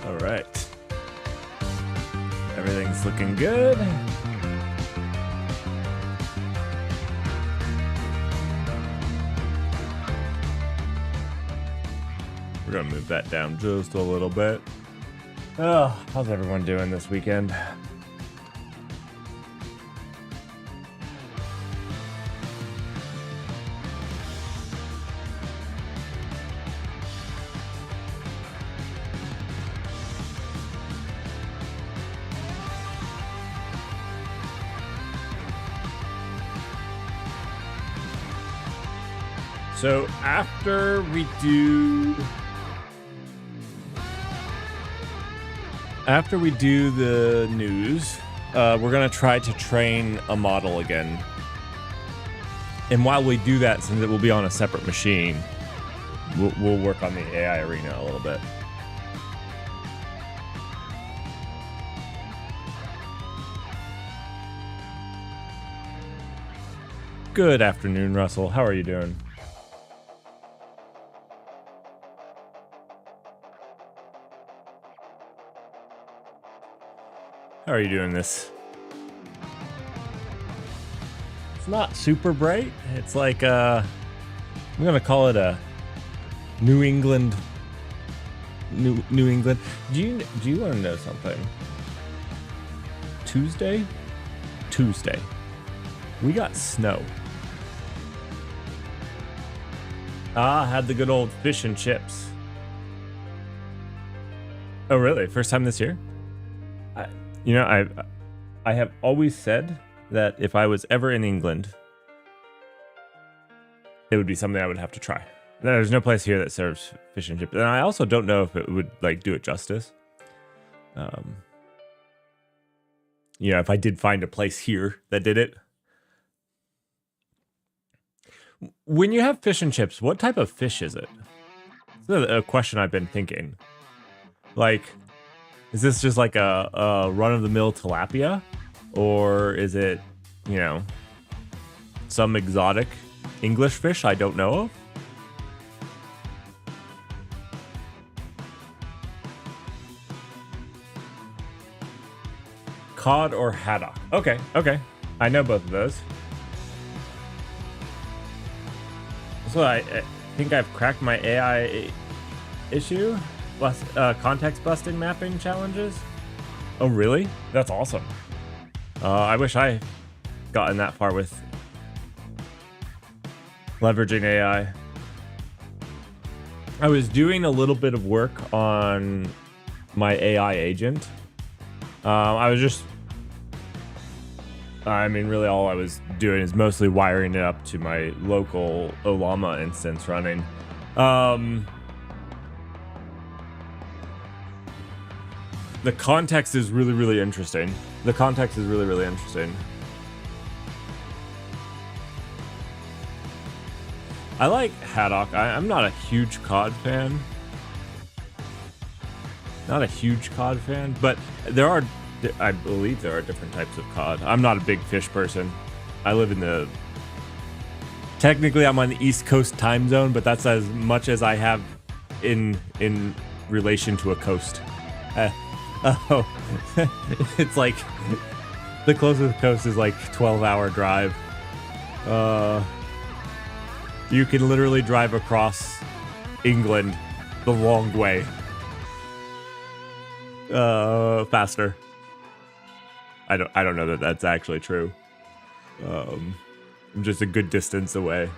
All right. Everything's looking good. We're gonna move that down just a little bit. Oh, how's everyone doing this weekend? So after we do the news, we're gonna try to train a model again. And while we do that, since it will be on a separate machine, we'll work on the AI arena a little bit. Good afternoon, Russell. How are you doing? How are you doing this? It's not super bright. It's like I'm gonna call it a New England. New England. Do you want to know something? Tuesday, we got snow. Had the good old fish and chips. Oh, really? First time this year? You know, I have always said that if I was ever in England, it would be something I would have to try. There's no place here that serves fish and chips, and I also don't know if it would like do it justice. You know, if I did find a place here that did it. When you have fish and chips, what type of fish is it? It's a question I've been thinking. Like, is this just like a run-of-the-mill tilapia? Or is it, you know, some exotic English fish I don't know of? Cod or haddock? Okay. I know both of those. So I think I've cracked my AI issue. Context busting mapping challenges. Oh, really? That's awesome. I wish I gotten that far with leveraging AI. I was doing a little bit of work on my AI agent. I mean, really all I was doing is mostly wiring it up to my local Olama instance running. The context is really interesting. I like haddock. I'm not a huge cod fan. But I believe there are different types of cod. I'm not a big fish person. I live in technically I'm on the East Coast time zone, but that's as much as I have in relation to a coast. It's like the closest coast is like 12-hour drive. You can literally drive across England the long way. Faster. I don't know that that's actually true. I'm just a good distance away.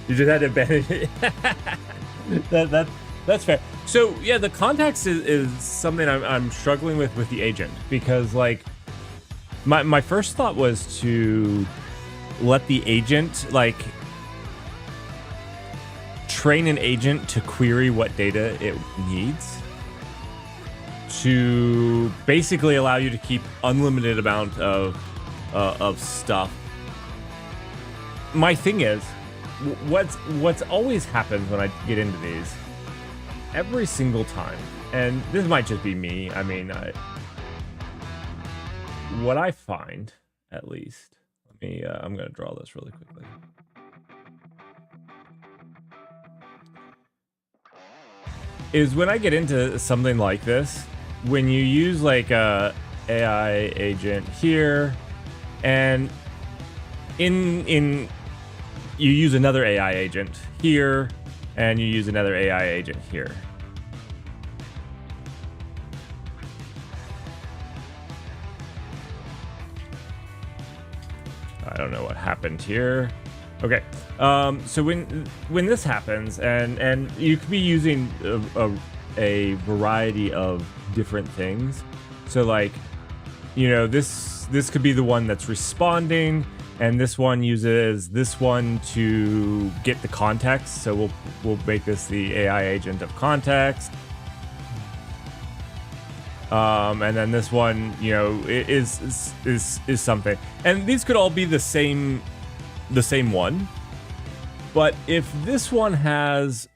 You just had to abandon it. That's fair. So yeah, the context is something I'm struggling with the agent, because like my first thought was to let the agent like train an agent to query what data it needs to basically allow you to keep unlimited amount of stuff. My thing is, what's always happens when I get into these, every single time, and this might just be me, I mean, what I find, at least, let me, I'm gonna draw this really quickly. is when I get into something like this, when you use like a AI agent here, and in you use another AI agent here, and you use another AI agent here. I don't know what happened here. Okay, so when this happens, and you could be using a variety of different things. So like, you know, this could be the one that's responding, and this one uses this one to get the context. So we'll make this the AI agent of context. And then this one, you know, is something. And these could all be the same one. But if this one has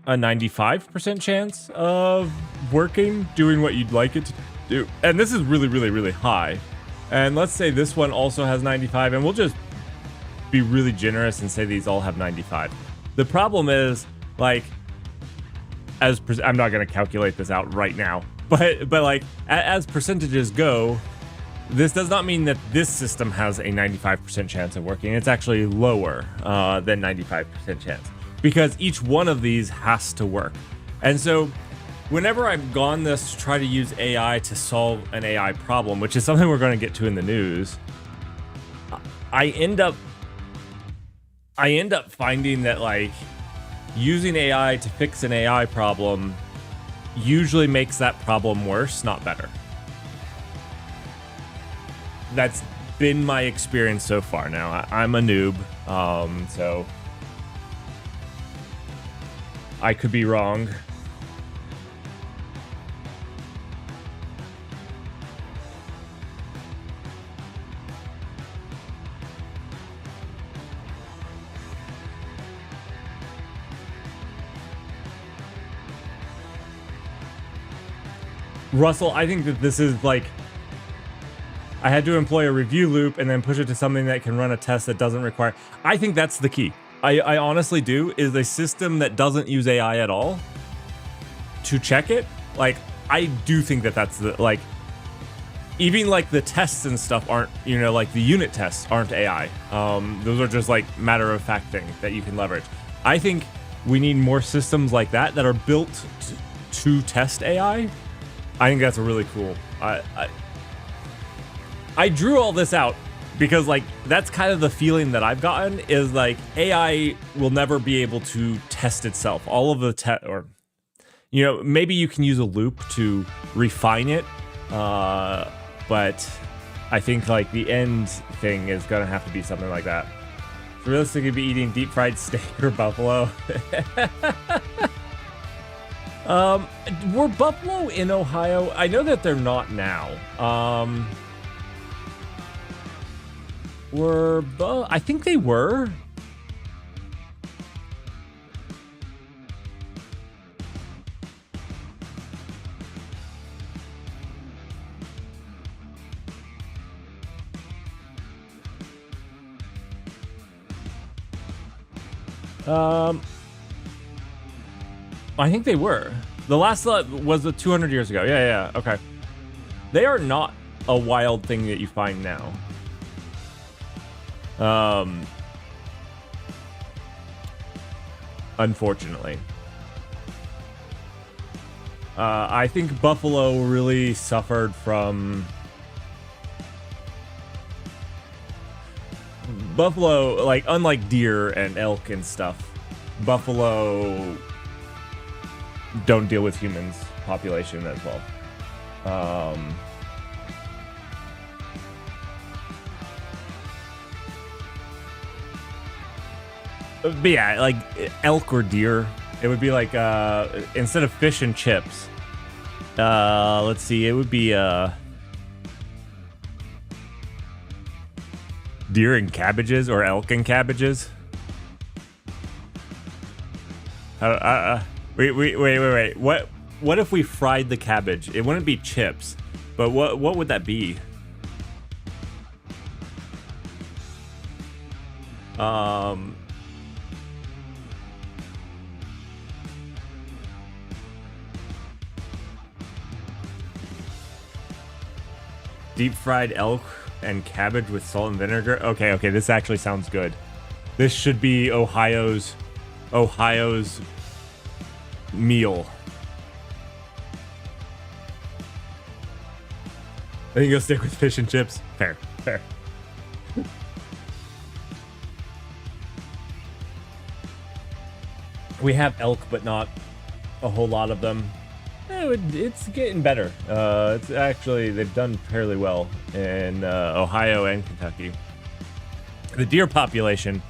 a 95% chance of working, doing what you'd like it to do, and this is really, really, really high. And let's say this one also has 95, and we'll just be really generous and say these all have 95. The problem is, like, I'm not going to calculate this out right now, but like, as percentages go, this does not mean that this system has a 95% chance of working. It's actually lower than 95% chance, because each one of these has to work. And so whenever I've gone this to try to use AI to solve an AI problem, which is something we're going to get to in the news, I end up finding that, like, using AI to fix an AI problem usually makes that problem worse, not better. That's been my experience so far. Now, I'm a noob, so I could be wrong. Russell, I think that this is like, I had to employ a review loop and then push it to something that can run a test that doesn't require. I think that's the key. I honestly do, is a system that doesn't use AI at all to check it. Like, I do think that that's the, like, even like the tests and stuff aren't, you know, like the unit tests aren't AI. Those are just like matter of fact things that you can leverage. I think we need more systems like that that are built to test AI. I think that's a really cool. I drew all this out because, like, that's kind of the feeling that I've gotten, is like AI will never be able to test itself. All of the or, you know, maybe you can use a loop to refine it, but I think like the end thing is gonna have to be something like that. So realistically, be eating deep fried steak or buffalo. Were buffalo in Ohio? I know that they're not now. I think they were. I think they were. The last was 200 years ago. Yeah, okay. They are not a wild thing that you find now. Unfortunately. I think buffalo really suffered from... Buffalo, like, unlike deer and elk and stuff, buffalo don't deal with humans population as well. But yeah, like elk or deer, it would be like, instead of fish and chips, let's see, it would be deer and cabbages or elk and cabbages. Wait. What if we fried the cabbage? It wouldn't be chips, but what would that be? Deep fried elk and cabbage with salt and vinegar. Okay, this actually sounds good. This should be Ohio's meal. I think you'll stick with fish and chips. Fair. We have elk, but not a whole lot of them. It's getting better. It's actually, they've done fairly well in Ohio and Kentucky. The deer population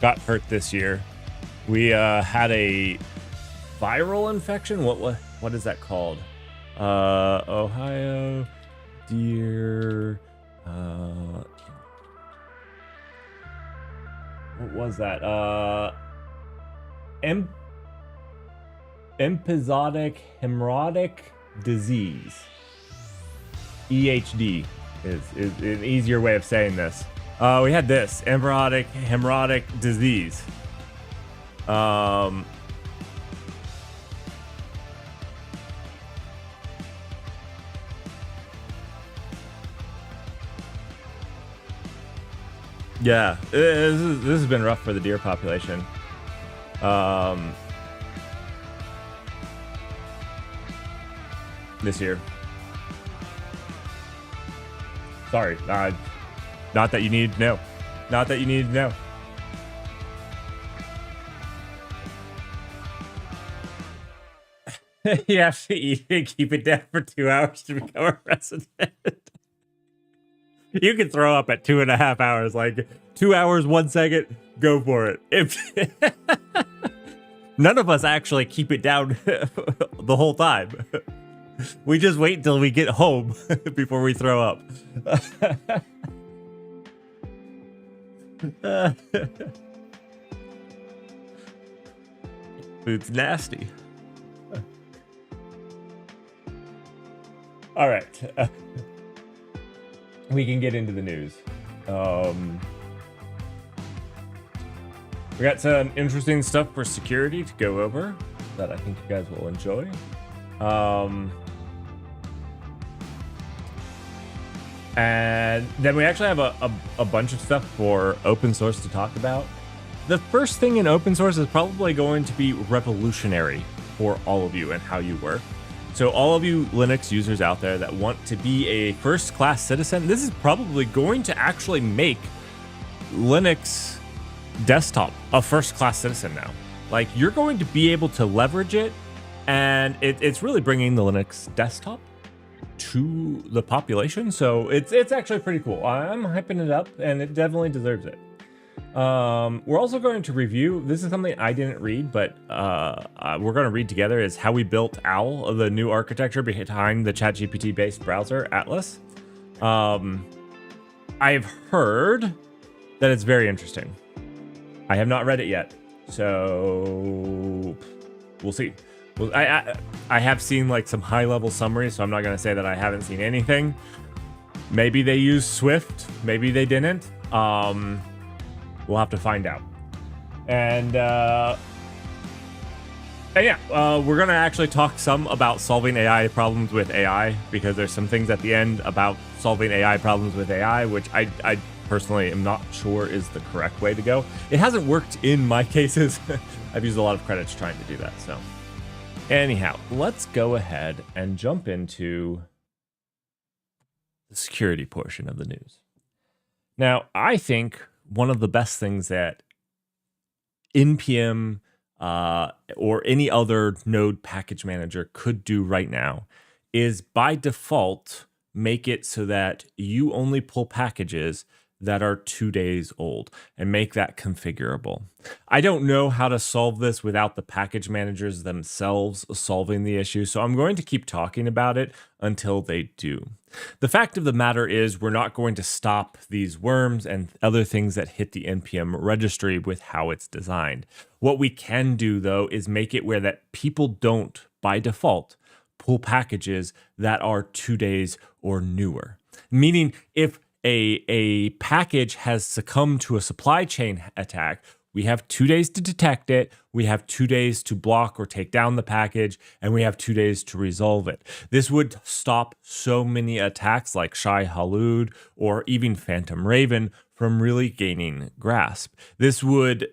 got hurt this year. We had a viral infection. What is that called? Ohio deer. What was that? Episodic hemorrhagic disease. EHD is an easier way of saying this. We had this hemorrhagic disease. Yeah, this has been rough for the deer population. This year. Sorry, not that you need to know. Not that you need to know. You have to eat and keep it down for 2 hours to become a resident. You can throw up at 2.5 hours. Like 2 hours, 1 second, go for it. If none of us actually keep it down the whole time. We just wait until we get home before we throw up. It's nasty. All right. We can get into the news. We got some interesting stuff for security to go over that I think you guys will enjoy. And then we actually have a bunch of stuff for open source to talk about. The first thing in open source is probably going to be revolutionary for all of you and how you work. So all of you Linux users out there that want to be a first-class citizen, this is probably going to actually make Linux desktop a first-class citizen now. Like, you're going to be able to leverage it, and it's really bringing the Linux desktop to the population. So it's actually pretty cool. I'm hyping it up, and it definitely deserves it. We're also going to review, this is something I didn't read, but we're going to read together, is how we built Owl, the new architecture behind the ChatGPT based browser Atlas. I've heard that it's very interesting. I have not read it yet, so we'll see. Well, I have seen like some high level summaries, so I'm not going to say that I haven't seen anything. Maybe they used Swift, maybe they didn't. We'll have to find out. And yeah, we're going to actually talk some about solving AI problems with AI, because there's some things at the end about solving AI problems with AI, which I personally am not sure is the correct way to go. It hasn't worked in my cases. I've used a lot of credits trying to do that. So anyhow, let's go ahead and jump into the security portion of the news. Now, I think one of the best things that NPM or any other node package manager could do right now is by default make it so that you only pull packages that are 2 days old and make that configurable. I don't know how to solve this without the package managers themselves solving the issue, so I'm going to keep talking about it until they do. The fact of the matter is we're not going to stop these worms and other things that hit the NPM registry with how it's designed. What we can do, though, is make it where that people don't, by default, pull packages that are 2 days or newer. Meaning, if a package has succumbed to a supply chain attack, We have 2 days to detect it, we have 2 days to block or take down the package, and we have 2 days to resolve it. This would stop so many attacks like Shai Hulud or even Phantom Raven from really gaining grasp. This would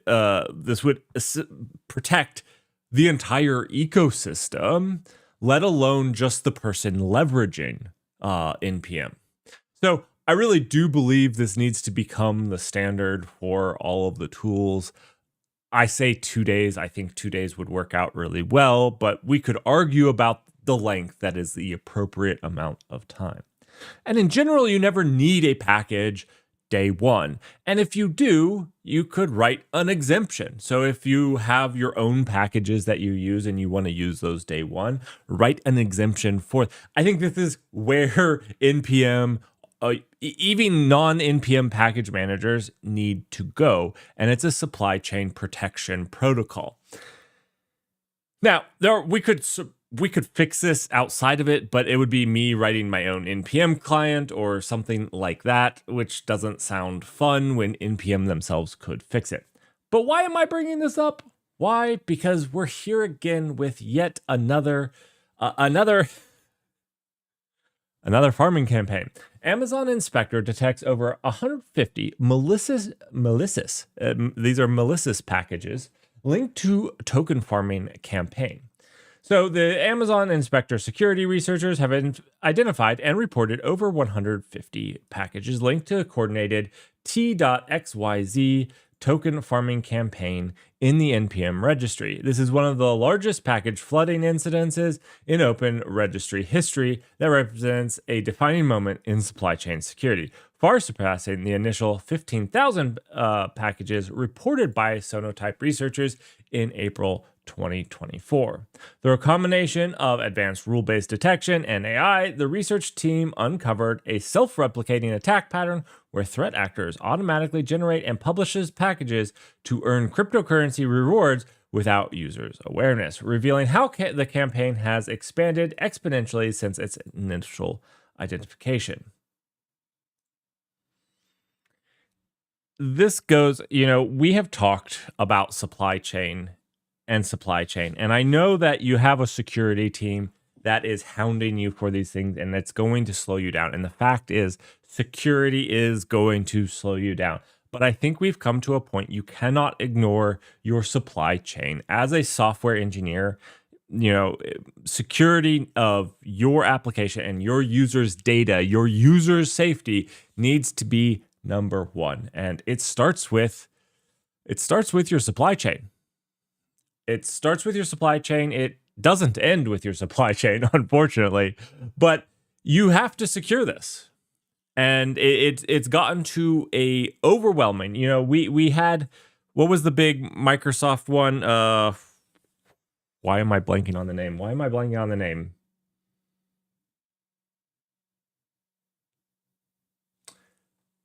protect the entire ecosystem, let alone just the person leveraging NPM. So I really do believe this needs to become the standard for all of the tools. I say 2 days. I think 2 days would work out really well, but we could argue about the length that is the appropriate amount of time. And in general, you never need a package day one. And if you do, you could write an exemption. So if you have your own packages that you use and you want to use those day one, write an exemption for. I think this is where NPM, even non-NPM package managers need to go. And it's a supply chain protection protocol. Now, we could fix this outside of it, but it would be me writing my own NPM client or something like that, which doesn't sound fun when NPM themselves could fix it. But why am I bringing this up? Why? Because we're here again with yet another farming campaign. Amazon Inspector detects over 150 malicious these are malicious packages linked to token farming campaign. So the Amazon Inspector security researchers have identified and reported over 150 packages linked to a coordinated T.XYZ token farming campaign in the NPM registry. This is one of the largest package flooding incidences in open registry history that represents a defining moment in supply chain security, far surpassing the initial 15,000 packages reported by Sonotype researchers in April 2024. Through a combination of advanced rule-based detection and AI, the research team uncovered a self-replicating attack pattern where threat actors automatically generate and publishes packages to earn cryptocurrency rewards without users' awareness, revealing how the campaign has expanded exponentially since its initial identification. This goes, we have talked about supply chain, and I know that you have a security team that is hounding you for these things, and it's going to slow you down. And the fact is, security is going to slow you down. But I think we've come to a point you cannot ignore your supply chain. As a software engineer, security of your application and your users' data, your users' safety needs to be number one. And it starts with your supply chain. It starts with your supply chain. It doesn't end with your supply chain, unfortunately, but you have to secure this. And it's gotten to a overwhelming, we had, what was the big Microsoft one? Why am I blanking on the name?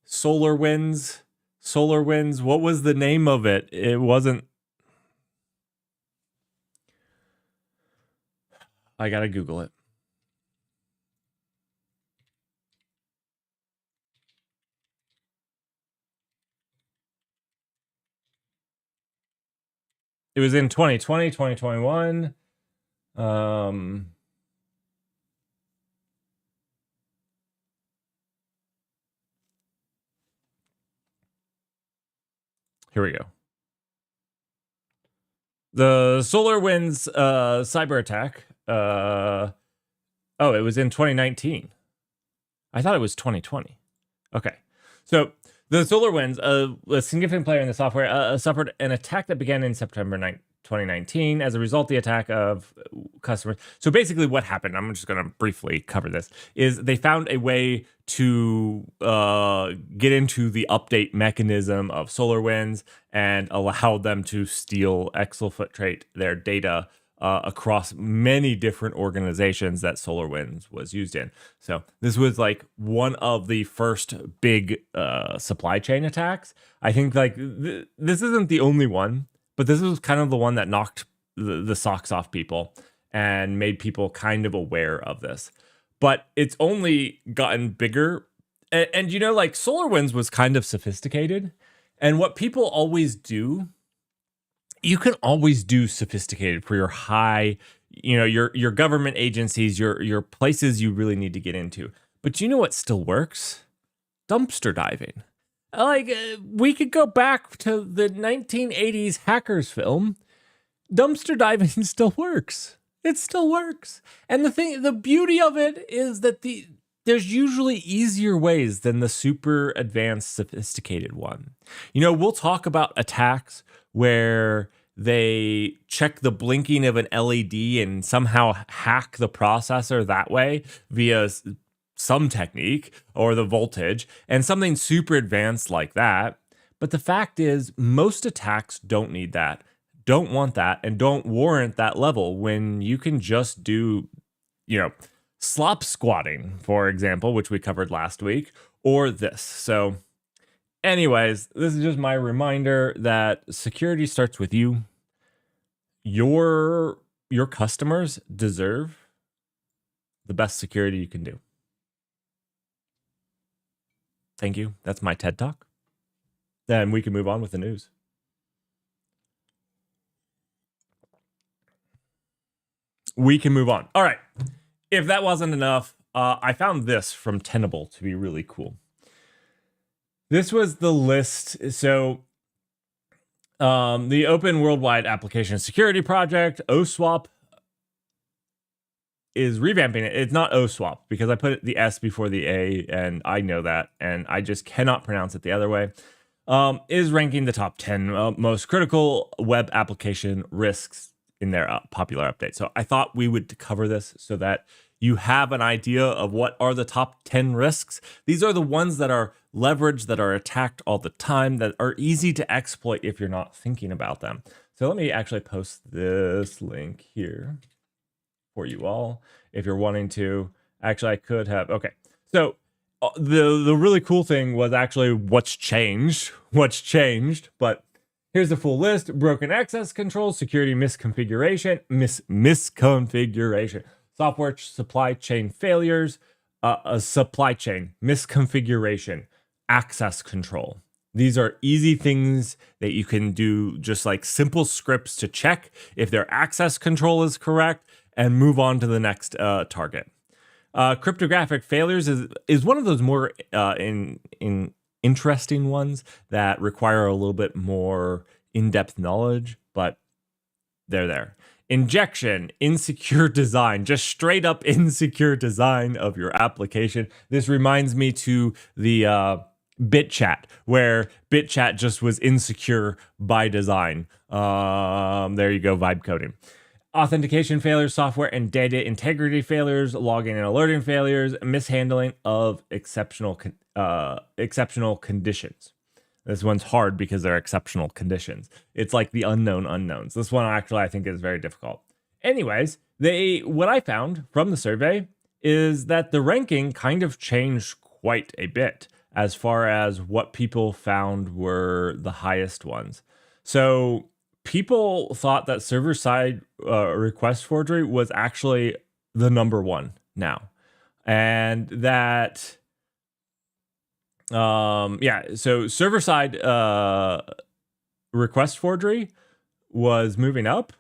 SolarWinds. What was the name of it? It wasn't. I gotta Google it. It was in 2020, 2021. Here we go. The SolarWinds cyber attack. It was in 2019. I thought it was 2020. Okay. So the SolarWinds, a significant player in the software, suffered an attack that began in September 2019. As a result, the attack of customers. So basically what happened, I'm just going to briefly cover this, is they found a way to get into the update mechanism of SolarWinds and allow them to steal, exfiltrate their data across many different organizations that SolarWinds was used in. So this was like one of the first big supply chain attacks. I think this isn't the only one, but this was kind of the one that knocked the socks off people and made people kind of aware of this. But it's only gotten bigger. And SolarWinds was kind of sophisticated. And what people always do you can always do sophisticated for your high, your government agencies, your places you really need to get into. But you know what still works? Dumpster diving. Like, we could go back to the 1980s hackers film. Dumpster diving still works. It still works. And the beauty of it is that there's usually easier ways than the super advanced, sophisticated one. We'll talk about attacks where they check the blinking of an LED and somehow hack the processor that way via some technique or the voltage and something super advanced like that. But the fact is, most attacks don't need that, don't want that, and don't warrant that level when you can just do, slop squatting, for example, which we covered last week, or this. So anyways, this is just my reminder that security starts with you. Your customers deserve the best security you can do. Thank you. That's my TED Talk. Then we can move on with the news. We can move on. All right. If that wasn't enough, I found this from Tenable to be really cool. This was the list. So the Open Worldwide Application Security Project, OSWAP, is revamping it. It's not OSWAP because I put the S before the A, and I know that, and I just cannot pronounce it the other way. Is ranking the top 10 most critical web application risks in their popular update. So I thought we would cover this so that you have an idea of what are the top 10 risks. These are the ones that are leveraged, that are attacked all the time, that are easy to exploit if you're not thinking about them. So let me actually post this link here for you all if you're wanting to. Actually, I could have. Okay. So the really cool thing was actually what's changed, but here's the full list: broken access control, security misconfiguration, misconfiguration, software supply chain failures, supply chain misconfiguration, access control. These are easy things that you can do, just like simple scripts to check if their access control is correct and move on to the next target. Cryptographic failures is one of those more interesting ones that require a little bit more in-depth knowledge, but they're there. Injection, insecure design, just straight up insecure design of your application. This reminds me to the BitChat, where BitChat just was insecure by design. There you go, vibe coding. Authentication failures, software and data integrity failures, logging and alerting failures, mishandling of exceptional conditions. This one's hard because they're exceptional conditions. It's like the unknown unknowns. This one actually I think is very difficult. Anyways, what I found from the survey is that the ranking kind of changed quite a bit as far as what people found were the highest ones. So people thought that server-side request forgery was actually the number one now. And that, so server-side request forgery was moving up.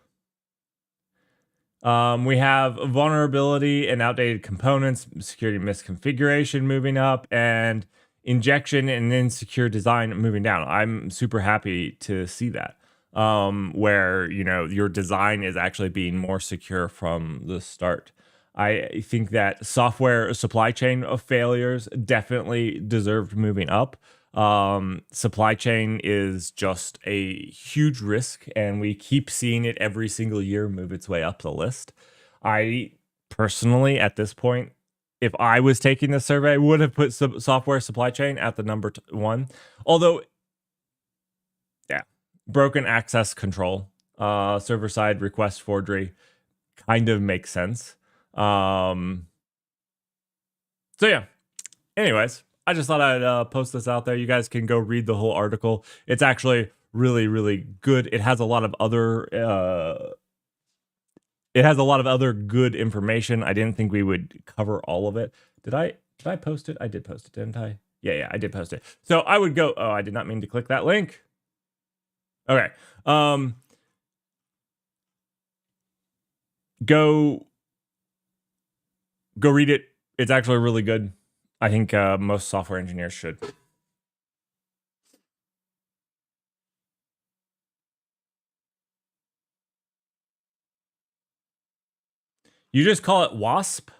We have vulnerability and outdated components, security misconfiguration moving up, and injection and insecure design moving down. I'm super happy to see that. Where your design is actually being more secure from the start. I think that software supply chain of failures definitely deserved moving up. Supply chain is just a huge risk, and we keep seeing it every single year move its way up the list. I personally, at this point, if I was taking this survey, would have put software supply chain at the number one. Although, broken access control, server-side request forgery kind of makes sense. So yeah. Anyways, I just thought I'd post this out there. You guys can go read the whole article. It's actually really, really good. It has a lot of other good information. I didn't think we would cover all of it. Did I post it? I did post it, didn't I? Yeah, I did post it. So I would go. Oh, I did not mean to click that link. Okay. Go read it. It's actually really good. I think most software engineers should. You just call it WASP?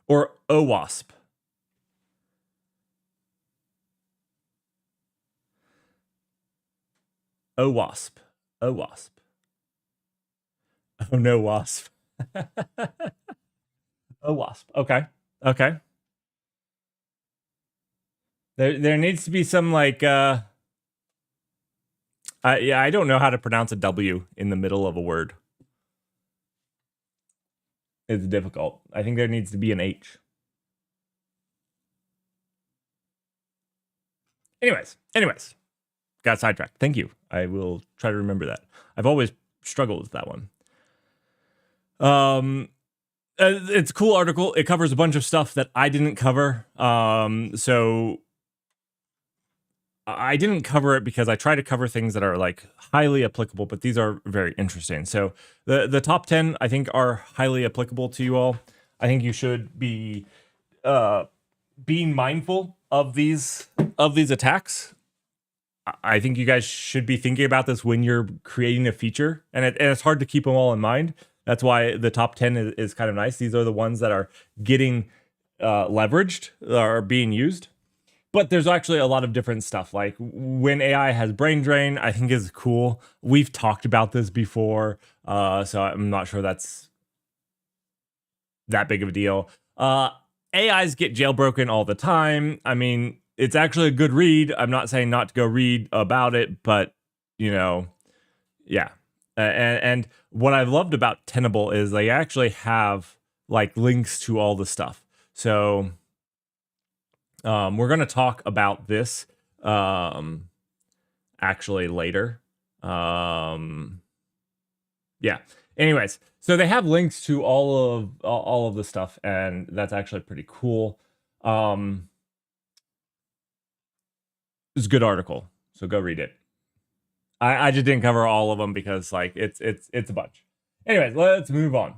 Or OWASP? OWASP. OWASP. Oh no, WASP. OWASP. Okay. Okay. There needs to be some like yeah, I don't know how to pronounce a W in the middle of a word. It's difficult. I think there needs to be an H. Anyways. Got sidetracked. Thank you. I will try to remember that. I've always struggled with that one. It's a cool article. It covers a bunch of stuff that I didn't cover. So I didn't cover it because I try to cover things that are like highly applicable, but these are very interesting. So the top 10, I think, are highly applicable to you all. I think you should be being mindful of these attacks. I think you guys should be thinking about this when you're creating a feature, and it's hard to keep them all in mind. That's why the top 10 is kind of nice. These are the ones that are getting leveraged, are being used. But there's actually a lot of different stuff. Like when AI has brain drain, I think is cool. We've talked about this before, so I'm not sure that's that big of a deal. AIs get jailbroken all the time. I mean, it's actually a good read. I'm not saying not to go read about it, but, you know, yeah. And what I've loved about Tenable is they actually have like links to all the stuff. So we're going to talk about this actually later. Yeah. Anyways, so they have links to all of the stuff, and that's actually pretty cool. It's a good article, so go read it. I just didn't cover all of them because like it's a bunch. Anyways, let's move on.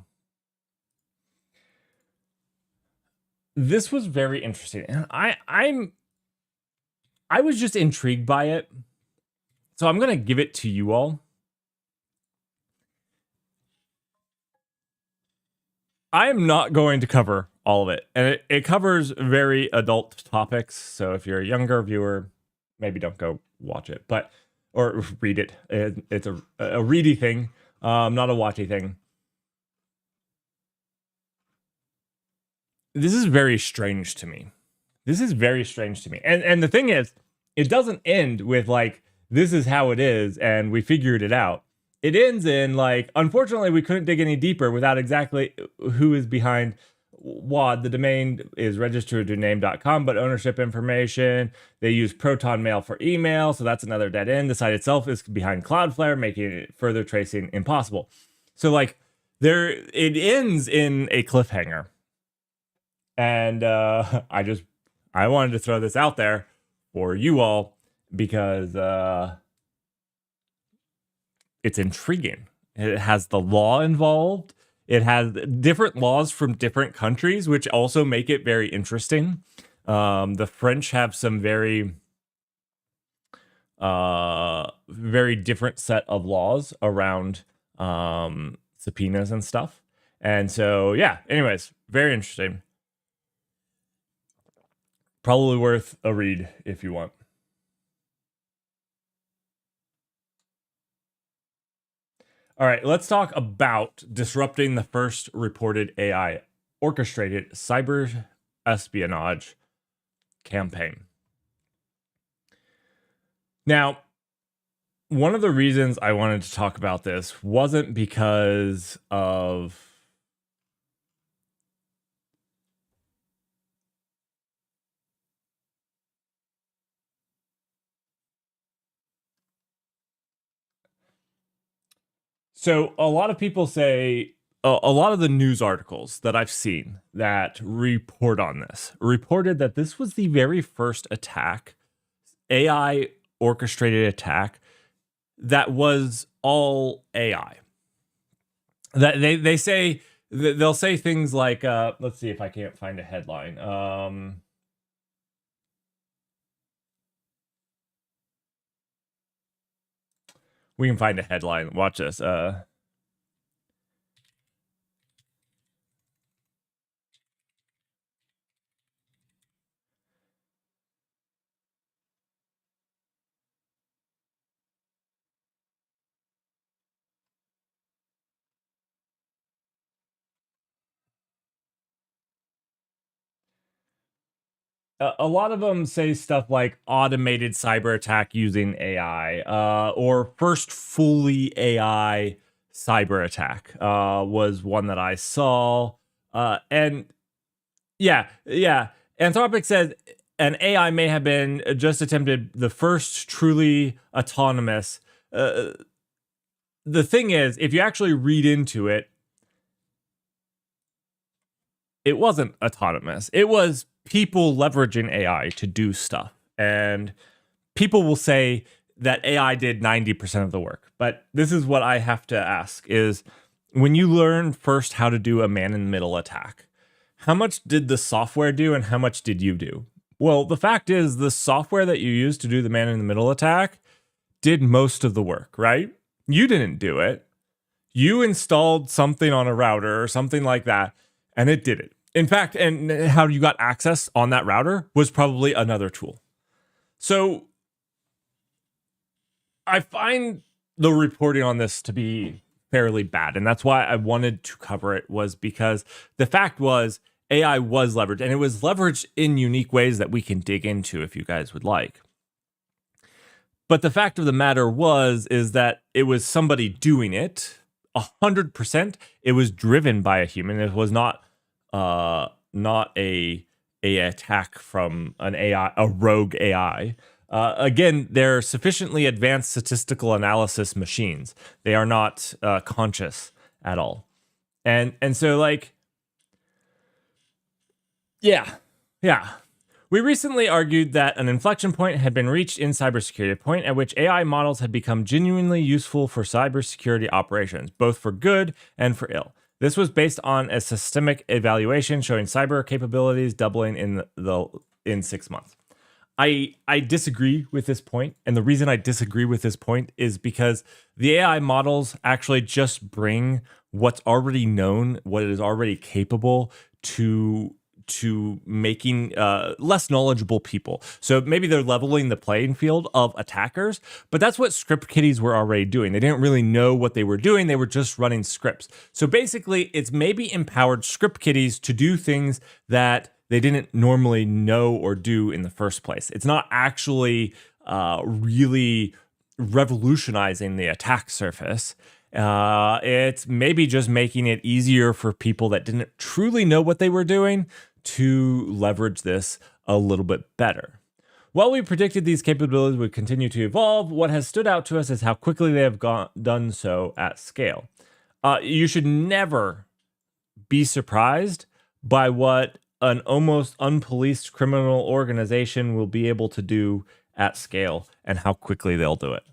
This was very interesting, and I was just intrigued by it, so I'm gonna give it to you all. I am not going to cover all of it, and it covers very adult topics. So if you're a younger viewer, maybe don't go watch it, or read it. It's a ready thing, not a watchy thing. This is very strange to me. And the thing is, it doesn't end with like, this is how it is, and we figured it out. It ends in like, unfortunately, we couldn't dig any deeper without exactly who is behind WAD. The domain is registered to name.com, but ownership information, they use Proton Mail for email, so that's another dead end. The site itself is behind Cloudflare, making further tracing impossible. So like, it ends in a cliffhanger. And I wanted to throw this out there for you all because it's intriguing. It has the law involved. It has different laws from different countries, which also make it very interesting. The French have some very different set of laws around subpoenas and stuff. And so, yeah, anyways, very interesting. Probably worth a read if you want. All right, let's talk about disrupting the first reported AI orchestrated cyber espionage campaign. Now, one of the reasons I wanted to talk about this wasn't because of So a lot of people say, a lot of the news articles that I've seen that report on this reported that this was the very first attack, AI orchestrated attack that was all AI. That they say, they'll say things like, let's see if I can't find a headline. We can find a headline. Watch this. A lot of them say stuff like automated cyber attack using AI, or first fully AI cyber attack was one that I saw. And yeah, Anthropic says an AI may have been just attempted the first truly autonomous. The thing is, if you actually read into it, it wasn't autonomous. It was people leveraging AI to do stuff. And people will say that AI did 90% of the work. But this is what I have to ask is, when you learn first how to do a man-in-the-middle attack, how much did the software do and how much did you do? Well, the fact is the software that you used to do the man-in-the-middle attack did most of the work, right? You didn't do it. You installed something on a router or something like that, and it did it. In fact, and how you got access on that router was probably another tool. So I find the reporting on this to be fairly bad, and that's why I wanted to cover it, was because the fact was AI was leveraged, and it was leveraged in unique ways that we can dig into if you guys would like. But the fact of the matter is that it was somebody doing it 100%. It was driven by a human. It was not a attack from an AI, a rogue AI. Again, they're sufficiently advanced statistical analysis machines. They are not conscious at all. And so, like, yeah. We recently argued that an inflection point had been reached in cybersecurity, a point at which AI models had become genuinely useful for cybersecurity operations, both for good and for ill. This was based on a systemic evaluation showing cyber capabilities doubling in 6 months. I disagree with this point, and the reason I disagree with this point is because the AI models actually just bring what's already known, what is already capable, to making less knowledgeable people. So maybe they're leveling the playing field of attackers, but that's what script kiddies were already doing. They didn't really know what they were doing. They were just running scripts. So basically, it's maybe empowered script kiddies to do things that they didn't normally know or do in the first place. It's not actually really revolutionizing the attack surface. It's maybe just making it easier for people that didn't truly know what they were doing to leverage this a little bit better. While we predicted these capabilities would continue to evolve, what has stood out to us is how quickly they have done so at scale. You should never be surprised by what an almost unpoliced criminal organization will be able to do at scale and how quickly they'll do it.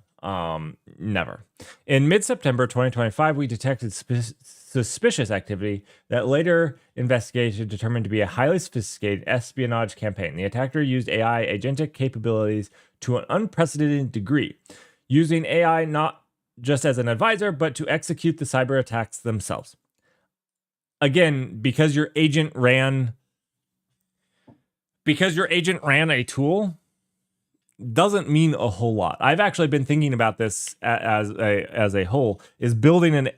Never. In mid-September 2025, we detected suspicious activity that later investigation determined to be a highly sophisticated espionage campaign. The attacker used AI agentic capabilities to an unprecedented degree, using AI not just as an advisor, but to execute the cyber attacks themselves. Again, because your agent ran a tool doesn't mean a whole lot. I've actually been thinking about this as a whole, is building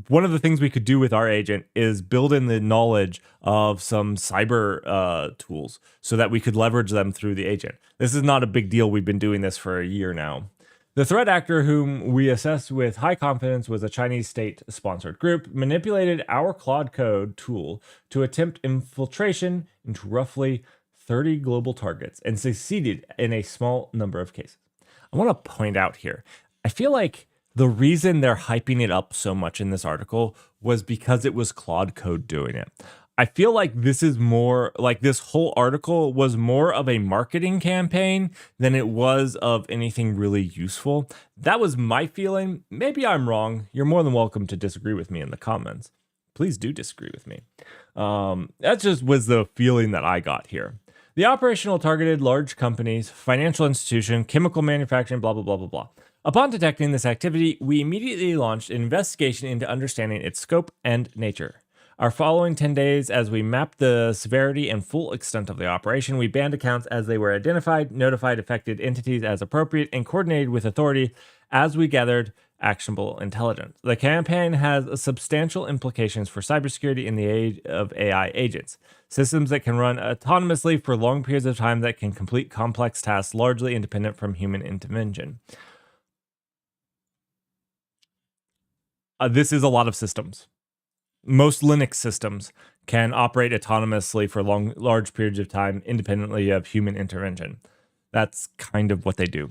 one of the things we could do with our agent is build in the knowledge of some cyber tools so that we could leverage them through the agent. This is not a big deal. We've been doing this for a year now. The threat actor, whom we assessed with high confidence was a Chinese state-sponsored group, manipulated our Claude Code tool to attempt infiltration into roughly 30 global targets and succeeded in a small number of cases. I want to point out here, I feel like the reason they're hyping it up so much in this article was because it was Claude Code doing it. I feel like this is more like this whole article was more of a marketing campaign than it was of anything really useful. That was my feeling. Maybe I'm wrong. You're more than welcome to disagree with me in the comments. Please do disagree with me. That just was the feeling that I got here. The operational targeted large companies, financial institution, chemical manufacturing, blah, blah, blah, blah, blah. Upon detecting this activity, we immediately launched an investigation into understanding its scope and nature. Our following 10 days, as we mapped the severity and full extent of the operation, we banned accounts as they were identified, notified affected entities as appropriate, and coordinated with authority as we gathered actionable intelligence. The campaign has substantial implications for cybersecurity in the age of AI agents, systems that can run autonomously for long periods of time that can complete complex tasks largely independent from human intervention. This is a lot of systems. Most Linux systems can operate autonomously for large periods of time independently of human intervention. That's kind of what they do.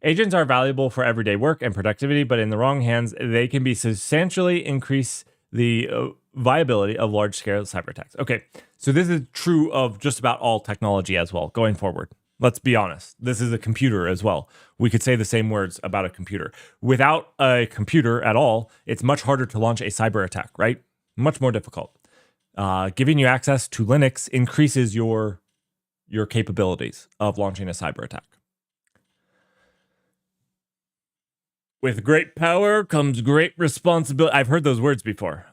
Agents are valuable for everyday work and productivity, but in the wrong hands, they can be substantially increase the viability of large-scale cyber attacks. Okay, so this is true of just about all technology as well, going forward. Let's be honest. This is a computer as well. We could say the same words about a computer. Without a computer at all, it's much harder to launch a cyber attack, right? Much more difficult. Giving you access to Linux increases your capabilities of launching a cyber attack. With great power comes great responsibility. I've heard those words before.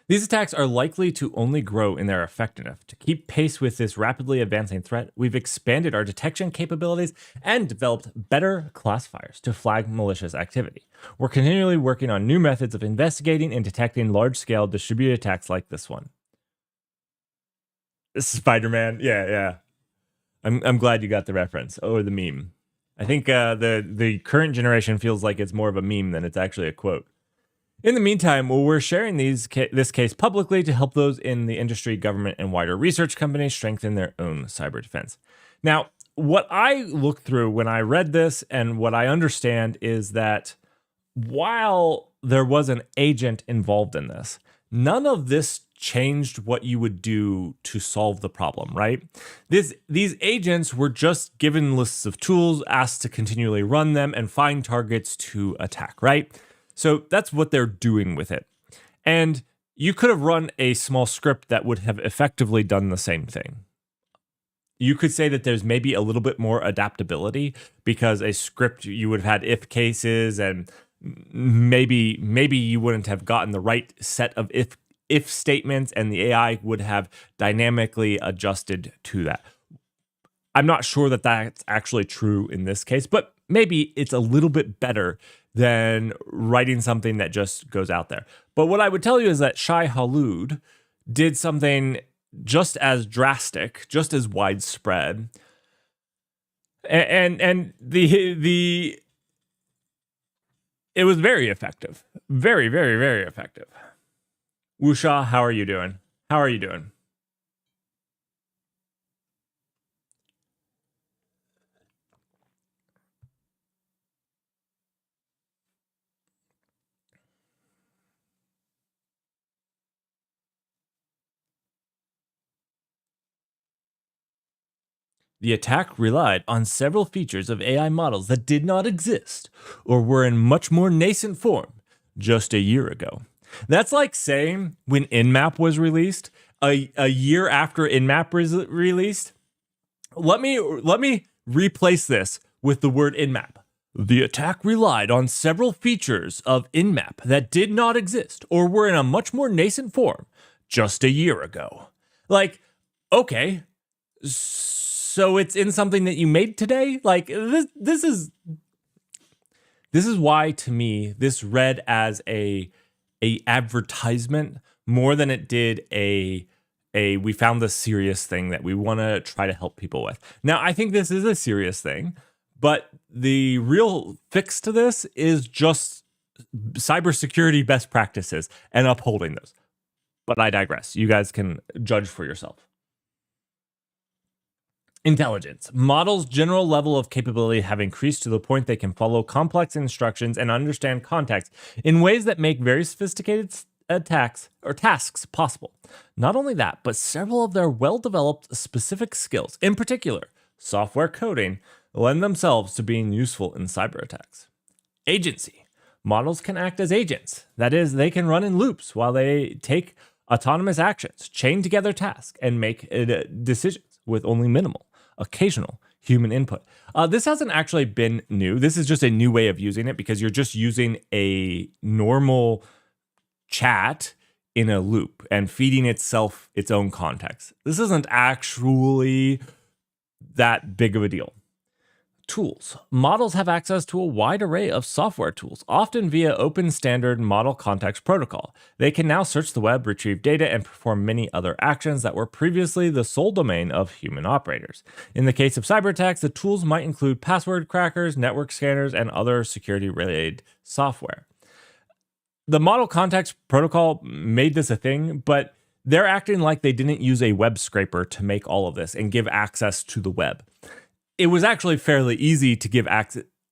These attacks are likely to only grow in their effectiveness. To keep pace with this rapidly advancing threat, we've expanded our detection capabilities and developed better classifiers to flag malicious activity. We're continually working on new methods of investigating and detecting large-scale distributed attacks like this one. Spider-Man, yeah. I'm glad you got the reference, or the meme. I think the current generation feels like it's more of a meme than it's actually a quote. In the meantime, we're sharing this case publicly to help those in the industry, government, and wider research companies strengthen their own cyber defense. Now, what I looked through when I read this and what I understand is that while there was an agent involved in this, none of this changed what you would do to solve the problem, right? These agents were just given lists of tools, asked to continually run them and find targets to attack, right? So that's what they're doing with it. And you could have run a small script that would have effectively done the same thing. You could say that there's maybe a little bit more adaptability because a script, you would have had if cases, and maybe you wouldn't have gotten the right set of if statements, and the AI would have dynamically adjusted to that. I'm not sure that that's actually true in this case, but maybe it's a little bit better than writing something that just goes out there. But what I would tell you is that Shai Hulud did something just as drastic, just as widespread, and the it was very effective, very, very, very effective. Wusha, how are you doing? The attack relied on several features of AI models that did not exist or were in much more nascent form just a year ago. That's like saying when Nmap was released, a year after Nmap was released. Let me replace this with the word Nmap. The attack relied on several features of Nmap that did not exist or were in a much more nascent form just a year ago. Like, okay, so it's in something that you made today? Like, this is why, to me, this read as a advertisement more than it did a we found this serious thing that we want to try to help people with. Now, I think this is a serious thing, but the real fix to this is just cybersecurity best practices and upholding those. But I digress. You guys can judge for yourself. Intelligence. Models' general level of capability have increased to the point they can follow complex instructions and understand context in ways that make very sophisticated attacks or tasks possible. Not only that, but several of their well-developed specific skills, in particular software coding, lend themselves to being useful in cyber attacks. Agency. Models can act as agents. That is, they can run in loops while they take autonomous actions, chain together tasks, and make decisions with only minimal, occasional human input. This hasn't actually been new. This is just a new way of using it because you're just using a normal chat in a loop and feeding itself its own context. This isn't actually that big of a deal. Tools. Models have access to a wide array of software tools, often via open standard model context protocol. They can now search the web, retrieve data, and perform many other actions that were previously the sole domain of human operators. In the case of cyber attacks, the tools might include password crackers, network scanners, and other security-related software. The model context protocol made this a thing, but they're acting like they didn't use a web scraper to make all of this and give access to the web. It was actually fairly easy to give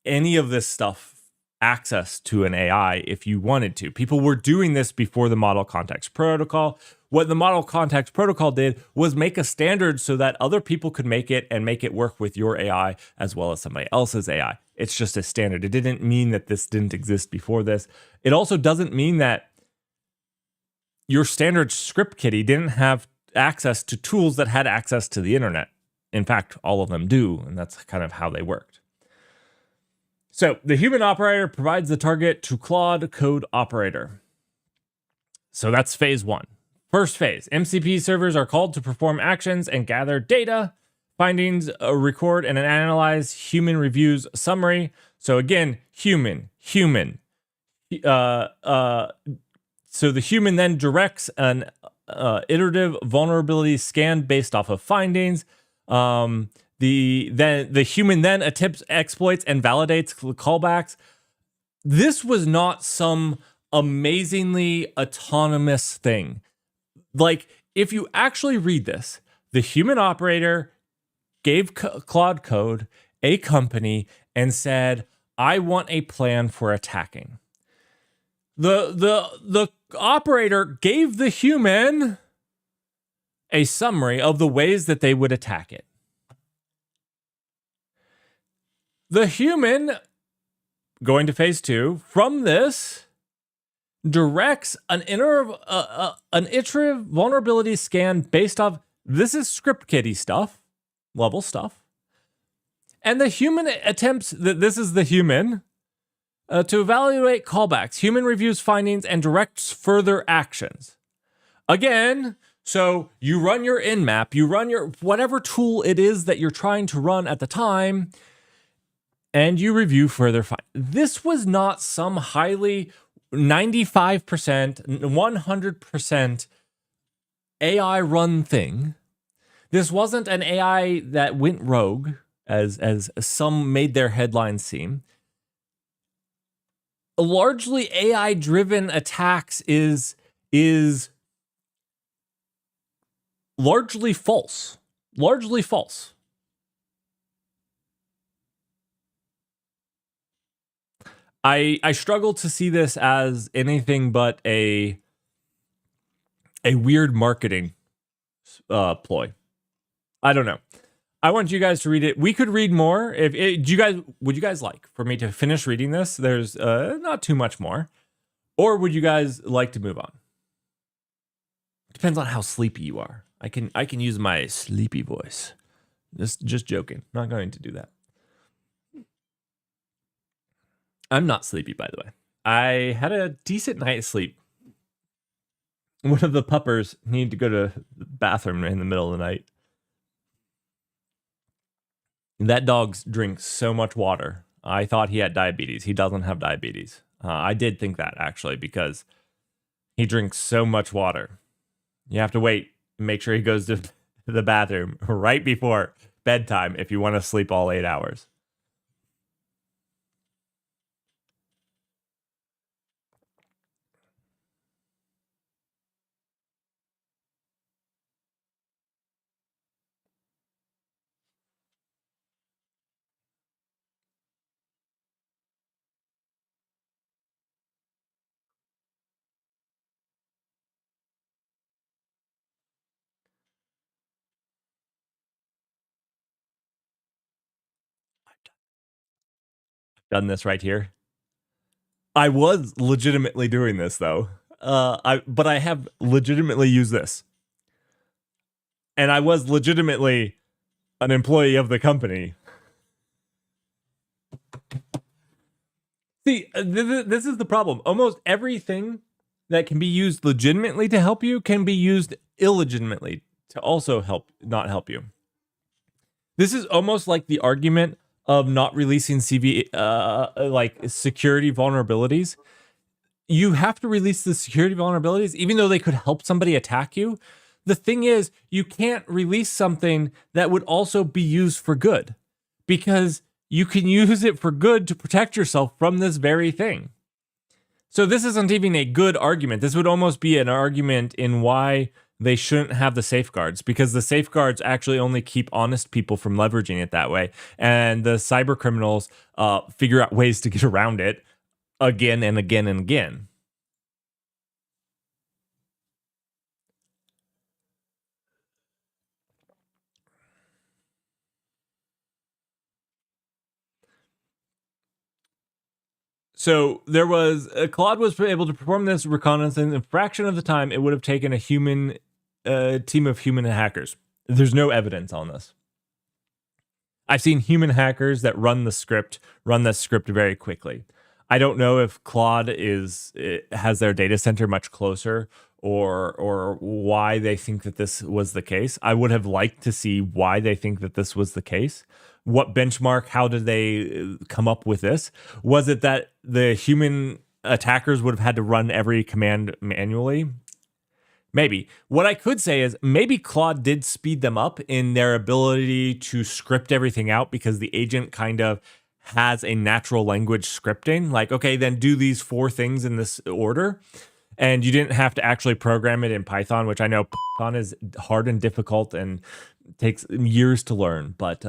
any of this stuff access to an AI if you wanted to. People were doing this before the model context protocol. What the model context protocol did was make a standard so that other people could make it and make it work with your AI as well as somebody else's AI. It's just a standard. It didn't mean that this didn't exist before this. It also doesn't mean that your standard script kiddie didn't have access to tools that had access to the internet. In fact, all of them do, and that's kind of how they worked. So the human operator provides the target to Claude Code Operator. So that's phase one. First phase, MCP servers are called to perform actions and gather data, findings, record and analyze human reviews summary. So again, human. So the human then directs an iterative vulnerability scan based off of findings. The human then attempts exploits and validates callbacks. This was not some amazingly autonomous thing. Like, if you actually read this, the human operator gave Claude Code a company and said, I want a plan for attacking. The operator gave the human a summary of the ways that they would attack it. The human, going to phase two, from this, directs an iterative vulnerability scan based off, this is script kiddie stuff, level stuff. And the human attempts, this is the human, to evaluate callbacks. Human reviews findings and directs further actions. Again, so you run your nmap, you run your whatever tool it is that you're trying to run at the time, and you review further findings. This was not some highly 95%, 100% AI run thing. This wasn't an AI that went rogue, as some made their headlines seem. Largely AI-driven attacks is largely false. Largely false. I struggle to see this as anything but a weird marketing ploy. I don't know. I want you guys to read it. We could read more. Would you guys like for me to finish reading this? There's not too much more. Or would you guys like to move on? Depends on how sleepy you are. I can use my sleepy voice. Just joking. Not going to do that. I'm not sleepy, by the way. I had a decent night's sleep. One of the puppers needed to go to the bathroom in the middle of the night. That dog drinks so much water. I thought he had diabetes. He doesn't have diabetes. I did think that, actually, because he drinks so much water. You have to wait and make sure he goes to the bathroom right before bedtime if you want to sleep all 8 hours. done this right here. I was legitimately doing this though. But I have legitimately used this. And I was legitimately an employee of the company. See, this is the problem. Almost everything that can be used legitimately to help you can be used illegitimately to also not help you. This is almost like the argument of not releasing like security vulnerabilities. You have to release the security vulnerabilities, even though they could help somebody attack you. The thing is, you can't release something that would also be used for good, because you can use it for good to protect yourself from this very thing. So this isn't even a good argument. This would almost be an argument in why they shouldn't have the safeguards, because the safeguards actually only keep honest people from leveraging it that way. And the cyber criminals figure out ways to get around it again and again and again. So there was Claude was able to perform this reconnaissance in a fraction of the time it would have taken a human team of human hackers. There's no evidence on this. I've seen human hackers that run the script very quickly. I don't know if Claude has their data center much closer, or why they think that this was the case. I would have liked to see why they think that this was the case. What benchmark? How did they come up with this? Was it that the human attackers would have had to run every command manually? Maybe. What I could say is maybe Claude did speed them up in their ability to script everything out, because the agent kind of has a natural language scripting. Like, okay, then do these 4 things in this order. And you didn't have to actually program it in Python, which I know Python is hard and difficult and takes years to learn. But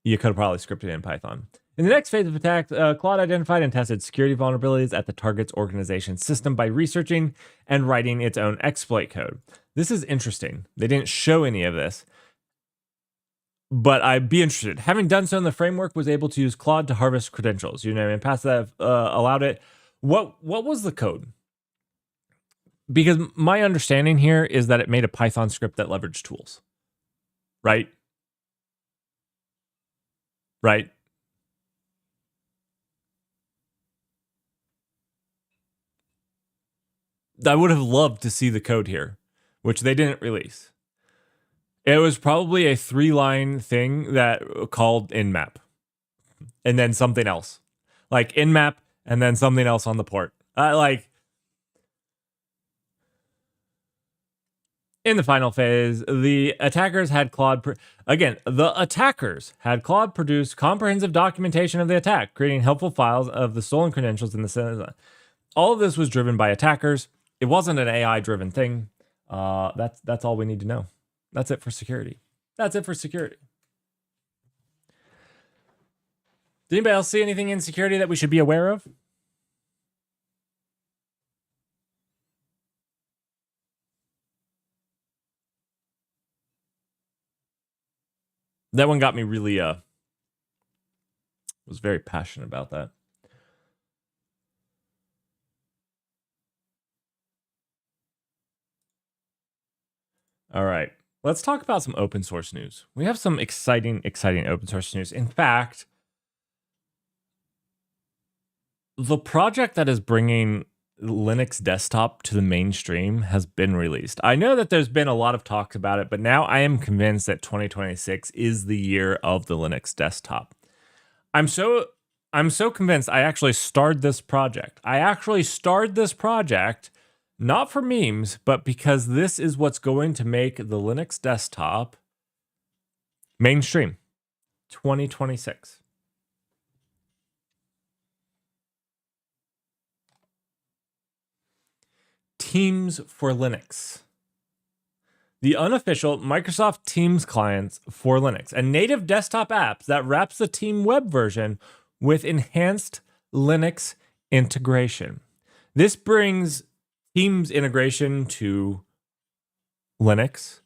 you could have probably scripted it in Python. In the next phase of attack, Claude identified and tested security vulnerabilities at the target's organization system by researching and writing its own exploit code. This is interesting. They didn't show any of this, but I'd be interested. Having done so in the framework, was able to use Claude to harvest credentials. And past that, allowed it. What was the code? Because my understanding here is that it made a Python script that leveraged tools, right? Right. I would have loved to see the code here, which they didn't release. It was probably a 3-line thing that called nmap, and then something else, like nmap, and then something else on the port. In the final phase, the attackers had Claude produce comprehensive documentation of the attack, creating helpful files of the stolen credentials in the system. All of this was driven by attackers. It wasn't an AI-driven thing. That's all we need to know. That's it for security. Did anybody else see anything in security that we should be aware of? That one got me really, was very passionate about that. All right, let's talk about some open source news. We have some exciting open source news. In fact, the project that is bringing Linux desktop to the mainstream has been released. I know that there's been a lot of talks about it, but now I am convinced that 2026 is the year of the Linux desktop. I'm so convinced. I actually started this project. Not for memes, but because this is what's going to make the Linux desktop mainstream. 2026. Teams for Linux. The unofficial Microsoft Teams clients for Linux, a native desktop app that wraps the Team web version with enhanced Linux integration. This brings Teams integration to Linux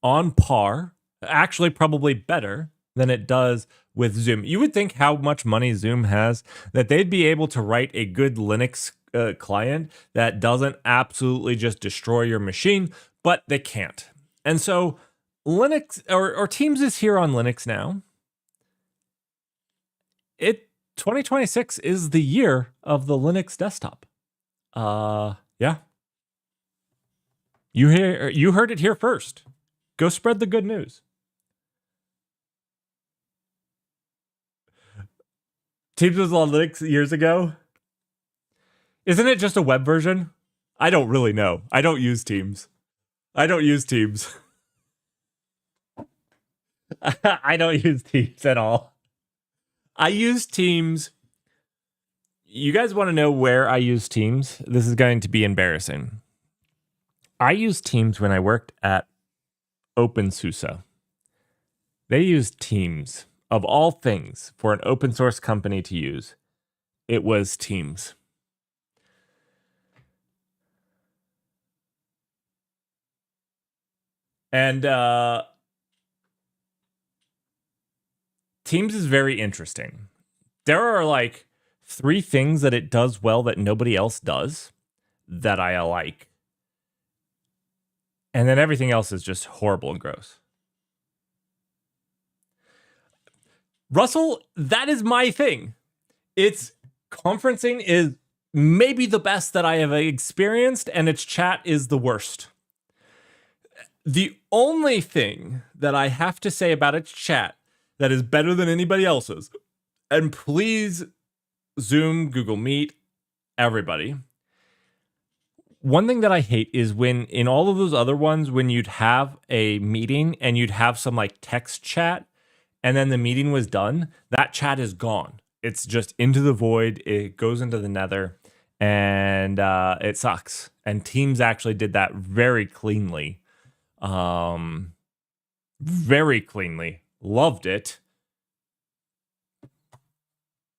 on par, actually probably better than it does with Zoom. You would think how much money Zoom has that they'd be able to write a good Linux client that doesn't absolutely just destroy your machine, but they can't. And so Linux or Teams is here on Linux now. 2026 is the year of the Linux desktop. Yeah. You heard it here first. Go spread the good news. Teams was on Linux years ago. Isn't it just a web version? I don't really know. I don't use Teams. I don't use Teams at all. I use Teams. You guys want to know where I use Teams? This is going to be embarrassing. I used Teams when I worked at OpenSUSE. They used Teams. Of all things, for an open source company to use, it was Teams. And Teams is very interesting. There are like 3 things that it does well that nobody else does that I like. And then everything else is just horrible and gross. Russell, that is my thing. It's conferencing is maybe the best that I have experienced, and its chat is the worst. The only thing that I have to say about its chat that is better than anybody else's, and please, Zoom, Google Meet, everybody. One thing that I hate is when in all of those other ones, when you'd have a meeting and you'd have some like text chat, and then the meeting was done, that chat is gone. It's just into the void. It goes into the nether, and it sucks. And Teams actually did that very cleanly. Very cleanly. Loved it.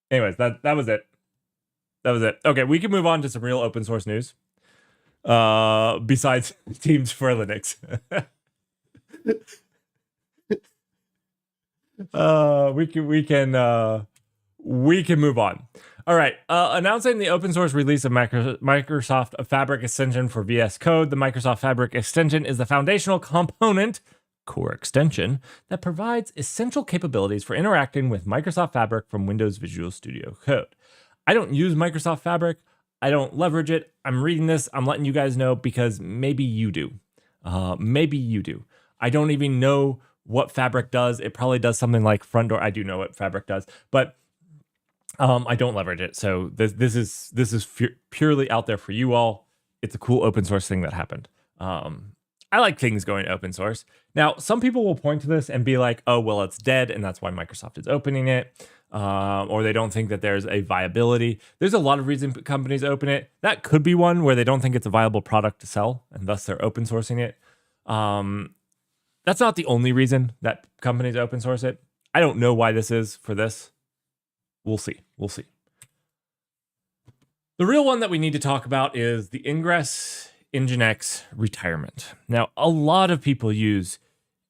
Anyways, that was it. That was it. Okay, we can move on to some real open source news. Besides Teams for Linux. We can move on. All right. Announcing the open source release of Microsoft Fabric extension for VS Code. The Microsoft Fabric extension is the foundational component, core extension, that provides essential capabilities for interacting with Microsoft Fabric from Windows Visual Studio Code. I don't use Microsoft Fabric. I don't leverage it. I'm reading this. I'm letting you guys know because maybe you do. Maybe you do. I don't even know what Fabric does. It probably does something like front door. I do know what Fabric does, but I don't leverage it. So this is purely out there for you all. It's a cool open source thing that happened. I like things going open source. Now, some people will point to this and be like, oh, well, it's dead, and that's why Microsoft is opening it. Or they don't think that there's a viability. There's a lot of reasons companies open it. That could be one where they don't think it's a viable product to sell, and thus they're open sourcing it. That's not the only reason that companies open source it. I don't know why this is for this. We'll see. We'll see. The real one that we need to talk about is the ingress Nginx retirement. Now, a lot of people use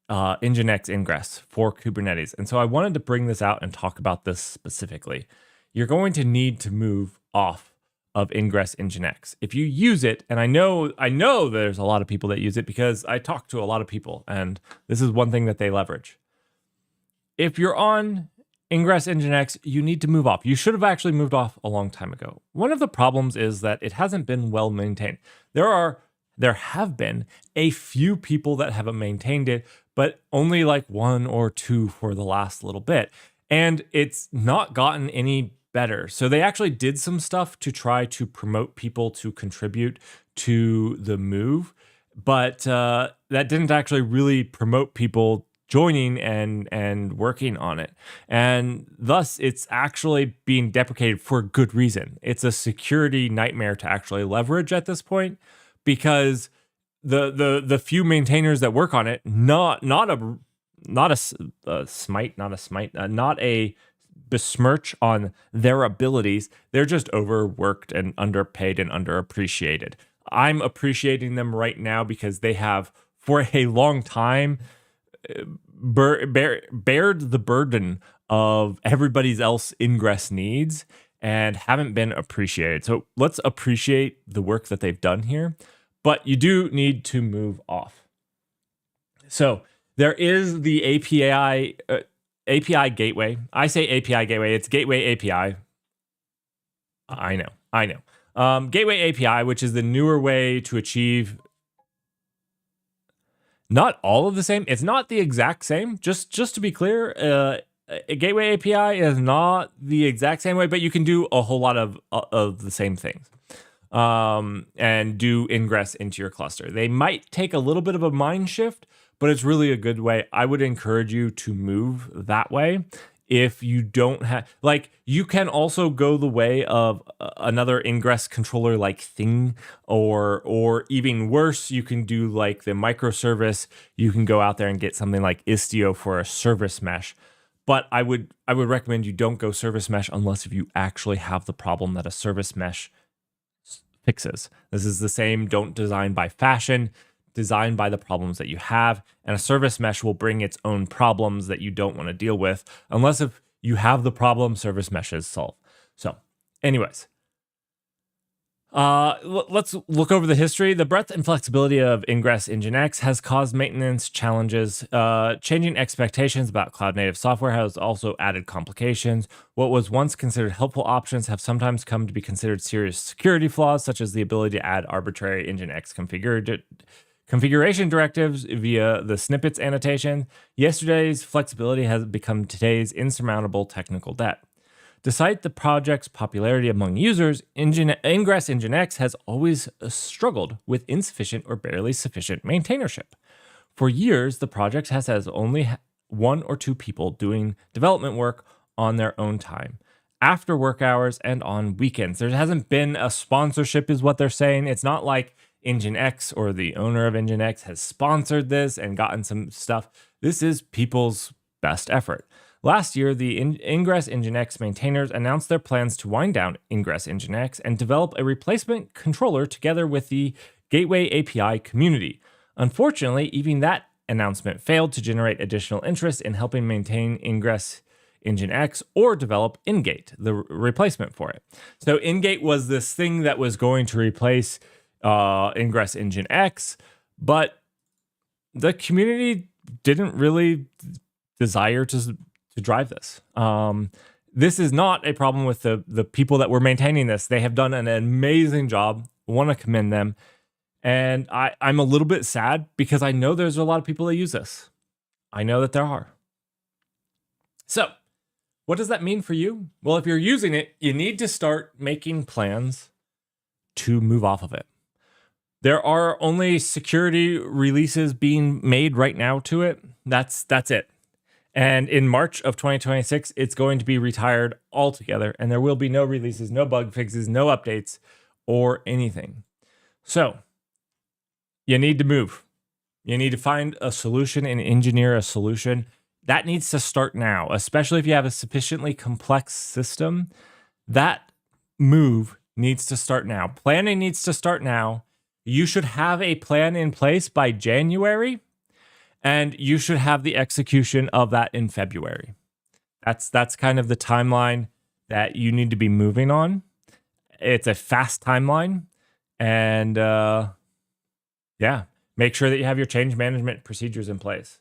Nginx ingress for Kubernetes. And so I wanted to bring this out and talk about this specifically. You're going to need to move off of ingress Nginx. If you use it, and I know there's a lot of people that use it because I talk to a lot of people, and this is one thing that they leverage. If you're on ingress Nginx, you need to move off. You should have actually moved off a long time ago. One of the problems is that it hasn't been well maintained. There have been a few people that haven't maintained it, but only like 1 or 2 for the last little bit. And it's not gotten any better. So they actually did some stuff to try to promote people to contribute to the move, but that didn't actually really promote people joining and working on it. And thus it's actually being deprecated for good reason. It's a security nightmare to actually leverage at this point, because the few maintainers that work on it, not a besmirch on their abilities. They're just overworked and underpaid and underappreciated. I'm appreciating them right now because they have, for a long time, bared the burden of everybody's else ingress needs and haven't been appreciated. So let's appreciate the work that they've done here, but you do need to move off. So there is the API gateway. I say API gateway. It's gateway API. I know. Gateway API, which is the newer way to achieve not all of the same. It's not the exact same. Just to be clear, a gateway API is not the exact same way, but you can do a whole lot of the same things and do ingress into your cluster. They might take a little bit of a mind shift, but it's really a good way. I would encourage you to move that way. If you don't have, like, you can also go the way of another ingress controller like thing, or even worse, you can do like the microservice. You can go out there and get something like Istio for a service mesh. But I would recommend you don't go service mesh unless if you actually have the problem that a service mesh fixes. This is the same, don't design by fashion. Design by the problems that you have, and a service mesh will bring its own problems that you don't want to deal with unless if you have the problem service meshes solve. So anyways, let's look over the history. The breadth and flexibility of ingress Nginx has caused maintenance challenges. Changing expectations about cloud native software has also added complications. What was once considered helpful options have sometimes come to be considered serious security flaws, such as the ability to add arbitrary Nginx configuration directives via the snippets annotation. Yesterday's flexibility has become today's insurmountable technical debt. Despite the project's popularity among users, ingress Nginx has always struggled with insufficient or barely sufficient maintainership. For years, the project has only one or two people doing development work on their own time, after work hours and on weekends. There hasn't been a sponsorship, is what they're saying. It's not like Nginx or the owner of Nginx has sponsored this and gotten some stuff. This is people's best effort. Last year, the Ingress Nginx maintainers announced their plans to wind down Ingress Nginx and develop a replacement controller together with the Gateway API community. Unfortunately, even that announcement failed to generate additional interest in helping maintain Ingress Nginx or develop Ngate, the replacement for it. So Ngate was this thing that was going to replace Ingress Nginx, but the community didn't really desire to drive this. This is not a problem with the people that were maintaining this. They have done an amazing job. Want to commend them. And I'm a little bit sad because I know there's a lot of people that use this. I know that there are. So what does that mean for you? Well, if you're using it, you need to start making plans to move off of it. There are only security releases being made right now to it. That's it. And in March of 2026, it's going to be retired altogether, and there will be no releases, no bug fixes, no updates, or anything. So you need to move. You need to find a solution and engineer a solution. That needs to start now, especially if you have a sufficiently complex system. That move needs to start now. Planning needs to start now. You should have a plan in place by January, and you should have the execution of that in February. That's kind of the timeline that you need to be moving on. It's a fast timeline, and yeah, make sure that you have your change management procedures in place.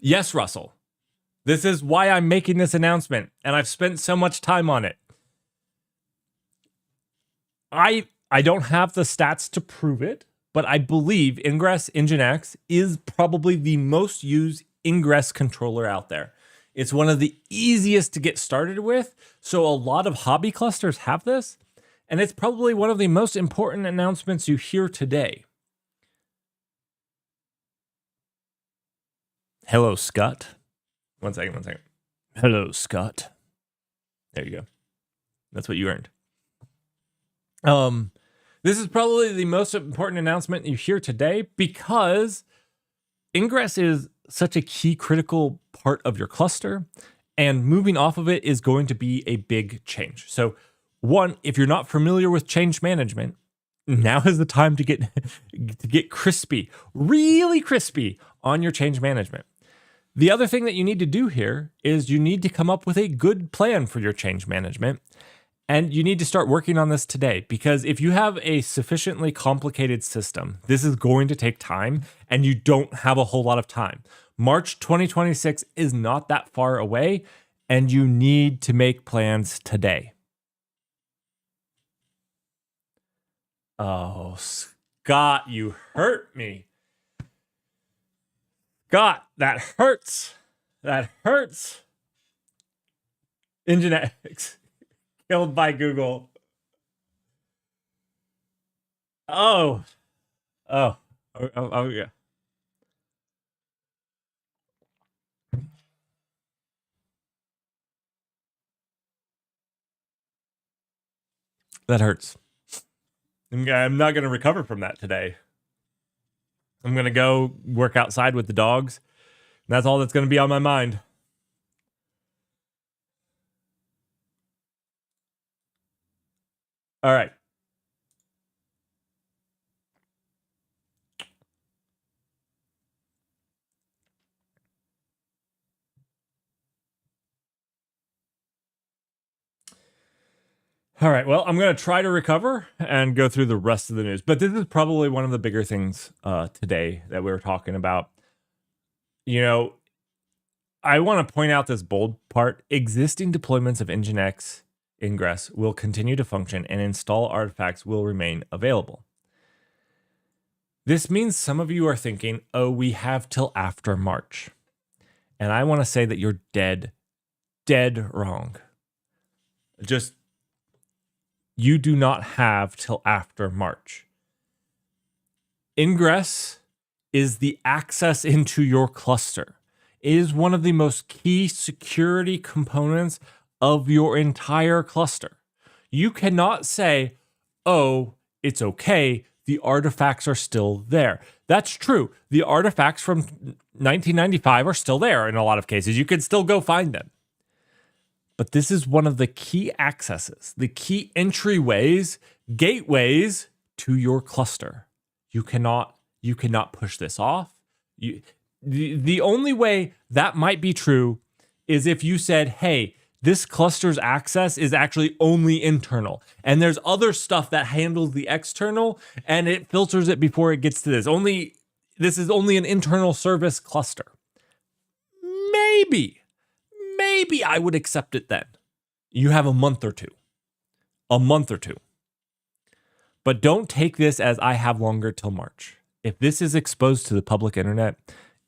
Yes, Russell. This is why I'm making this announcement, and I've spent so much time on it. I don't have the stats to prove it, but I believe Ingress Nginx is probably the most used ingress controller out there. It's one of the easiest to get started with, so a lot of hobby clusters have this, and it's probably one of the most important announcements you hear today. Hello, Scott. One second. Hello, Scott. There you go. That's what you earned. This is probably the most important announcement you hear today because Ingress is such a key critical part of your cluster, and moving off of it is going to be a big change. So One, if you're not familiar with change management, now is the time to get crispy, really crispy on your change management. The other thing that you need to do here is you need to come up with a good plan for your change management. And you need to start working on this today, because if you have a sufficiently complicated system, this is going to take time and you don't have a whole lot of time. March 2026 is not that far away and you need to make plans today. Oh, Scott, you hurt me. Scott, that hurts. That hurts. Nginx. Killed by Google. Oh, yeah. That hurts. I'm not going to recover from that today. I'm going to go work outside with the dogs. And that's all that's going to be on my mind. All right. All right, well, I'm going to try to recover and go through the rest of the news. But this is probably one of the bigger things today that we were talking about. You know, I want to point out this bold part. Existing deployments of Nginx ingress will continue to function and install artifacts will remain available. This means some of you are thinking, oh, we have till after March. And I want to say that you're dead wrong. You do not have till after March. Ingress is the access into your cluster. It is one of the most key security components of your entire cluster. You cannot say, oh, it's okay, the artifacts are still there. That's true. The artifacts from 1995 are still there in a lot of cases. You can still go find them. But this is one of the key accesses, the key entryways, gateways to your cluster. You cannot push this off. The only way that might be true is if you said, hey, this cluster's access is actually only internal, and there's other stuff that handles the external, and it filters it before it gets to this. This is only an internal service cluster. Maybe I would accept it then. You have a month or two. But don't take this as I have longer till March. If this is exposed to the public internet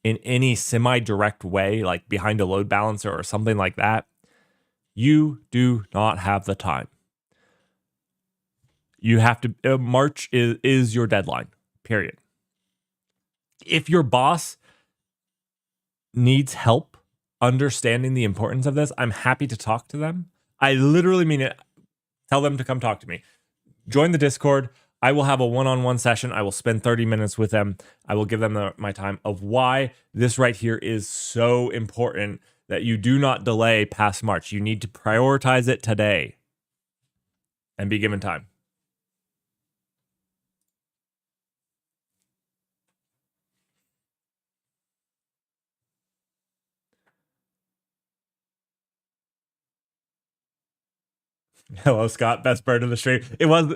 in any semi-direct way, like behind a load balancer or something like that, you do not have the time. You have to, March is your deadline, period. If your boss needs help understanding the importance of this, I'm happy to talk to them. I literally mean it. Tell them to come talk to me. Join the Discord. I will have a one-on-one session. I will spend 30 minutes with them. I will give them my time of why this right here is so important that you do not delay past March. You need to prioritize it today and be given time. Hello, Scott. Best bird of the stream. It was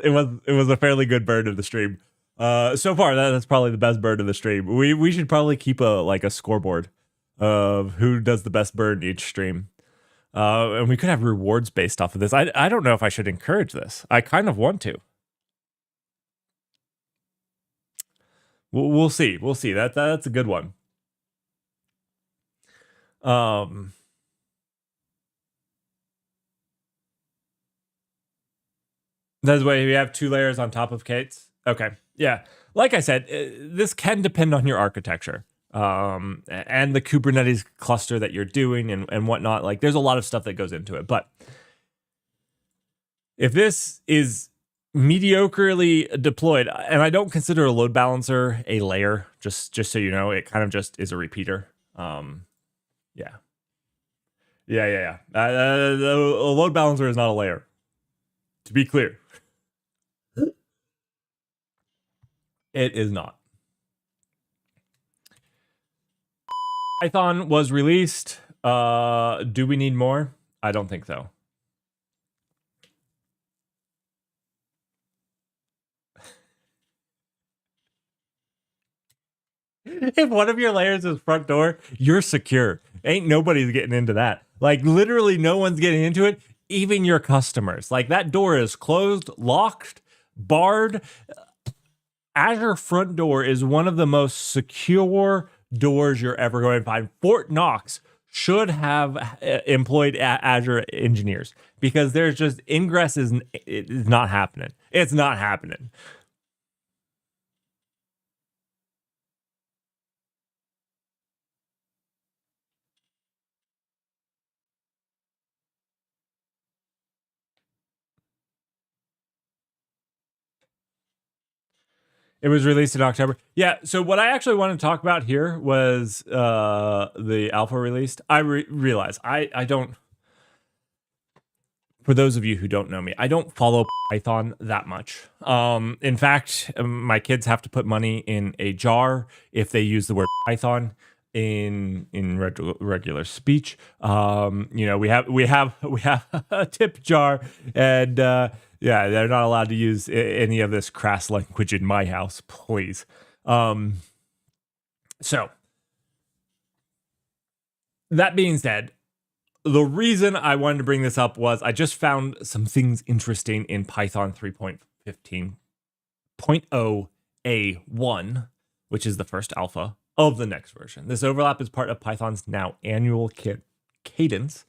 a fairly good bird of the stream. So far, that's probably the best bird of the stream. We should probably keep a scoreboard of who does the best bird in each stream. And we could have rewards based off of this. I don't know if I should encourage this. I kind of want to. We'll see. We'll see. That's a good one. That's why we have 2 layers on top of Kate's. Okay. Yeah. Like I said, this can depend on your architecture and the Kubernetes cluster that you're doing and whatnot. Like, there's a lot of stuff that goes into it. But if this is mediocrely deployed, and I don't consider a load balancer a layer, just so you know, it kind of just is a repeater. Yeah. A load balancer is not a layer. To be clear, it is not. Python was released. Do we need more? I don't think so. If one of your layers is front door, you're secure. Ain't nobody's getting into that. Like, literally no one's getting into it, even your customers. Like, that door is closed, locked, barred. Azure front door is one of the most secure doors you're ever going to find. Fort Knox should have employed Azure engineers, because there's just ingress is not happening. It's not happening. It was released in October. Yeah. So what I actually want to talk about here was the alpha released. I realize I don't. For those of you who don't know me, I don't follow Python that much. In fact, my kids have to put money in a jar if they use the word Python in regular speech. You know, we have a tip jar, and yeah, they're not allowed to use any of this crass language in my house, please. So that being said, the reason I wanted to bring this up was I just found some things interesting in Python 3.15.0A1, which is the first alpha of the next version. This overlap is part of Python's now annual cadence.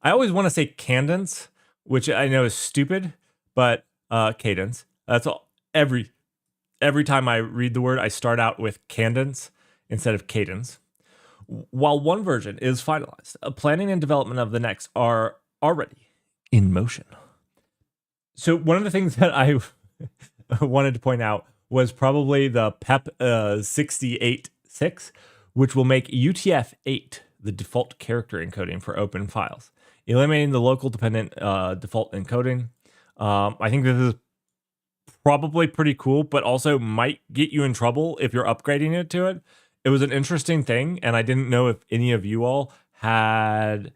I always want to say cadence, which I know is stupid, but cadence. That's all. Every time I read the word, I start out with cadence instead of cadence. While one version is finalized, planning and development of the next are already in motion. So one of the things that I wanted to point out was probably the PEP 68.6, which will make UTF-8 the default character encoding for open files, eliminating the local dependent default encoding. I think this is probably pretty cool, but also might get you in trouble if you're upgrading it to it. It was an interesting thing, and I didn't know if any of you all had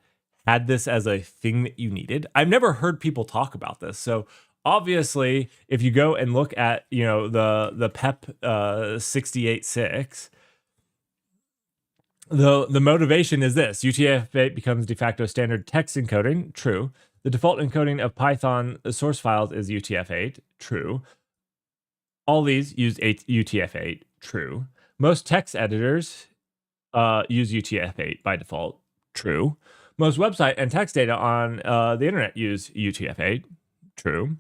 this as a thing that you needed. I've never heard people talk about this. So obviously, if you go and look at, you know, the PEP 68.6, the motivation is this: UTF-8 becomes de facto standard text encoding. True. The default encoding of Python source files is UTF-8. True. All these use UTF-8. True. Most text editors use UTF-8 by default. True. Most website and text data on the internet use UTF-8. True.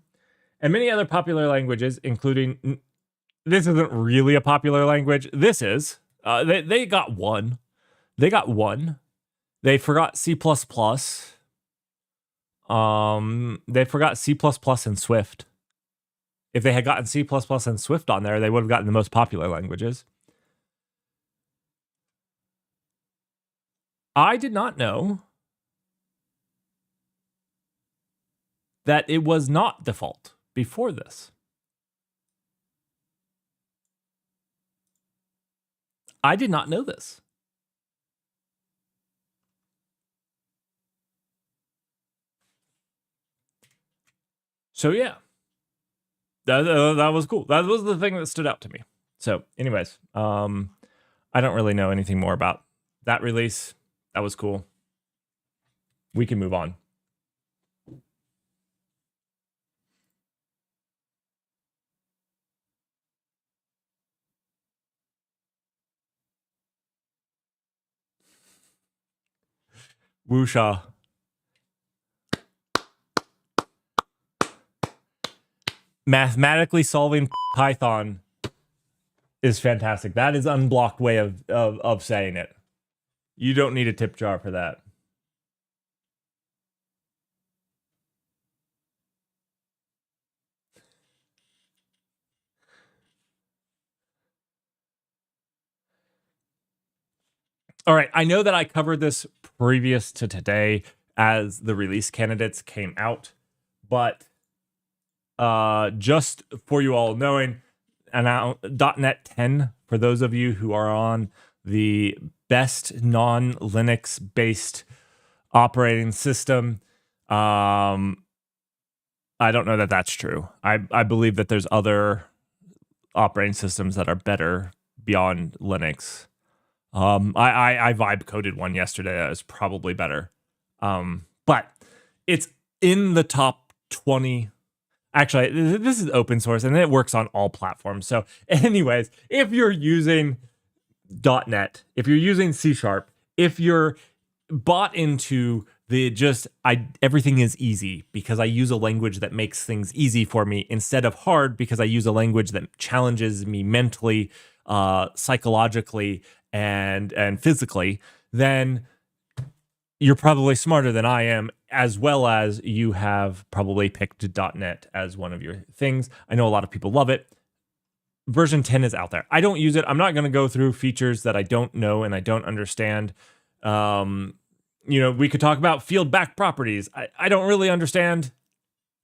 And many other popular languages, including... This isn't really a popular language. This is. They got one. They got one. They forgot C++. They forgot C++ and Swift. If they had gotten C++ and Swift on there, they would have gotten the most popular languages. I did not know that it was not default before this. I did not know this. So yeah, that was cool. That was the thing that stood out to me. So anyways, I don't really know anything more about that release. That was cool. We can move on. Woosha. Mathematically solving Python is fantastic. That is unblocked way of saying it. You don't need a tip jar for that. All right, I know that I covered this previous to today as the release candidates came out, but just for you all knowing, .NET 10, for those of you who are on the best non-Linux based operating system. I don't know that that's true. I believe that there's other operating systems that are better beyond Linux. I vibe coded one yesterday that was probably better. But it's in the top 20. Actually, this is open source and it works on all platforms. So anyways, if you're using .NET, if you're using C#, if you're bought into the everything is easy because I use a language that makes things easy for me instead of hard because I use a language that challenges me mentally, psychologically, and physically, then you're probably smarter than I am, as well as you have probably picked .NET as one of your things. I know a lot of people love it. Version 10 is out there. I don't use it. I'm not going to go through features that I don't know and I don't understand. We could talk about field back properties. I don't really understand.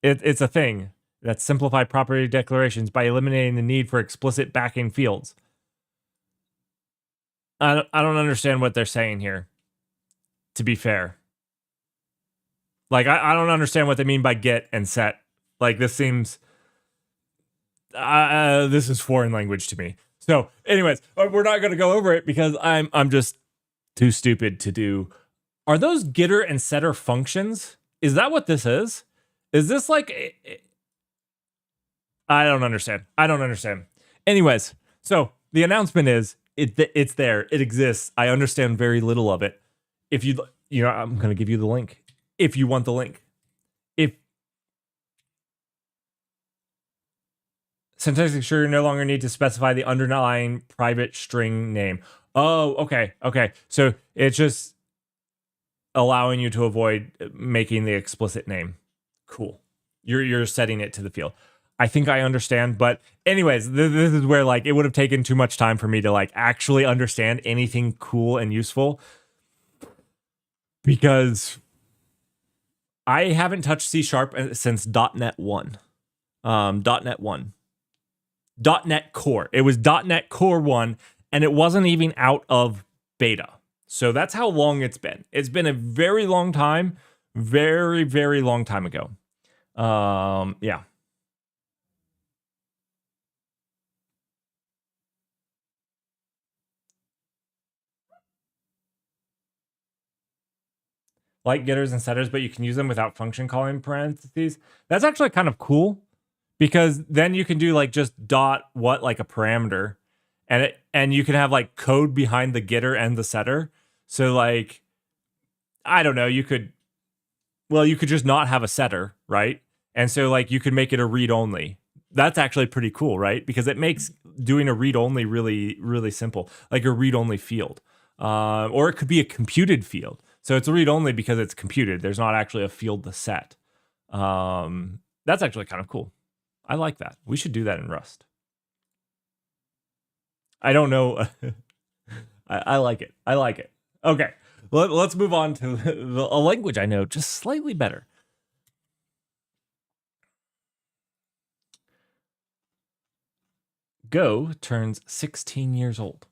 It's a thing that simplify property declarations by eliminating the need for explicit backing fields. I don't understand what they're saying here, to be fair. Like, I don't understand what they mean by get and set. Like, this seems... this is foreign language to me. So, anyways, we're not going to go over it because I'm just too stupid to do. Are those getter and setter functions? Is that what this is? Is this like... I don't understand. Anyways, so the announcement is, it's there. It exists. I understand very little of it. If I'm going to give you the link. If you want the link. Syntax sure you no longer need to specify the underlying private string name. Oh, okay. So it's just allowing you to avoid making the explicit name. Cool. You're setting it to the field. I think I understand, but anyways, this is where like it would have taken too much time for me to like actually understand anything cool and useful because I haven't touched C# since .NET 1. .NET 1. .NET Core. It was .NET Core 1, and it wasn't even out of beta. So that's how long it's been. It's been a very long time. Very, very long time ago. Yeah. Like getters and setters, but you can use them without function calling parentheses. That's actually kind of cool because then you can do like just dot what like a parameter and you can have like code behind the getter and the setter. So like, I don't know, you could just not have a setter, right? And so like you could make it a read only. That's actually pretty cool, right? Because it makes doing a read only really, really simple, like a read only field. Or it could be a computed field. So it's a read only because it's computed. There's not actually a field to set. That's actually kind of cool. I like that. We should do that in Rust. I don't know. I like it. Okay, let's move on to a language I know just slightly better. Go turns 16 years old.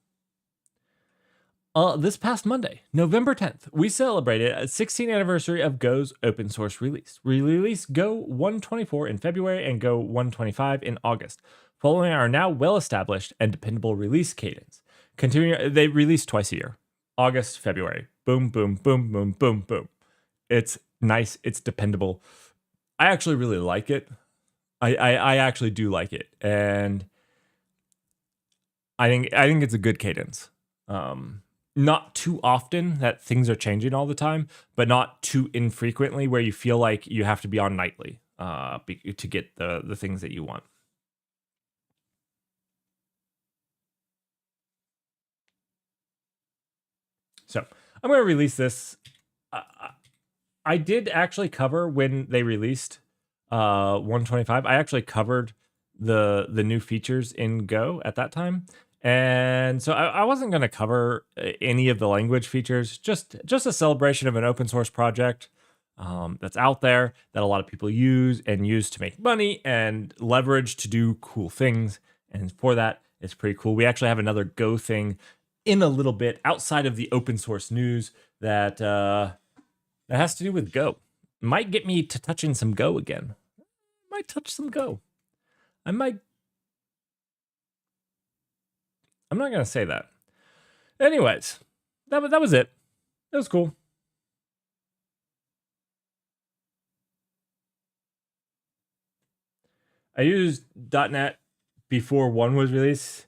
This past Monday, November 10th, we celebrated a 16th anniversary of Go's open source release. We released Go 1.24 in February and Go 1.25 in August, following our now well-established and dependable release cadence. They release twice a year. August, February. Boom, boom, boom, boom, boom, boom. It's nice. It's dependable. I actually really like it. I actually do like it. And I think it's a good cadence. Not too often that things are changing all the time, but not too infrequently where you feel like you have to be on nightly to get the things that you want. So I'm going to release this. I did actually cover when they released 1.25. I actually covered the new features in Go at that time. And so I wasn't going to cover any of the language features, just a celebration of an open source project. that's out there that a lot of people use to make money and leverage to do cool things. And for that, it's pretty cool. We actually have another Go thing in a little bit outside of the open source news that has to do with Go. Might get me to touching some Go again. Might touch some Go. I'm not gonna say that. Anyways, that was it. It was cool. I used .NET before 1 was released.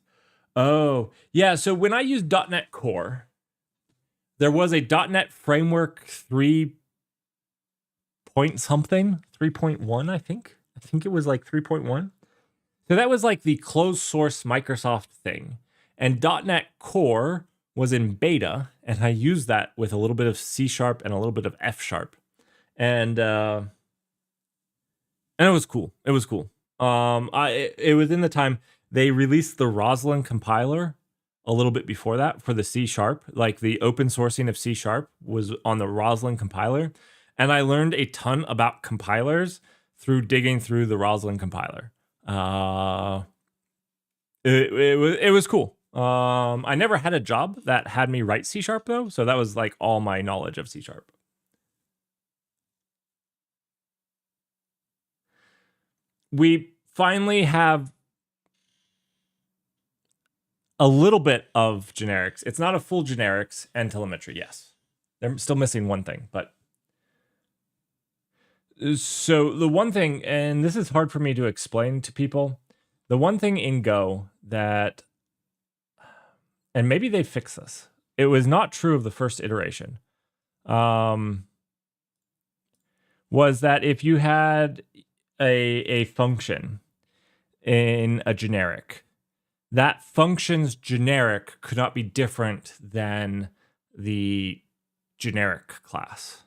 Oh, yeah. So when I used .NET Core, there was a .NET Framework 3 point something, 3.1, I think. I think it was like 3.1. So that was like the closed source Microsoft thing. And .NET Core was in beta, and I used that with a little bit of C# and a little bit of F#. And it was cool. It was cool. It was in the time they released the Roslyn compiler a little bit before that for the C#. Like the open sourcing of C# was on the Roslyn compiler. And I learned a ton about compilers through digging through the Roslyn compiler. It was cool. I never had a job that had me write C# though, so that was like all my knowledge of C#. We finally have a little bit of generics. It's not a full generics and telemetry, yes. They're still missing one thing, but so the one thing, and this is hard for me to explain to people, the one thing in Go that, and maybe they fix this, it was not true of the first iteration, was that if you had a function in a generic, that function's generic could not be different than the generic class.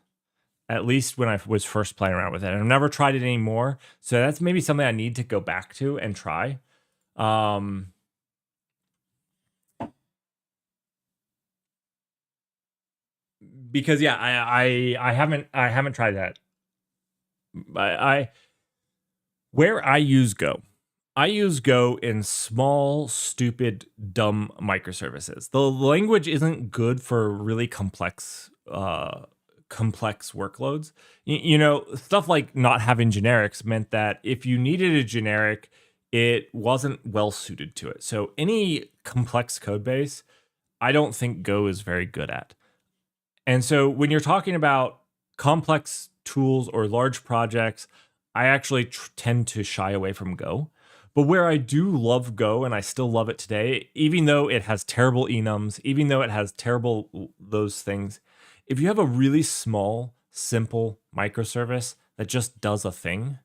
At least when I was first playing around with it. I've never tried it anymore. So that's maybe something I need to go back to and try. Because yeah, I haven't tried that. Where I use Go in small, stupid, dumb microservices. The language isn't good for really complex workloads. You know, stuff like not having generics meant that if you needed a generic, it wasn't well suited to it. So any complex code base, I don't think Go is very good at. And so when you're talking about complex tools or large projects, I actually tend to shy away from Go. But where I do love Go, and I still love it today, even though it has terrible enums, even though it has terrible those things, if you have a really small, simple microservice that just does a thing,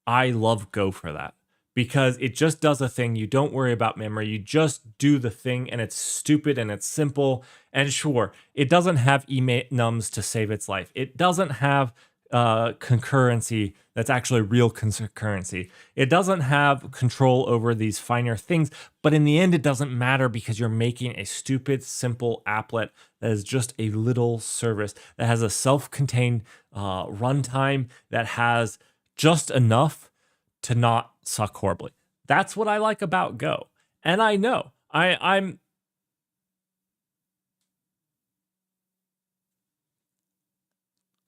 I love Go for that. Because it just does a thing. You don't worry about memory. You just do the thing, and it's stupid and it's simple. And sure, it doesn't have enums to save its life. It doesn't have concurrency that's actually real concurrency. It doesn't have control over these finer things, but in the end, it doesn't matter because you're making a stupid, simple applet that is just a little service that has a self-contained runtime that has just enough to not suck horribly. That's what I like about Go. And I know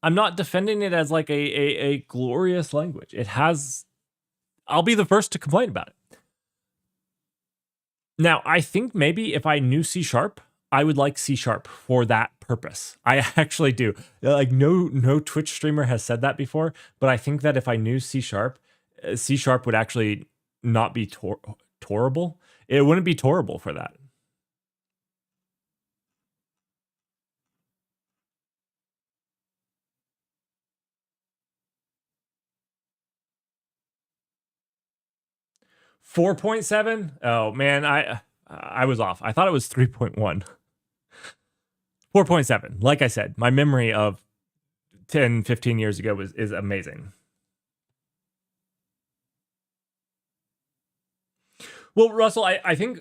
I'm not defending it as like a glorious language. It has, I'll be the first to complain about it. Now, I think maybe if I knew C#, I would like C# for that purpose. I actually do. Like no Twitch streamer has said that before, but I think that if I knew C#, C# would actually not be torable. It wouldn't be torable for that. $4.7? Oh man, I was off. I thought it was 3.1. 4.7. Like I said, my memory of 10, 15 years ago is amazing. Well, Russell, I think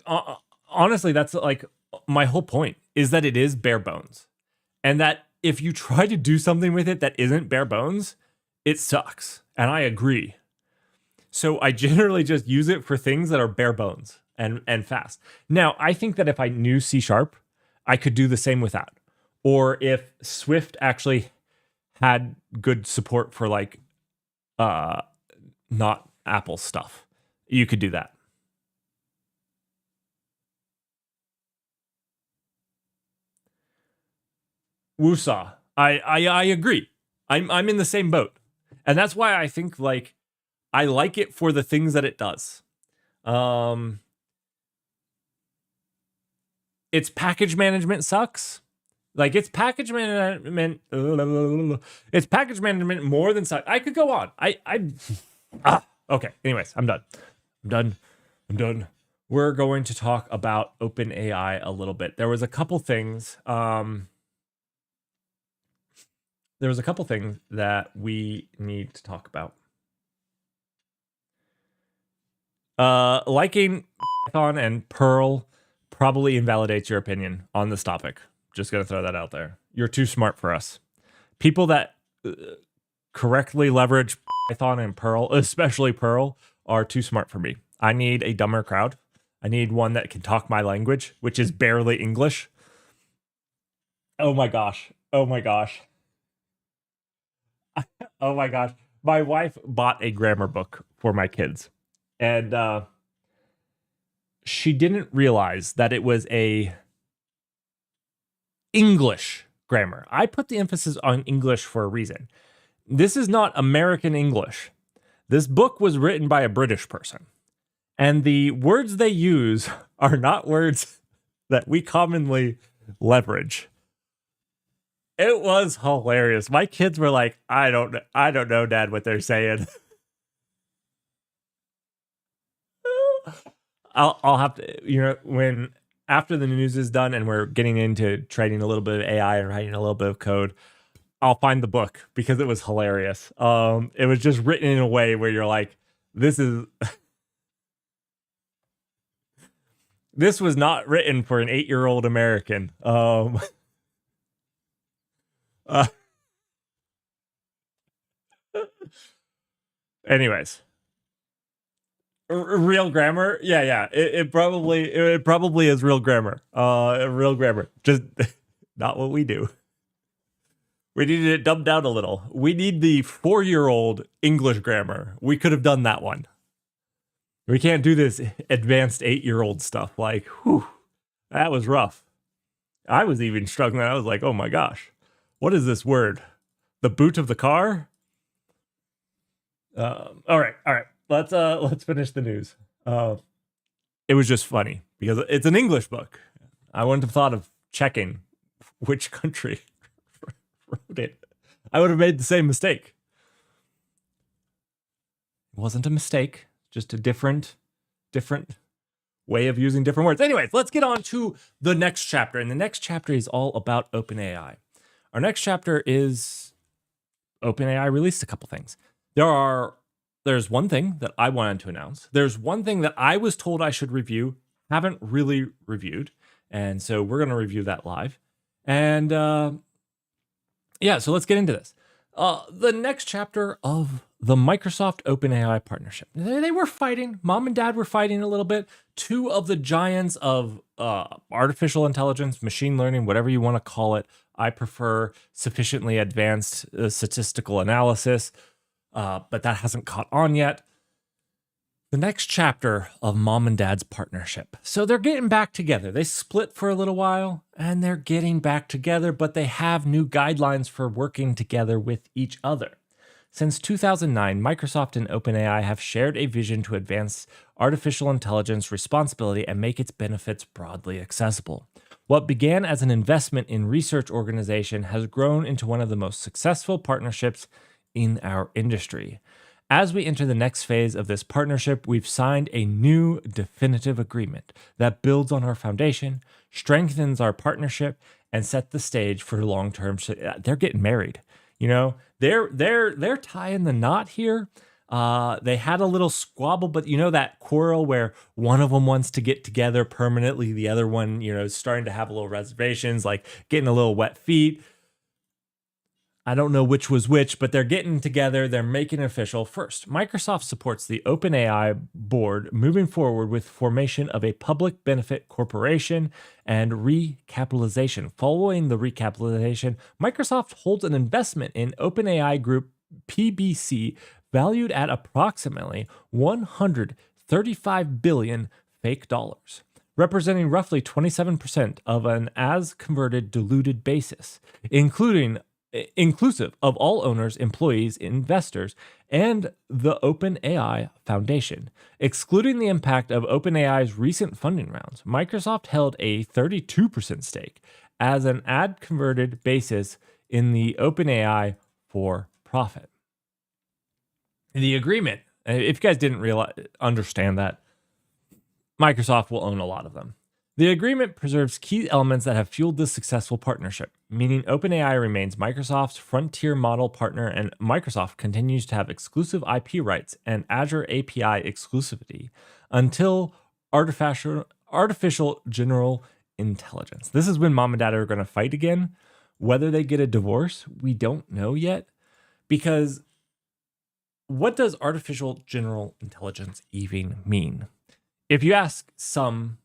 honestly that's like my whole point is that it is bare bones. And that if you try to do something with it that isn't bare bones, it sucks. And I agree. So I generally just use it for things that are bare bones and fast. Now, I think that if I knew C#, I could do the same with that. Or if Swift actually had good support for like not Apple stuff, you could do that. Woosah. I agree. I'm in the same boat. And that's why I think like I like it for the things that it does. Its package management sucks. Like its package management its package management more than sucks. I could go on. Okay. Anyways, I'm done. We're going to talk about OpenAI a little bit. There was a couple things that we need to talk about. Liking Python and Perl probably invalidates your opinion on this topic. Just gonna throw that out there. You're too smart for us. People that correctly leverage Python and Perl, especially Perl, are too smart for me. I need a dumber crowd. I need one that can talk my language, which is barely English. Oh my gosh. Oh my gosh. My wife bought a grammar book for my kids. And she didn't realize that it was a English grammar. I put the emphasis on English for a reason. This is not American English. This book was written by a British person. And the words they use are not words that we commonly leverage. It was hilarious. My kids were like, I don't know, Dad, what they're saying. I'll have to, when after the news is done and we're getting into trading a little bit of AI and writing a little bit of code, I'll find the book because it was hilarious. It was just written in a way where you're like, this was not written for an 8-year-old American. Anyways. Real grammar, yeah. It probably is real grammar. Real grammar, just not what we do. We needed it dumbed down a little. We need the 4-year-old English grammar. We could have done that one. We can't do this advanced 8-year-old stuff. Like, whew, that was rough. I was even struggling. I was like, oh my gosh, what is this word? The boot of the car? All right. Let's finish the news. It was just funny because it's an English book. I wouldn't have thought of checking which country wrote it. I would have made the same mistake. It wasn't a mistake, just a different way of using different words. Anyways, let's get on to the next chapter. And the next chapter is all about OpenAI. Our next chapter is OpenAI released a couple things. There's one thing that I wanted to announce. There's one thing that I was told I should review, haven't really reviewed. And so we're going to review that live. And so let's get into this. The next chapter of the Microsoft OpenAI partnership. They were fighting. Mom and Dad were fighting a little bit. Two of the giants of artificial intelligence, machine learning, whatever you want to call it. I prefer sufficiently advanced statistical analysis. But that hasn't caught on yet. The next chapter of Mom and Dad's partnership. So they're getting back together. They split for a little while and they're getting back together, but they have new guidelines for working together with each other. Since 2009, Microsoft and OpenAI have shared a vision to advance artificial intelligence responsibility and make its benefits broadly accessible. What began as an investment in research organization has grown into one of the most successful partnerships in our industry. As we enter the next phase of this partnership, we've signed a new definitive agreement that builds on our foundation, strengthens our partnership, and set the stage for long-term. They're getting married. They're tying the knot here. They had a little squabble, but that quarrel where one of them wants to get together permanently, the other one, is starting to have a little reservations, like getting a little wet feet. I don't know which was which, but they're getting together. They're making it official. First, Microsoft supports the OpenAI board moving forward with formation of a public benefit corporation and recapitalization. Following the recapitalization, Microsoft holds an investment in OpenAI Group PBC valued at approximately 135 billion fake dollars, representing roughly 27% of an as-converted diluted basis, inclusive of all owners, employees, investors, and the OpenAI Foundation. Excluding the impact of OpenAI's recent funding rounds, Microsoft held a 32% stake as an ad-converted basis in the OpenAI for profit. The agreement, if you guys didn't understand that, Microsoft will own a lot of them. The agreement preserves key elements that have fueled this successful partnership, meaning OpenAI remains Microsoft's frontier model partner and Microsoft continues to have exclusive IP rights and Azure API exclusivity until artificial general intelligence. This is when mom and dad are going to fight again. Whether they get a divorce, we don't know yet, because what does artificial general intelligence even mean? If you ask some,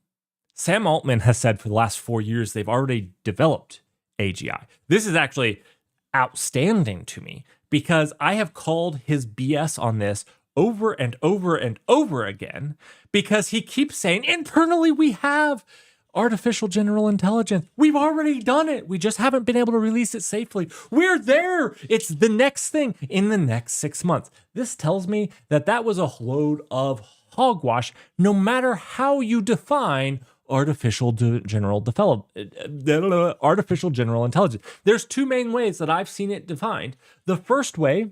Sam Altman has said for the last 4 years they've already developed AGI. This is actually outstanding to me because I have called his BS on this over and over and over again because he keeps saying internally we have artificial general intelligence. We've already done it. We just haven't been able to release it safely. We're there. It's the next thing in the next 6 months. This tells me that that was a load of hogwash, no matter how you define artificial general intelligence. There's two main ways that I've seen it defined. The first way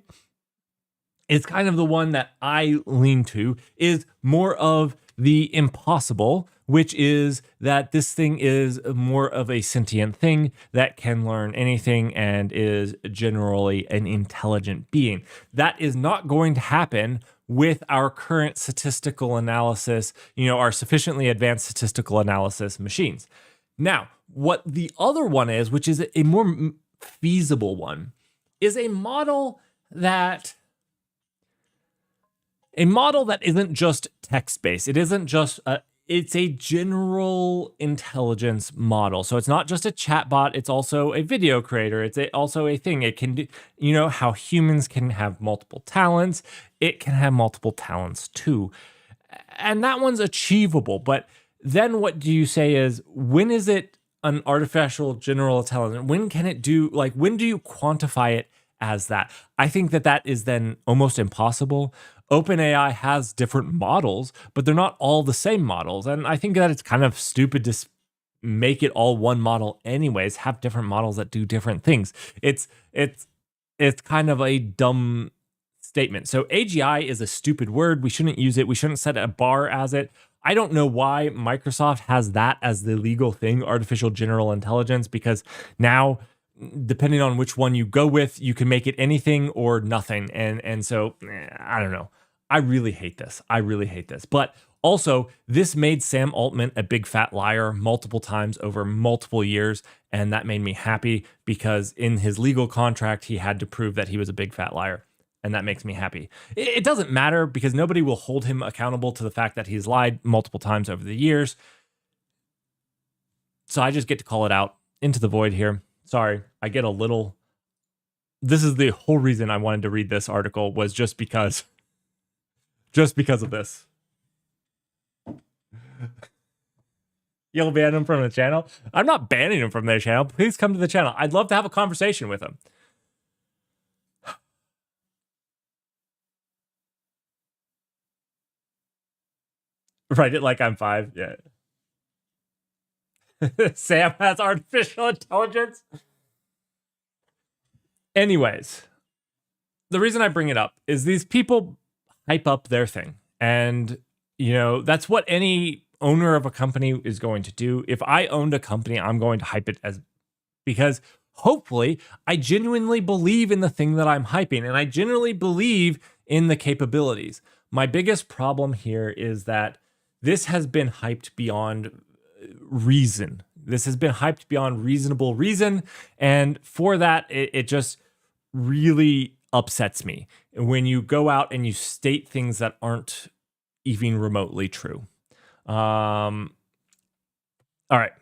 is kind of the one that I lean to, is more of the impossible, which is that this thing is more of a sentient thing that can learn anything and is generally an intelligent being. That is not going to happen with our current statistical analysis, our sufficiently advanced statistical analysis machines. Now, what the other one is, which is a more feasible one, is a model that isn't just text-based. It isn't just it's a general intelligence model. So it's not just a chatbot, it's also a video creator. It's also a thing. It can do, how humans can have multiple talents. It can have multiple talents too. And that one's achievable. But then what do you say is, when is it an artificial general intelligence? When can it do, when do you quantify it as that? I think that is then almost impossible. OpenAI has different models, but they're not all the same models. And I think that it's kind of stupid to make it all one model anyways, have different models that do different things. It's kind of a dumb statement. So AGI is a stupid word. We shouldn't use it. We shouldn't set a bar as it. I don't know why Microsoft has that as the legal thing, artificial general intelligence, because now, depending on which one you go with, you can make it anything or nothing. And so, I don't know. I really hate this. But also, this made Sam Altman a big fat liar multiple times over multiple years. And that made me happy because in his legal contract, he had to prove that he was a big fat liar. And that makes me happy. It doesn't matter because nobody will hold him accountable to the fact that he's lied multiple times over the years. So I just get to call it out into the void here. Sorry, I get a little. This is the whole reason I wanted to read this article, was just because of this. You'll ban him from the channel? I'm not banning him from their channel. Please come to the channel. I'd love to have a conversation with him. Write it like I'm 5. Yeah. Sam has artificial intelligence. Anyways, the reason I bring it up is these people hype up their thing. And, that's what any owner of a company is going to do. If I owned a company, I'm going to hype it because hopefully I genuinely believe in the thing that I'm hyping and I genuinely believe in the capabilities. My biggest problem here is that this has been hyped beyond reason. This has been hyped beyond reasonable reason. And for that, it just really upsets me when you go out and you state things that aren't even remotely true. All right.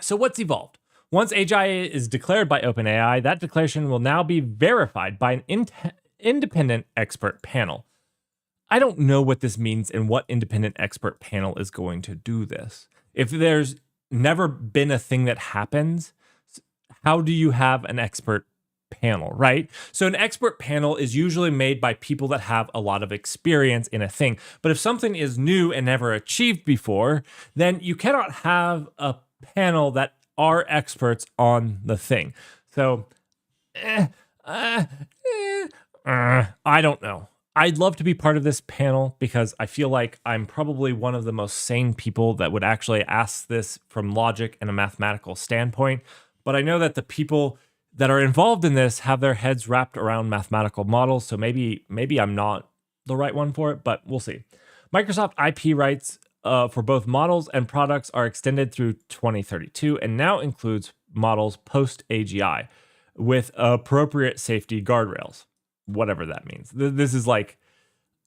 So what's evolved? Once AGI is declared by OpenAI, that declaration will now be verified by an independent expert panel. I don't know what this means and what independent expert panel is going to do this. If there's never been a thing that happens, how do you have an expert panel, right? So an expert panel is usually made by people that have a lot of experience in a thing. But if something is new and never achieved before, then you cannot have a panel that are experts on the thing. So, I don't know. I'd love to be part of this panel because I feel like I'm probably one of the most sane people that would actually ask this from logic and a mathematical standpoint. But I know that the people that are involved in this have their heads wrapped around mathematical models. So maybe I'm not the right one for it, but we'll see. Microsoft IP rights for both models and products are extended through 2032 and now includes models post AGI with appropriate safety guardrails, whatever that means. This is like,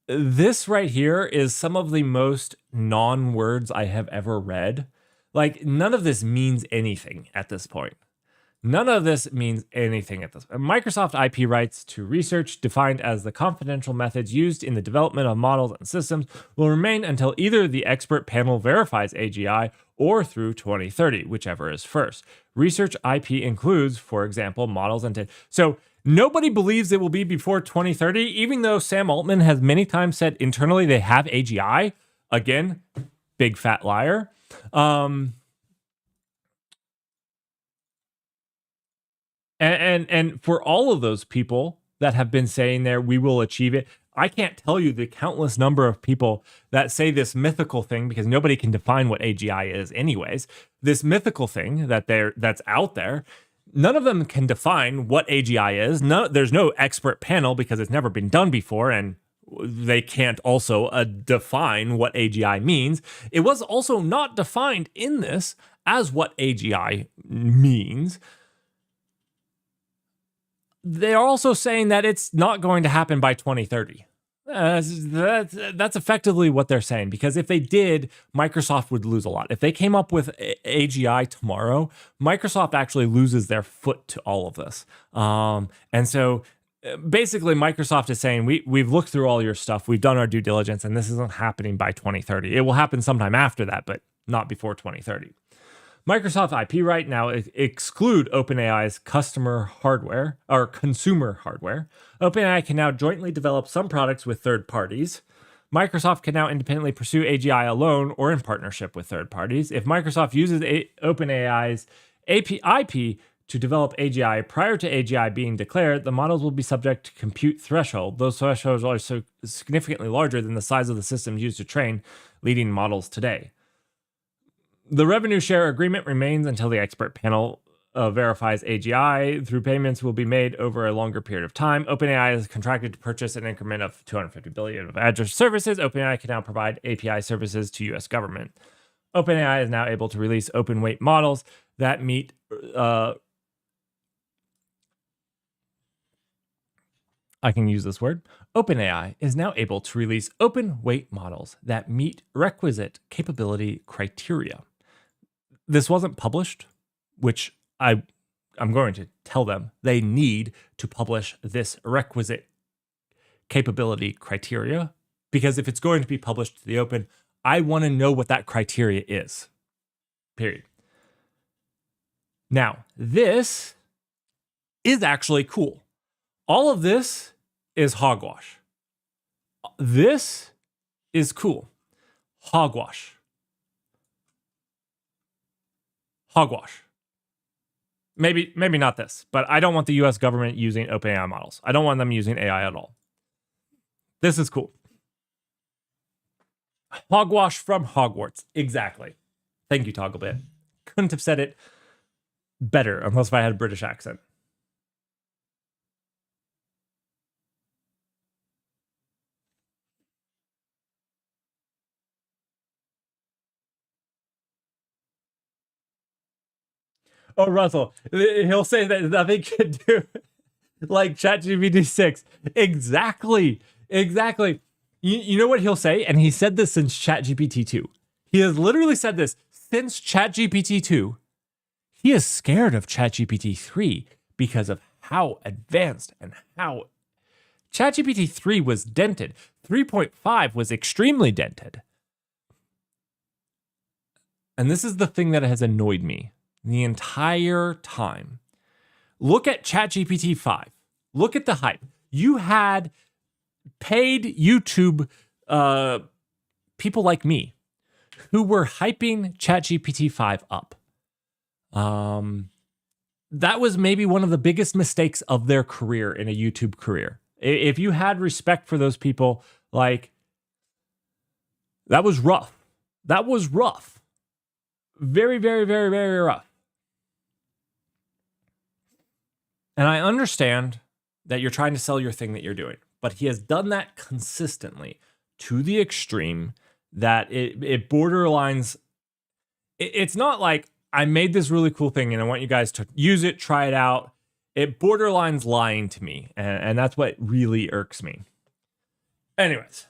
this right here is some of the most non-words I have ever read. Like, none of this means anything at this point. None of this means anything at this point. Microsoft IP rights to research defined as the confidential methods used in the development of models and systems will remain until either the expert panel verifies AGI or through 2030, whichever is first. Research IP includes, for example, models and so nobody believes it will be before 2030, even though Sam Altman has many times said internally they have AGI. Again, big fat liar. And for all of those people that have been saying there, we will achieve it. I can't tell you the countless number of people that say this mythical thing, because nobody can define what AGI is anyways. This mythical thing that's out there, none of them can define what AGI is. There's no expert panel because it's never been done before, and they can't also define what AGI means. It was also not defined in this as what AGI means. They're also saying that it's not going to happen by 2030. That's effectively what they're saying, because if they did, Microsoft would lose a lot. If they came up with AGI tomorrow, Microsoft actually loses their foot to all of this. And so basically Microsoft is saying, we've looked through all your stuff, we've done our due diligence, and this isn't happening by 2030. It will happen sometime after that, but not before 2030. Microsoft IP right now exclude OpenAI's customer hardware or consumer hardware. OpenAI can now jointly develop some products with third parties. Microsoft can now independently pursue AGI alone or in partnership with third parties. If Microsoft uses OpenAI's IP to develop AGI prior to AGI being declared, the models will be subject to compute threshold. Those thresholds are so significantly larger than the size of the system used to train leading models today. The revenue share agreement remains until the expert panel verifies AGI. Through payments will be made over a longer period of time. OpenAI is contracted to purchase an increment of $250 billion of Azure services. OpenAI can now provide API services to U.S. government. OpenAI is now able to release open weight models that meet I can use this word. OpenAI is now able to release open weight models that meet requisite capability criteria. This wasn't published, which I'm going to tell them they need to publish this requisite capability criteria, because if it's going to be published to the open, I want to know what that criteria is. Period. Now, this is actually cool. All of this is hogwash. This is cool. Hogwash. Hogwash. Maybe not this, but I don't want the US government using OpenAI models. I don't want them using AI at all. This is cool. Hogwash from Hogwarts. Exactly. Thank you, Togglebit. Couldn't have said it better unless if I had a British accent. Oh, Russell, he'll say that nothing can do. like ChatGPT 6. Exactly. You know what he'll say? And he said this since ChatGPT 2. He has literally said this since ChatGPT 2. He is scared of ChatGPT 3 because of how advanced and how ChatGPT 3 was dented. 3.5 was extremely dented. And this is the thing that has annoyed me the entire time. Look at ChatGPT 5. Look at the hype. You had paid YouTube people like me who were hyping ChatGPT 5 up. That was maybe one of the biggest mistakes of their career in a YouTube career. If you had respect for those people, like, that was rough. That was rough. Very, very, very, very rough. And I understand that you're trying to sell your thing that you're doing, but he has done that consistently to the extreme that it borderlines. It's not like I made this really cool thing and I want you guys to use it, try it out. It borderlines lying to me, and that's what really irks me. Anyways.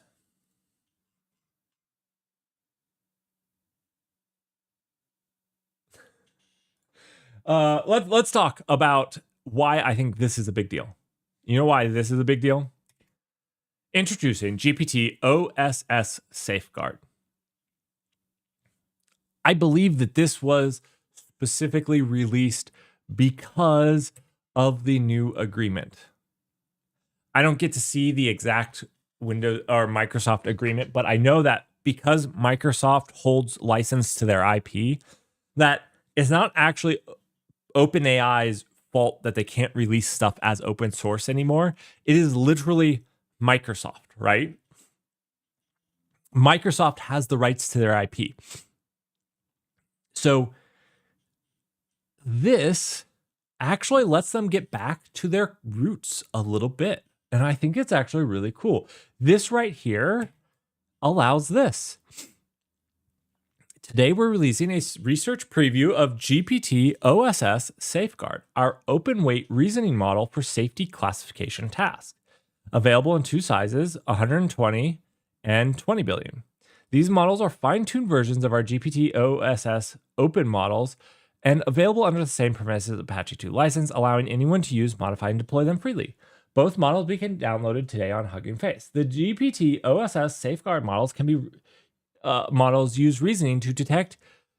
Let's talk about why I think this is a big deal. You know why this is a big deal? Introducing GPT OSS Safeguard. I believe that this was specifically released because of the new agreement. I don't get to see the exact Windows or Microsoft agreement, but I know that because Microsoft holds license to their IP, that it's not actually OpenAI's fault that they can't release stuff as open source anymore. It is literally Microsoft, right? Microsoft has the rights to their IP. So this actually lets them get back to their roots a little bit. And I think it's actually really cool. This right here allows this. Today, we're releasing a research preview of GPT OSS Safeguard, our open weight reasoning model for safety classification tasks. Available in two sizes, 120 and 20 billion. These models are fine-tuned versions of our GPT OSS open models and available under the same premises as Apache 2 license, allowing anyone to use, modify, and deploy them freely. Both models became downloaded today on Hugging Face. The GPT OSS Safeguard models can be models use reasoning to detect,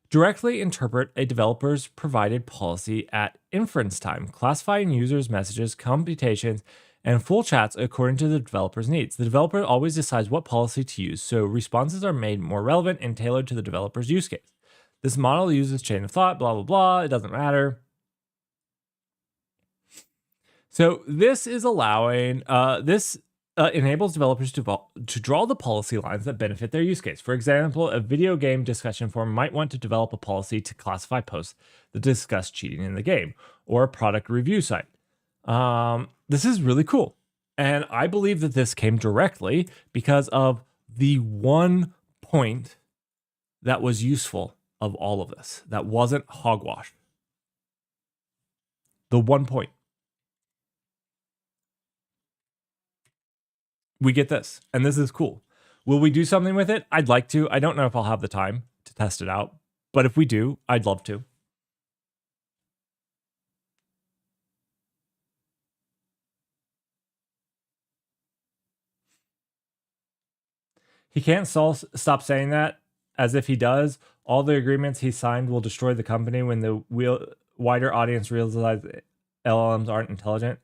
directly interpret a developer's provided policy at inference time, classifying users' messages, computations, and full chats according to the developer's needs. The developer always decides what policy to use, so responses are made more relevant and tailored to the developer's use case. This model uses chain of thought, blah, blah, blah. It doesn't matter. So this is allowing, enables developers to draw the policy lines that benefit their use case. For example, a video game discussion forum might want to develop a policy to classify posts that discuss cheating in the game, or a product review site. This is really cool. And I believe that this came directly because of the one point that was useful of all of this, that wasn't hogwash. The one point. We get this, and this is cool. Will we do something with it? I'd like to. I don't know if I'll have the time to test it out, but if we do, I'd love to. He can't stop saying that, as if he does. All the agreements he signed will destroy the company when the wider audience realizes LLMs aren't intelligent.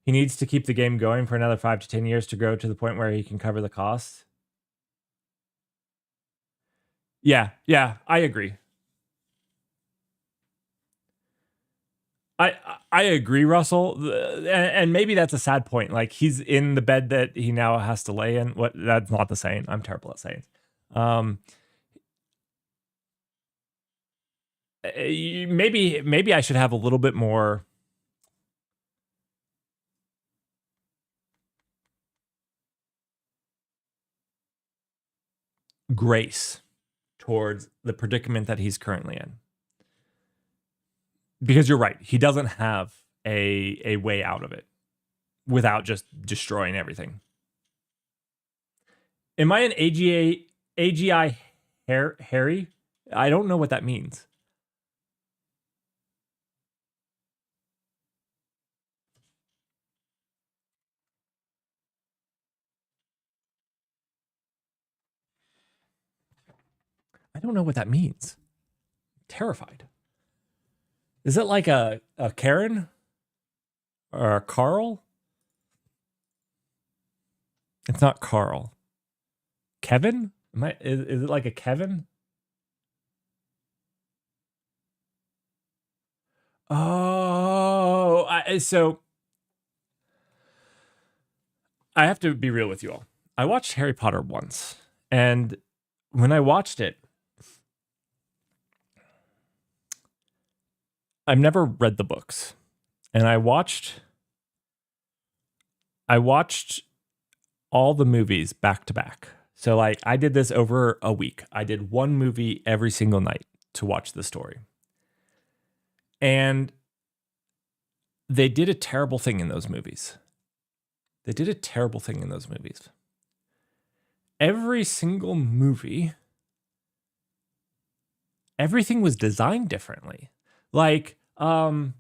He needs to keep the game going for another 5 to 10 years to grow to the point where he can cover the costs. Yeah, I agree. I agree, Russell, and maybe that's a sad point. Like, he's in the bed that he now has to lay in. What? That's not the saying. I'm terrible at saying. Maybe I should have a little bit more grace towards the predicament that he's currently in. Because you're right, he doesn't have a way out of it. without just destroying everything. Am I an AGI Harry? I don't know what that means. I don't know what that means. I'm terrified. Is it like a Karen? Or a Carl? It's not Carl. Kevin? Is it like a Kevin? Oh, so I have to be real with you all. I watched Harry Potter once, and when I watched it, I've never read the books, and I watched all the movies back to back. So like I did this over a week. I did one movie every single night to watch the story. And they did a terrible thing in those movies. Every single movie, everything was designed differently. Like, I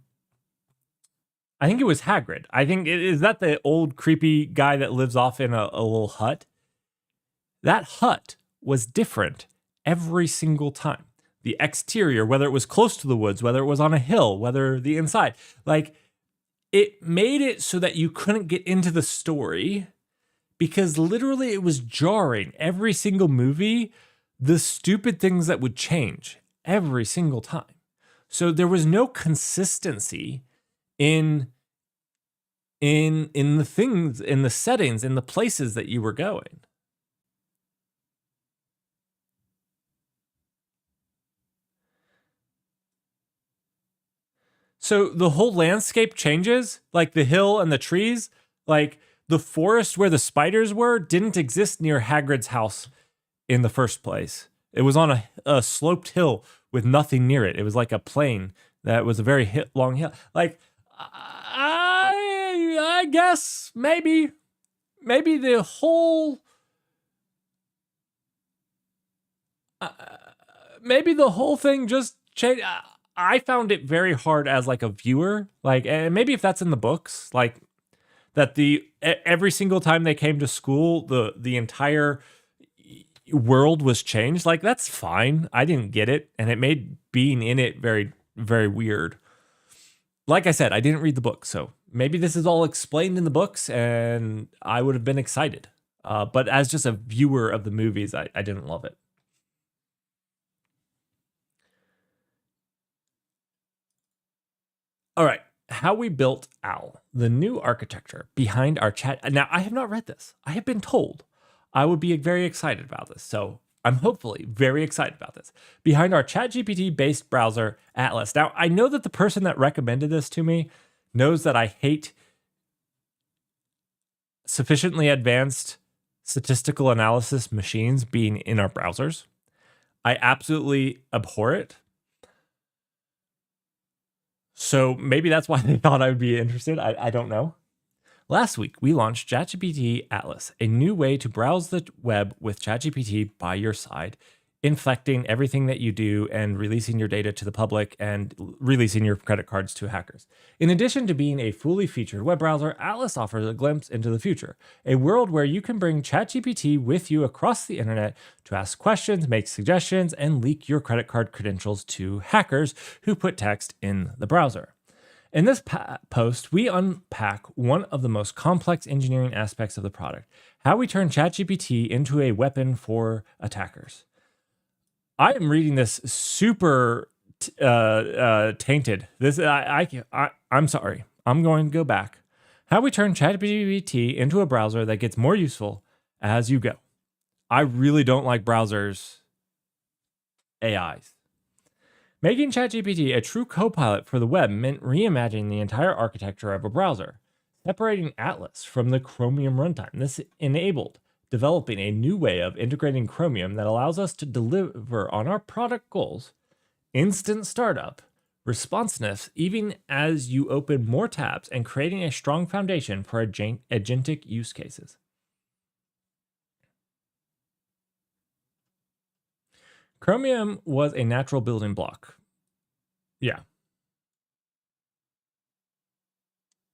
think it was Hagrid. I think, is that the old creepy guy that lives off in a little hut? That hut was different every single time. The exterior, whether it was close to the woods, whether it was on a hill, whether the inside, like it made it so that you couldn't get into the story because literally it was jarring. Every single movie, the stupid things that would change every single time. So there was no consistency in the things, in the settings, in the places that you were going. So the whole landscape changes, like the hill and the trees, like the forest where the spiders were didn't exist near Hagrid's house in the first place. It was on a sloped hill with nothing near it. It was like a plain that was a very long hill. Like, I guess maybe the whole thing just changed. I found it very hard as like a viewer, like, and maybe if that's in the books, like that every single time they came to school, the entire world was changed. Like that's fine. I didn't get it, and it made being in it very, very weird. Like I said, I didn't read the book, so maybe this is all explained in the books, and I would have been excited. But as just a viewer of the movies, I didn't love it. All right, how we built OWL, the new architecture behind our chat. Now, I have not read this. I have been told I would be very excited about this. So I'm hopefully very excited about this. Behind our ChatGPT-based browser, Atlas. Now, I know that the person that recommended this to me knows that I hate sufficiently advanced statistical analysis machines being in our browsers. I absolutely abhor it. So maybe that's why they thought I would be interested. I don't know. Last week, we launched ChatGPT Atlas, a new way to browse the web with ChatGPT by your side, inflecting everything that you do and releasing your data to the public and releasing your credit cards to hackers. In addition to being a fully featured web browser, Atlas offers a glimpse into the future, a world where you can bring ChatGPT with you across the internet to ask questions, make suggestions, and leak your credit card credentials to hackers who put text in the browser. In this post, we unpack one of the most complex engineering aspects of the product, how we turn ChatGPT into a weapon for attackers. I am reading this super tainted. I'm sorry. I'm going to go back. How we turn ChatGPT into a browser that gets more useful as you go. I really don't like browsers AIs. Making ChatGPT a true co-pilot for the web meant reimagining the entire architecture of a browser, separating Atlas from the Chromium runtime. This enabled developing a new way of integrating Chromium that allows us to deliver on our product goals, instant startup, responsiveness even as you open more tabs and creating a strong foundation for agentic use cases. Chromium was a natural building block. Yeah.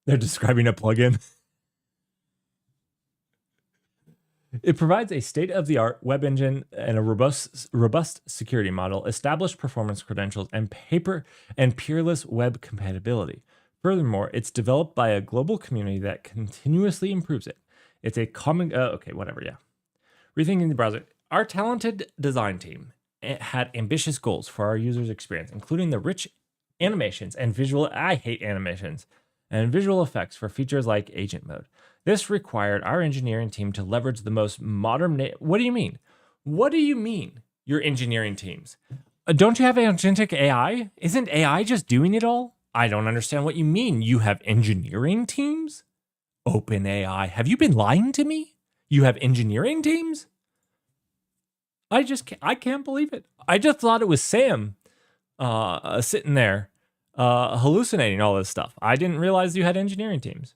They're describing a plugin. It provides a state-of-the-art web engine and a robust security model, established performance credentials, and peerless web compatibility. Furthermore, it's developed by a global community that continuously improves it. It's a common... okay, whatever, yeah. Rethinking the browser. Our talented design team had ambitious goals for our users' experience, including the rich animations and visual... I hate animations. And visual effects for features like agent mode. This required our engineering team to leverage the most modern... What do you mean? What do you mean, your engineering teams? Don't you have agentic AI? Isn't AI just doing it all? I don't understand what you mean. You have engineering teams? OpenAI. Have you been lying to me? You have engineering teams? I can't believe it. I just thought it was Sam sitting there hallucinating all this stuff. I didn't realize you had engineering teams.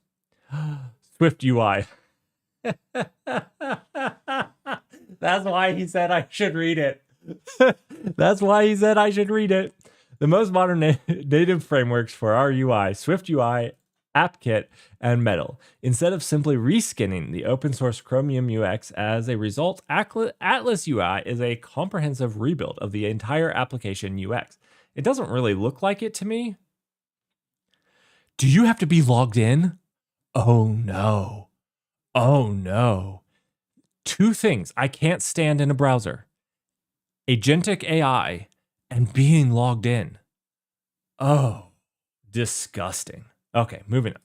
Swift UI. That's why he said I should read it. That's why he said I should read it. The most modern native frameworks for our UI, Swift UI, AppKit, and Metal. Instead of simply reskinning the open source Chromium UX as a result, Atlas UI is a comprehensive rebuild of the entire application UX. It doesn't really look like it to me. Do you have to be logged in? Oh no. Oh no. Two things I can't stand in a browser. Agentic AI and being logged in. Oh, disgusting. Okay, moving on.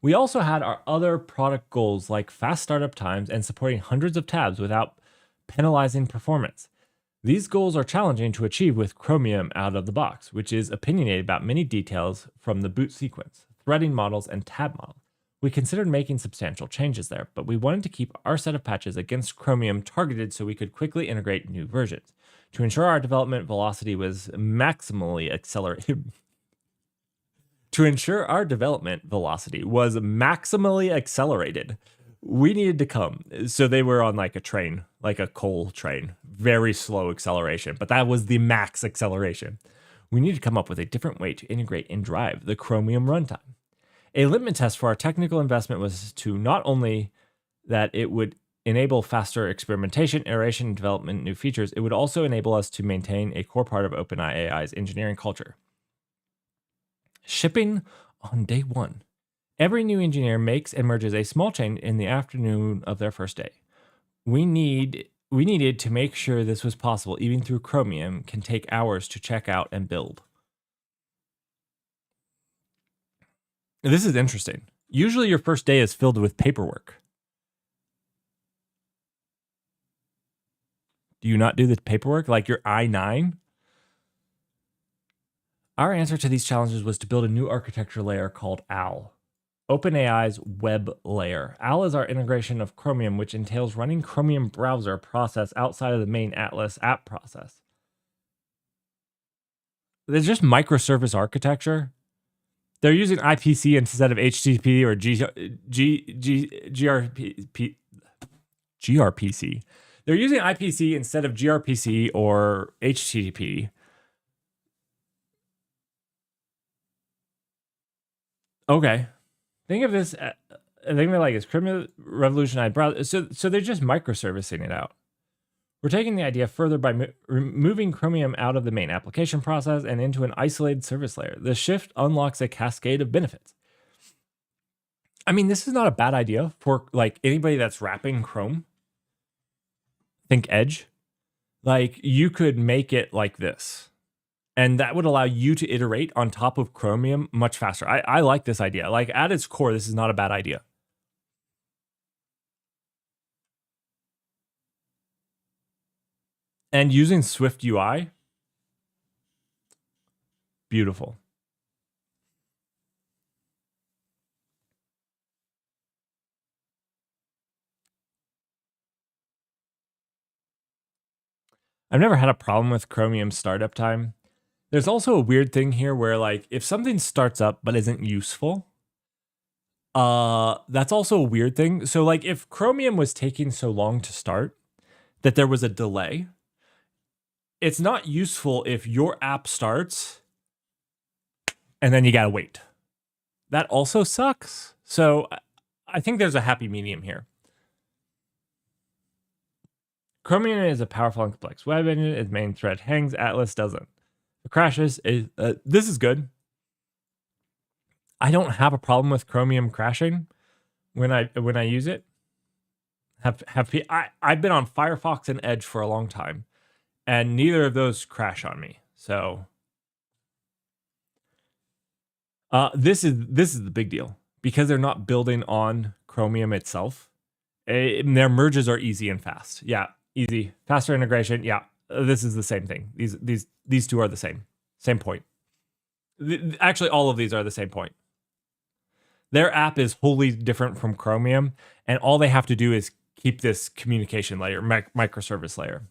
We also had our other product goals like fast startup times and supporting hundreds of tabs without penalizing performance. These goals are challenging to achieve with Chromium out of the box, which is opinionated about many details from the boot sequence, threading models, and tab models. We considered making substantial changes there, but we wanted to keep our set of patches against Chromium targeted so we could quickly integrate new versions. To ensure our development velocity was maximally accelerated. We needed to come. So they were on like a train, like a coal train, very slow acceleration, but that was the max acceleration. We needed to come up with a different way to integrate and drive the Chromium runtime. A litmus test for our technical investment was to not only that it would enable faster experimentation, iteration, and development new features, it would also enable us to maintain a core part of OpenAI's engineering culture. Shipping on day one. Every new engineer makes and merges a small change in the afternoon of their first day. We needed to make sure this was possible, even through Chromium can take hours to check out and build. This is interesting. Usually your first day is filled with paperwork. Do you not do the paperwork like your I-9? Our answer to these challenges was to build a new architecture layer called OWL. OpenAI's web layer. OWL is our integration of Chromium, which entails running Chromium browser process outside of the main Atlas app process. There's just microservice architecture. They're using IPC instead of HTTP or gRPC. They're using IPC instead of gRPC or HTTP. Okay. Think of this, think of it like it's Chromium revolutionized browser. So they're just microservicing it out. We're taking the idea further by removing Chromium out of the main application process and into an isolated service layer. The shift unlocks a cascade of benefits. I mean, this is not a bad idea for like anybody that's wrapping Chrome. Think Edge. Like you could make it like this. And that would allow you to iterate on top of Chromium much faster. I like this idea. Like at its core, this is not a bad idea. And using Swift UI, beautiful. I've never had a problem with Chromium startup time. There's also a weird thing here where like if something starts up but isn't useful, that's also a weird thing. So like if Chromium was taking so long to start that there was a delay, it's not useful if your app starts and then you gotta wait. That also sucks. So I think there's a happy medium here. Chromium is a powerful and complex web engine. Its main thread hangs. Atlas doesn't. It crashes. This is good. I don't have a problem with Chromium crashing when I use it. I've been on Firefox and Edge for a long time, and neither of those crash on me. So this is the big deal because they're not building on Chromium itself. Their merges are easy and fast. Yeah, easy, faster integration. Yeah, this is the same thing. These two are the same point. Actually, all of these are the same point. Their app is wholly different from Chromium, and all they have to do is keep this communication layer, microservice layer.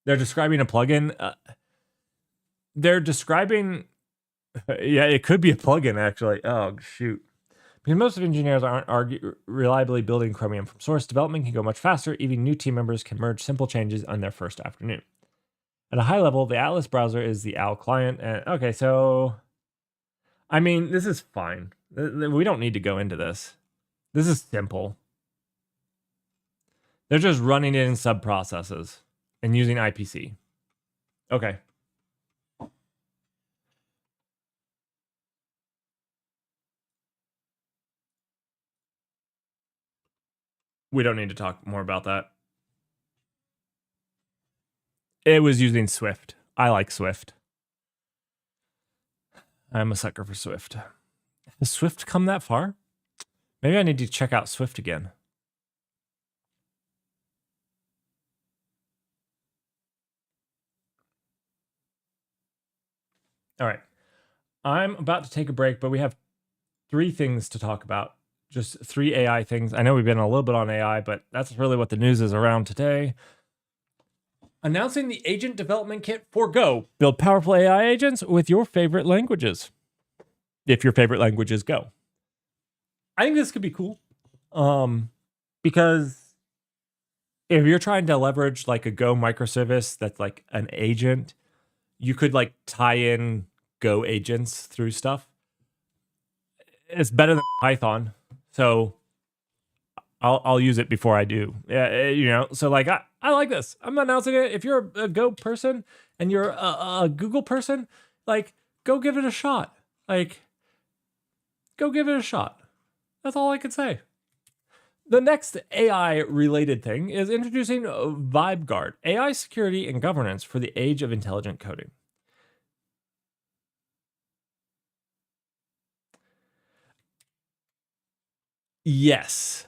They're describing a plugin. They're describing, yeah, it could be a plugin actually. Oh shoot. Because most of engineers aren't reliably building Chromium from source, development can go much faster. Even new team members can merge simple changes on their first afternoon. At a high level, the Atlas browser is the OWL client. And okay, so I mean, this is fine. We don't need to go into this. This is simple. They're just running it in sub-processes and using IPC. Okay. We don't need to talk more about that. It was using Swift. I like Swift. I'm a sucker for Swift. Has Swift come that far? Maybe I need to check out Swift again. All right. I'm about to take a break, but we have 3 things to talk about. Just 3 AI things. I know we've been a little bit on AI, but that's really what the news is around today. Announcing the Agent Development Kit for Go. Build powerful AI agents with your favorite languages. If your favorite language is Go. I think this could be cool. Because if you're trying to leverage like a Go microservice that's like an agent, you could like tie in Go agents through stuff. It's better than Python. So I'll use it before I do. Yeah, you know. So like I like this. I'm announcing it. If you're a Go person and you're a Google person, like go give it a shot. Like go give it a shot. That's all I can say. The next AI related thing is introducing VibeGuard, AI security and governance for the age of intelligent coding. Yes.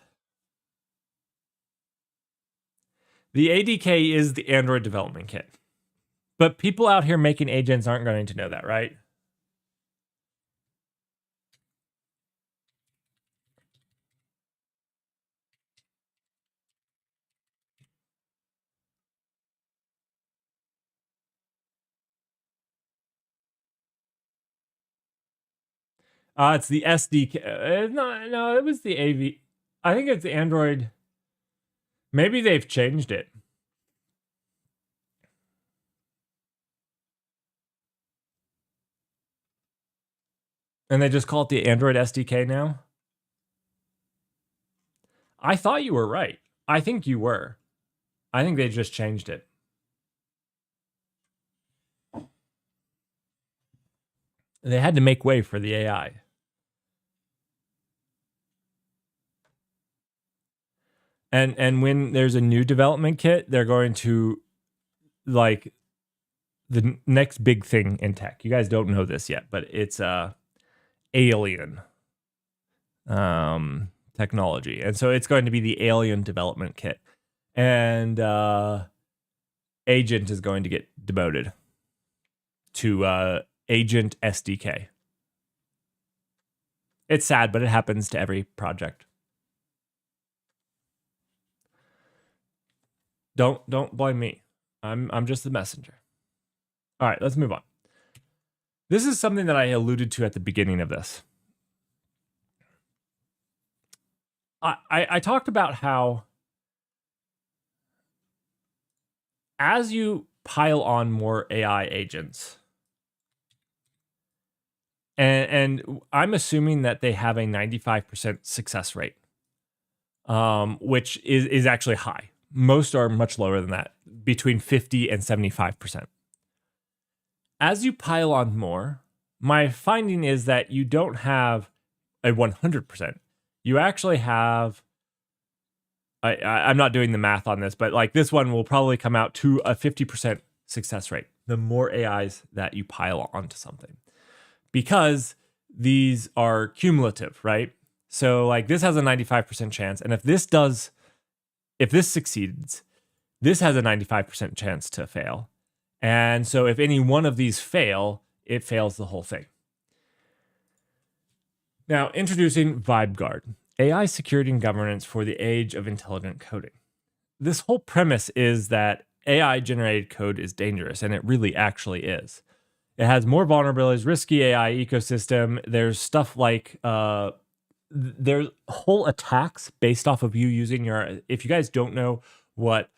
The ADK is the Android development kit. But people out here making agents aren't going to know that, right? It's the SDK. No, it was the AV. I think it's the Android. Maybe they've changed it. And they just call it the Android SDK now? I thought you were right. I think you were. I think they just changed it. They had to make way for the AI. And when there's a new development kit, they're going to like the next big thing in tech. You guys don't know this yet, but it's alien technology. And so it's going to be the alien development kit. And agent is going to get demoted to agent SDK. It's sad, but it happens to every project. Don't blame me. I'm just the messenger. All right, let's move on. This is something that I alluded to at the beginning of this. I talked about how as you pile on more AI agents, and I'm assuming that they have a 95% success rate, which is actually high. Most are much lower than that, between 50 and 75%. As you pile on more, my finding is that you don't have a 100%. You actually have, I'm not doing the math on this, but like this one will probably come out to a 50% success rate, the more AIs that you pile onto something. Because these are cumulative, right? So like this has a 95% chance. And if this succeeds, this has a 95% chance to fail. And so if any one of these fail, it fails the whole thing. Now, introducing VibeGuard, AI security and governance for the age of intelligent coding. This whole premise is that AI generated code is dangerous, and it really actually is. It has more vulnerabilities, risky AI ecosystem. There's stuff like there's whole attacks based off of you using your. If you guys don't know what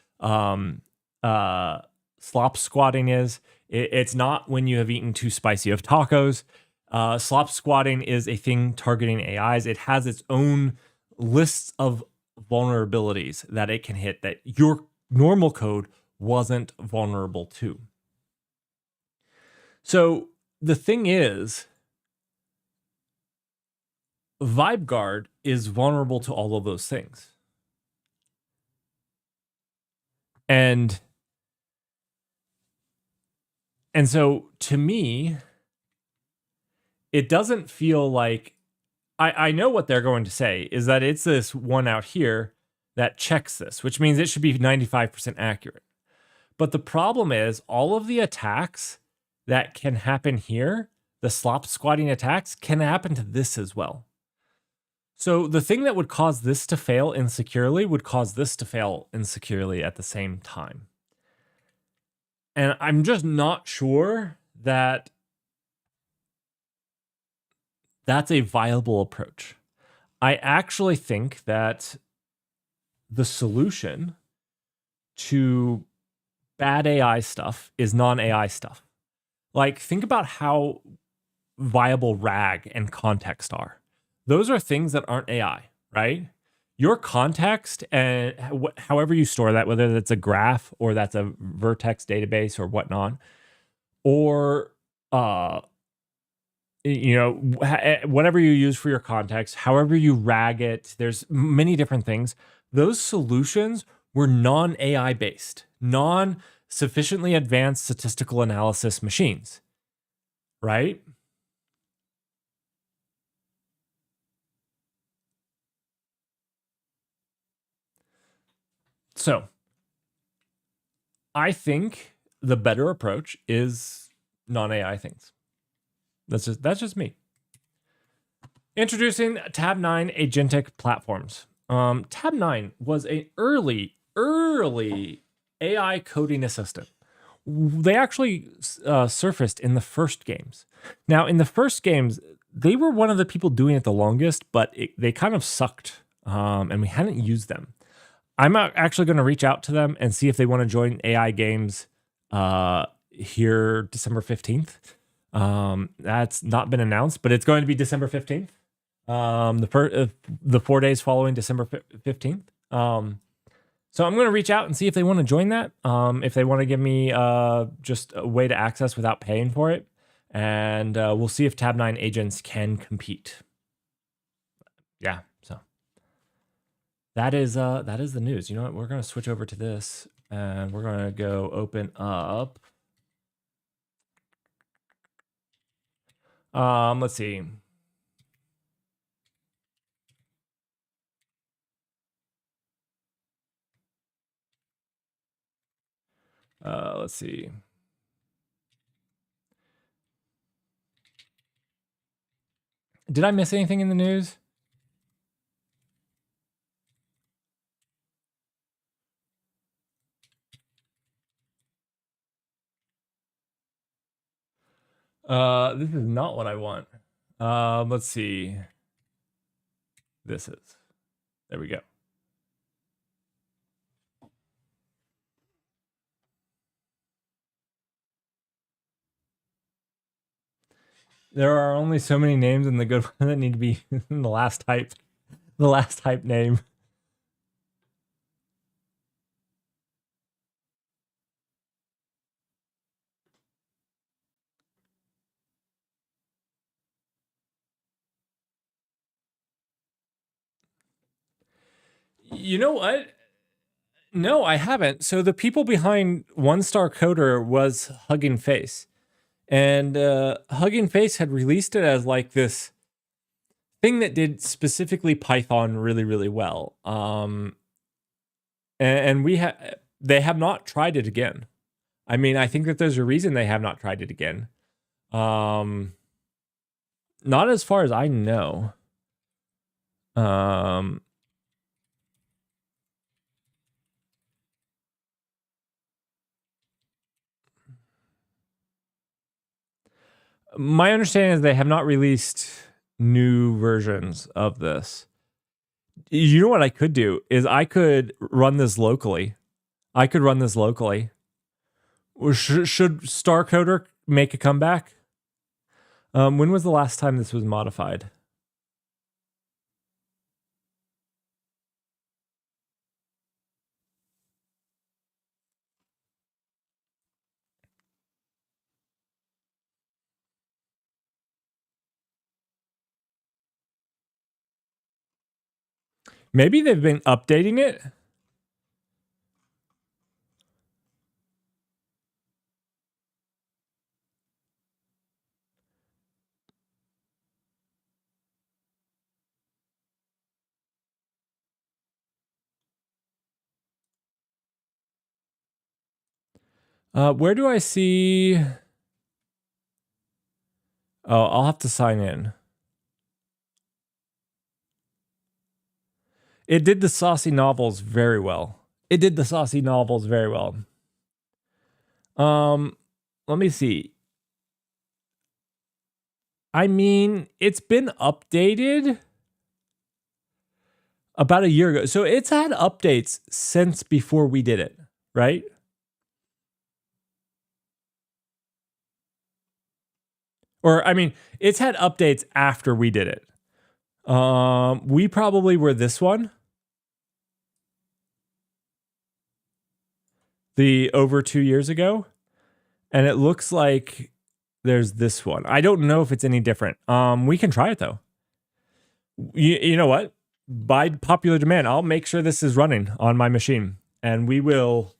slop squatting is, it's not when you have eaten too spicy of tacos. Slop squatting is a thing targeting AIs. It has its own lists of vulnerabilities that it can hit that your normal code wasn't vulnerable to. So the thing is, VibeGuard is vulnerable to all of those things. And so to me, it doesn't feel like I know what they're going to say is that it's this one out here that checks this, which means it should be 95% accurate. But the problem is all of the attacks that can happen here, the slop squatting attacks, can happen to this as well. So the thing that would cause this to fail insecurely would cause this to fail insecurely at the same time. And I'm just not sure that that's a viable approach. I actually think that the solution to bad AI stuff is non-AI stuff. Like, think about how viable RAG and context are. Those are things that aren't AI, right? Your context and however you store that, whether that's a graph or that's a vertex database or whatnot, or whatever you use for your context, however you RAG it, there's many different things. Those solutions were non-AI based, non-sufficiently advanced statistical analysis machines, right? So I think the better approach is non-AI things. That's just me. Introducing Tab 9 agentic platforms. Tab 9 was an early AI coding assistant. They actually surfaced in the first games. Now, in the first games, they were one of the people doing it the longest, but they kind of sucked, and we hadn't used them. I'm actually going to reach out to them and see if they want to join AI games here December 15th. That's not been announced, but it's going to be December 15th. The 4 days following December 15th. So I'm going to reach out and see if they want to join that. If they want to give me just a way to access without paying for it. And we'll see if Tab 9 agents can compete. Yeah, so that is the news. You know what? We're going to switch over to this and we're going to go open up. Let's see. Let's see. Did I miss anything in the news? This is not what I want. Let's see. This is. There we go. There are only so many names in the good one that need to be in the last type. The last type name. You know what? No, I haven't. So the people behind One Star Coder was Hugging Face. And Hugging Face had released it as like this thing that did specifically Python really, really well. And they have not tried it again. I mean, I think that there's a reason they have not tried it again. Not as far as I know. My understanding is they have not released new versions of this. You know what I could do is I could run this locally. Should StarCoder make a comeback? When was the last time this was modified? Maybe they've been updating it. Where do I see? Oh, I'll have to sign in. It did the saucy novels very well. Let me see. I mean, it's been updated about a year ago. So it's had updates since before we did it, right? Or, I mean, it's had updates after we did it. We probably were this one. The over 2 years ago. And it looks like there's this one. I don't know if it's any different. We can try it though. You know what? By popular demand, I'll make sure this is running on my machine. And we'll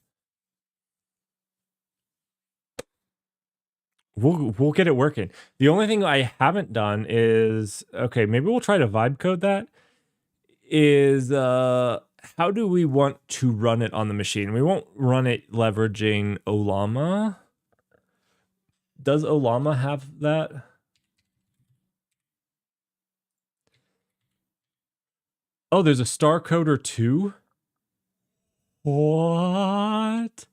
get it working. The only thing I haven't done is, okay, maybe we'll try to vibe code that, is how do we want to run it on the machine? We won't run it leveraging Olama. Does Olama have that? Oh, there's a StarCoder 2? What?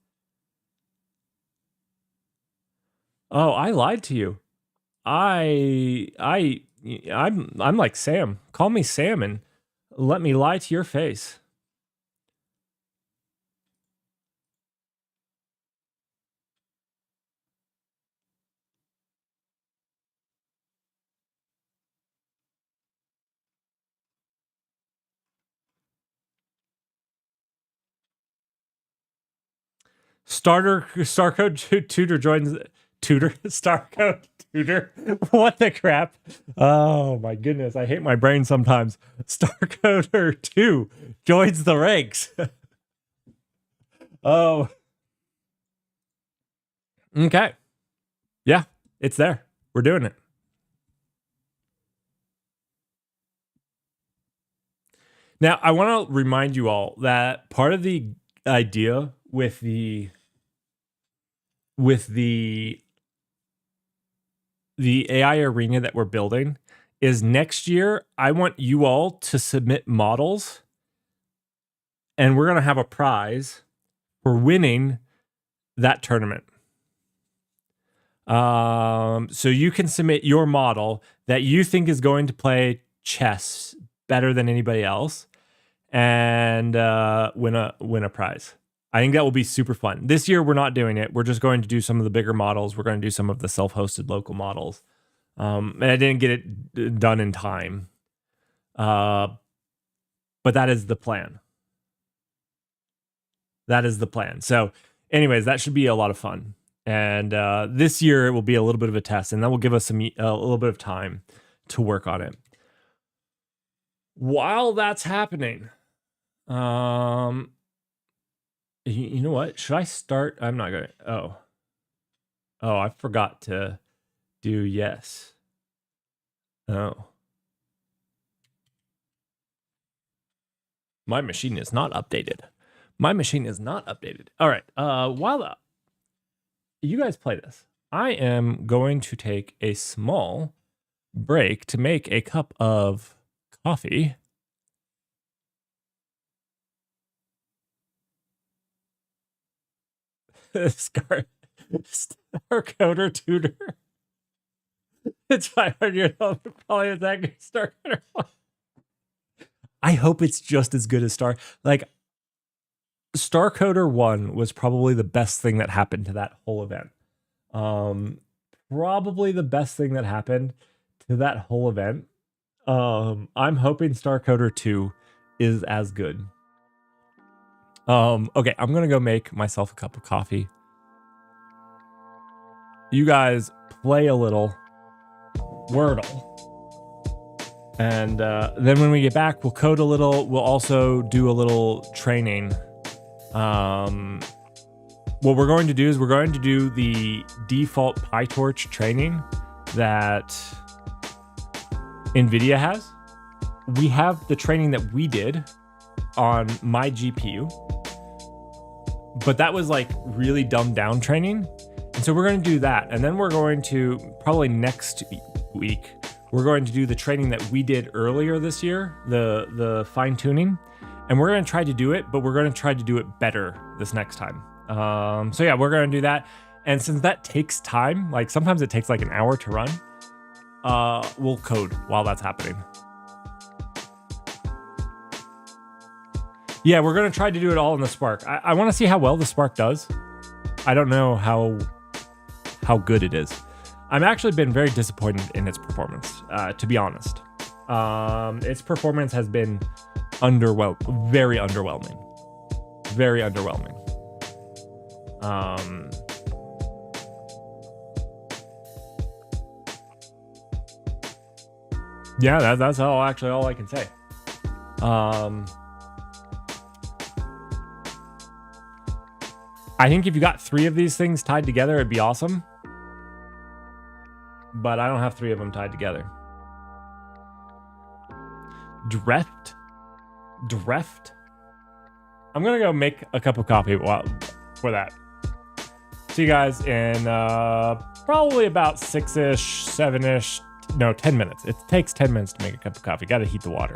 Oh, I lied to you. I'm like Sam. Call me Sam and let me lie to your face. StarCode Tutor joins StarCode Tutor. What the crap? Oh my goodness, I hate my brain sometimes. StarCoder 2 joins the ranks. Oh. Okay. Yeah, it's there. We're doing it. Now, I want to remind you all that part of the idea with the AI arena that we're building is next year, I want you all to submit models and we're going to have a prize for winning that tournament. So you can submit your model that you think is going to play chess better than anybody else, and win a prize. I think that will be super fun. This year we're not doing it. We're just going to do some of the bigger models. We're going to do some of the self-hosted local models. And I didn't get it done in time. But that is the plan. That is the plan. So anyways, that should be a lot of fun. And this year it will be a little bit of a test, and that will give us a little bit of time to work on it. While that's happening, you know what? Should I start? I'm not gonna. Oh, I forgot to do yes. Oh, my machine is not updated. My machine is not updated. All right. While you guys play this, I am going to take a small break to make a cup of coffee. Star Coder Tutor. It's 500 probably is that good. Star Coder 1. I hope it's just as good as Star Coder 1 was probably the best thing that happened to that whole event. Probably the best thing that happened to that whole event. I'm hoping Star Coder 2 is as good. Okay, I'm gonna go make myself a cup of coffee. You guys play a little Wordle. And then when we get back, we'll code a little. We'll also do a little training. What we're going to do is we're going to do the default PyTorch training that NVIDIA has. We have the training that we did on my GPU, but that was like really dumbed down training. And so we're going to do that. And then we're going to, probably next week, we're going to do the training that we did earlier this year, the fine tuning. And we're going to try to do it, but we're going to try to do it better this next time. So yeah, we're going to do that. And since that takes time, like sometimes it takes like an hour to run, we'll code while that's happening. Yeah, we're going to try to do it all in the Spark. I want to see how well the Spark does. I don't know how good it is. I've actually been very disappointed in its performance, to be honest. Its performance has been very underwhelming. Very underwhelming. Yeah, that's all I can say. I think if you got 3 of these things tied together, it'd be awesome. But I don't have 3 of them tied together. Dreft? I'm gonna go make a cup of coffee for that. See you guys in probably about 6-ish, 7-ish, no, 10 minutes. It takes 10 minutes to make a cup of coffee. Gotta heat the water.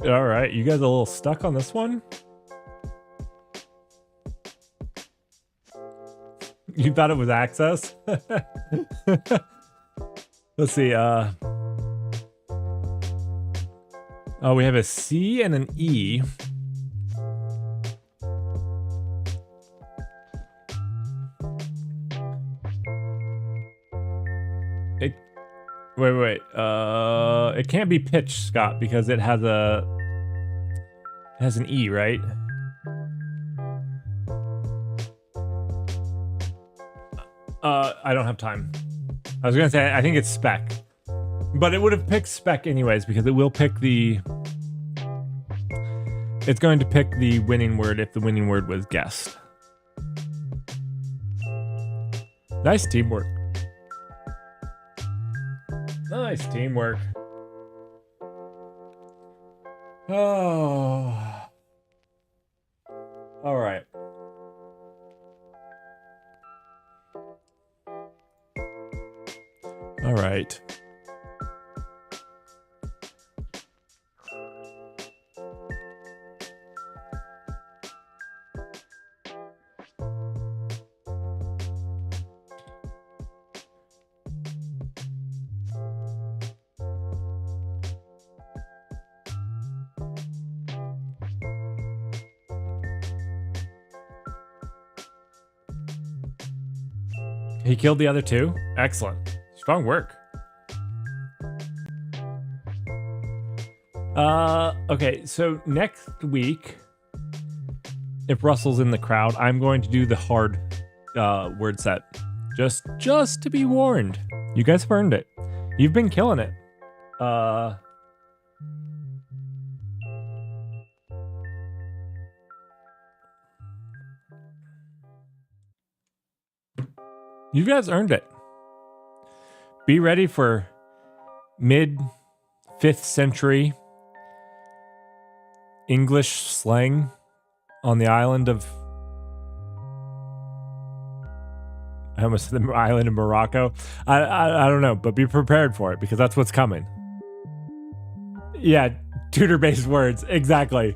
All right, you guys a little stuck on this one? You thought it was access? Let's see. Oh, we have a C and an E. Wait. It can't be pitch, Scott, because it has an E, right? I don't have time. I was gonna say I think it's spec, but it would have picked spec anyways because it will pick the. It's going to pick the winning word if the winning word was guessed. Nice teamwork. Nice teamwork. Oh. All right. All right. He killed the other two? Excellent. Strong work. Okay, so next week, if Russell's in the crowd, I'm going to do the hard word set. Just to be warned. You guys have earned it. You've been killing it. You guys earned it. Be ready for mid 5th century English slang on the island of... I almost said the island of Morocco. I don't know, but be prepared for it because that's what's coming. Yeah, tutor-based words. Exactly.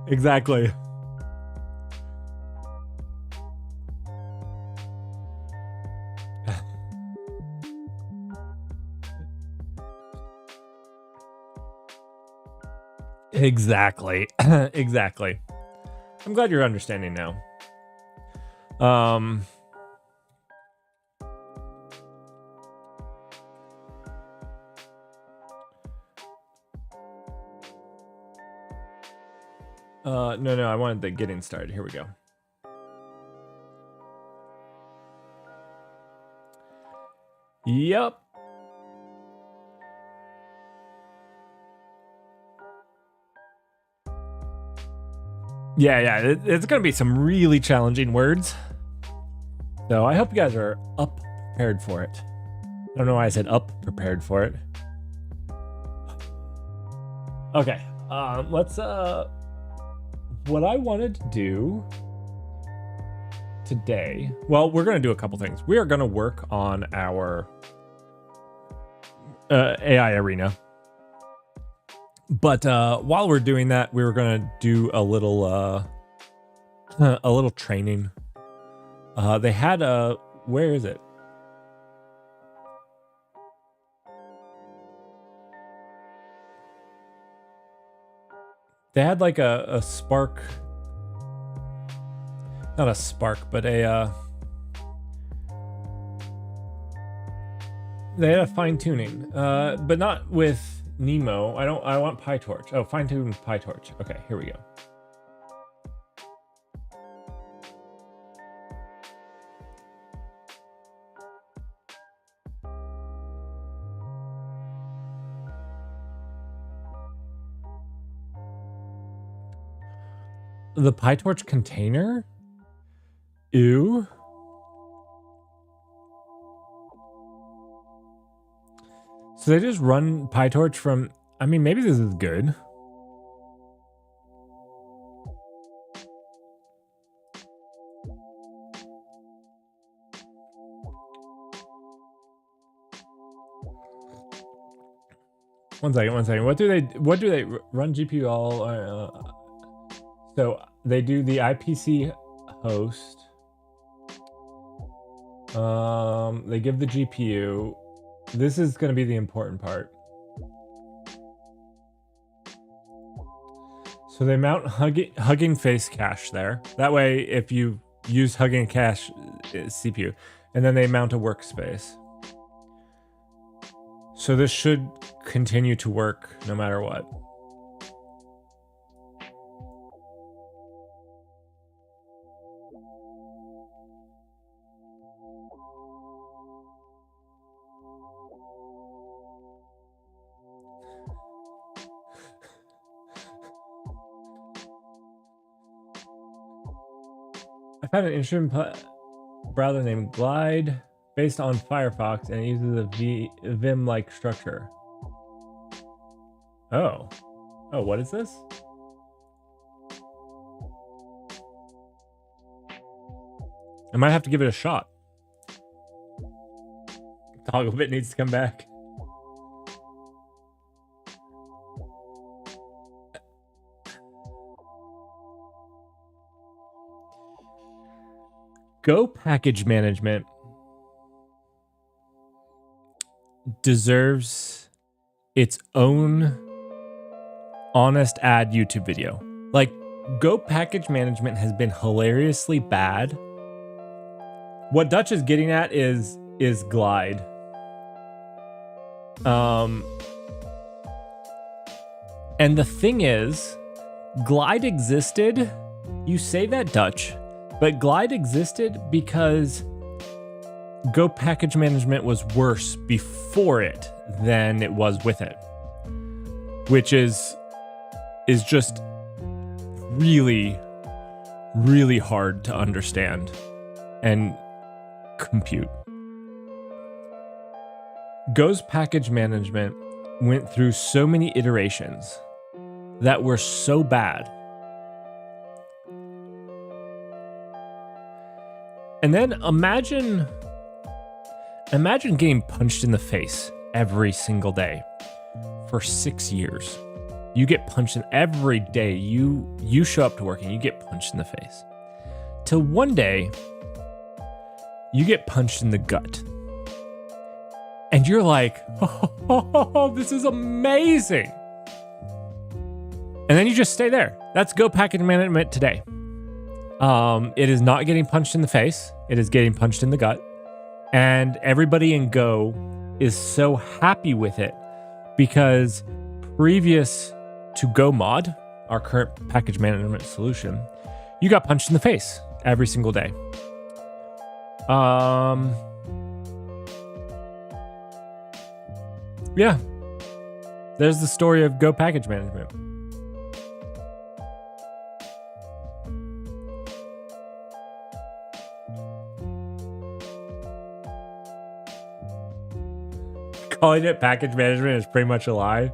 Exactly. Exactly. Exactly. I'm glad you're understanding now. No, I wanted the getting started. Here we go. Yep. Yeah, it's gonna be some really challenging words. So I hope you guys are up prepared for it. I don't know why I said up prepared for it. Okay, let's what I wanted to do today, well, we're gonna do a couple things. We are gonna work on our AI arena. But while we're doing that, we were gonna do a little training. They had a... Where is it? They had like a spark... Not a spark, but a... They had a fine-tuning. But not with Nemo. I want PyTorch. Oh, fine-tune PyTorch. Okay, here we go. The PyTorch container? Ew. So they just run PyTorch from... I mean, maybe this is good. One second. What do they run GPU all? So they do the IPC host. They give the GPU. This is going to be the important part. So they mount Hugging Face cache there. That way, if you use Hugging Cache CPU, and then they mount a workspace. So this should continue to work no matter what. I found an interesting browser named Glide based on Firefox, and it uses a Vim-like structure. Oh, what is this? I might have to give it a shot. Togglebit needs to come back. Go package management deserves its own honest ad YouTube video. Like, Go package management has been hilariously bad. What Dutch is getting at is Glide. And the thing is, Glide existed. You say that, Dutch. But Glide existed because Go package management was worse before it than it was with it, which is just really, really hard to understand and compute. Go's package management went through so many iterations that were so bad. And then imagine getting punched in the face every single day for 6 years. You get punched in every day. You show up to work and you get punched in the face. Till one day, you get punched in the gut. And you're like, oh, this is amazing. And then you just stay there. That's Go package management today. It is not getting punched in the face. It is getting punched in the gut. And everybody in Go is so happy with it because previous to Go mod, our current package management solution, you got punched in the face every single day. Yeah. There's the story of Go package management. Calling it package management is pretty much a lie.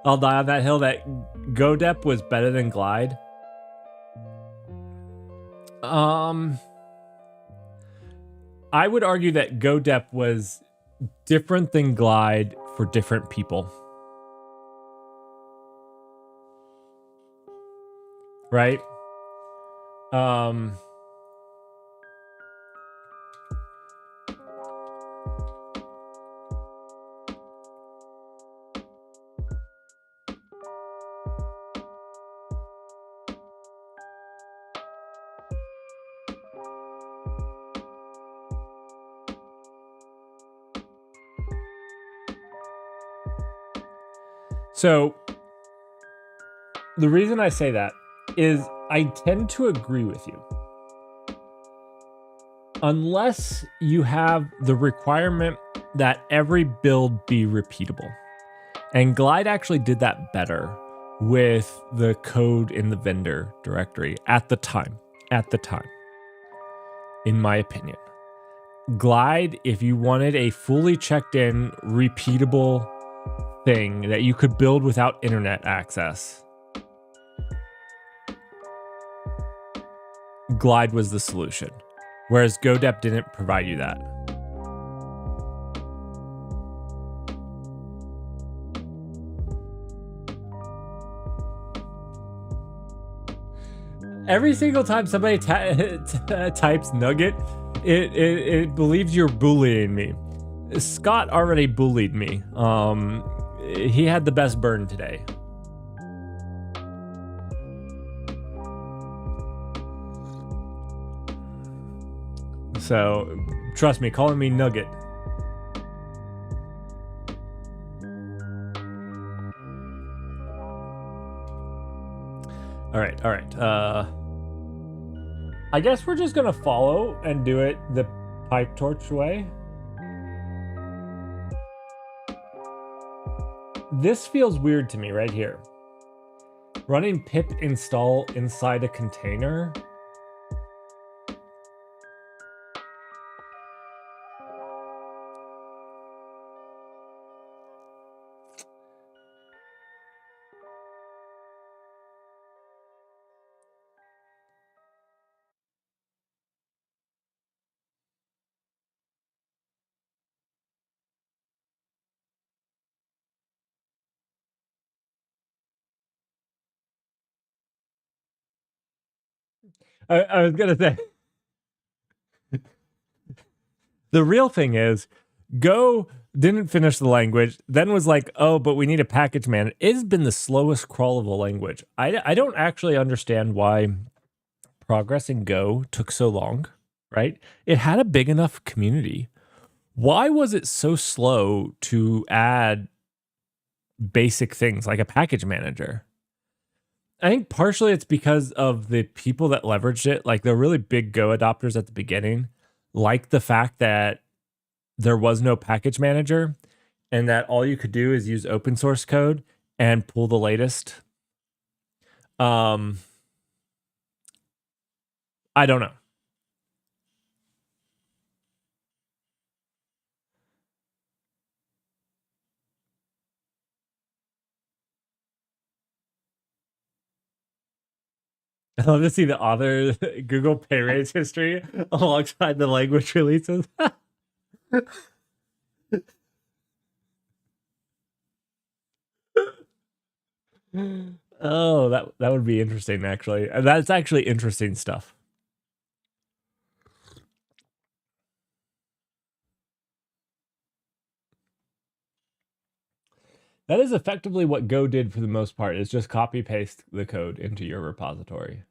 I'll die on that hill that GoDep was better than Glide. I would argue that GoDep was different than Glide for different people. Right? So the reason I say that is I tend to agree with you. Unless you have the requirement that every build be repeatable. And Glide actually did that better with the code in the vendor directory at the time, in my opinion. Glide, if you wanted a fully checked in, repeatable thing that you could build without internet access, Glide was the solution, whereas GoDep didn't provide you that. Every single time somebody types nugget, it believes you're bullying me. Scott already bullied me. He had the best burn today. So, trust me, calling me nugget. All right. I guess we're just gonna follow and do it the pipe torch way. This feels weird to me right here. Running pip install inside a container. I was gonna say, the real thing is, Go didn't finish the language, then was like, oh, but we need a package man. It has been the slowest crawl of a language. I don't actually understand why progress in Go took so long, right? It had a big enough community. Why was it so slow to add basic things like a package manager? I think partially it's because of the people that leveraged it. Like the really big Go adopters at the beginning, like the fact that there was no package manager and that all you could do is use open source code and pull the latest. I don't know. I love to see the author Google pay raise history alongside the language releases. Oh, that would be interesting, actually. That's actually interesting stuff. That is effectively what Go did for the most part, is just copy paste the code into your repository.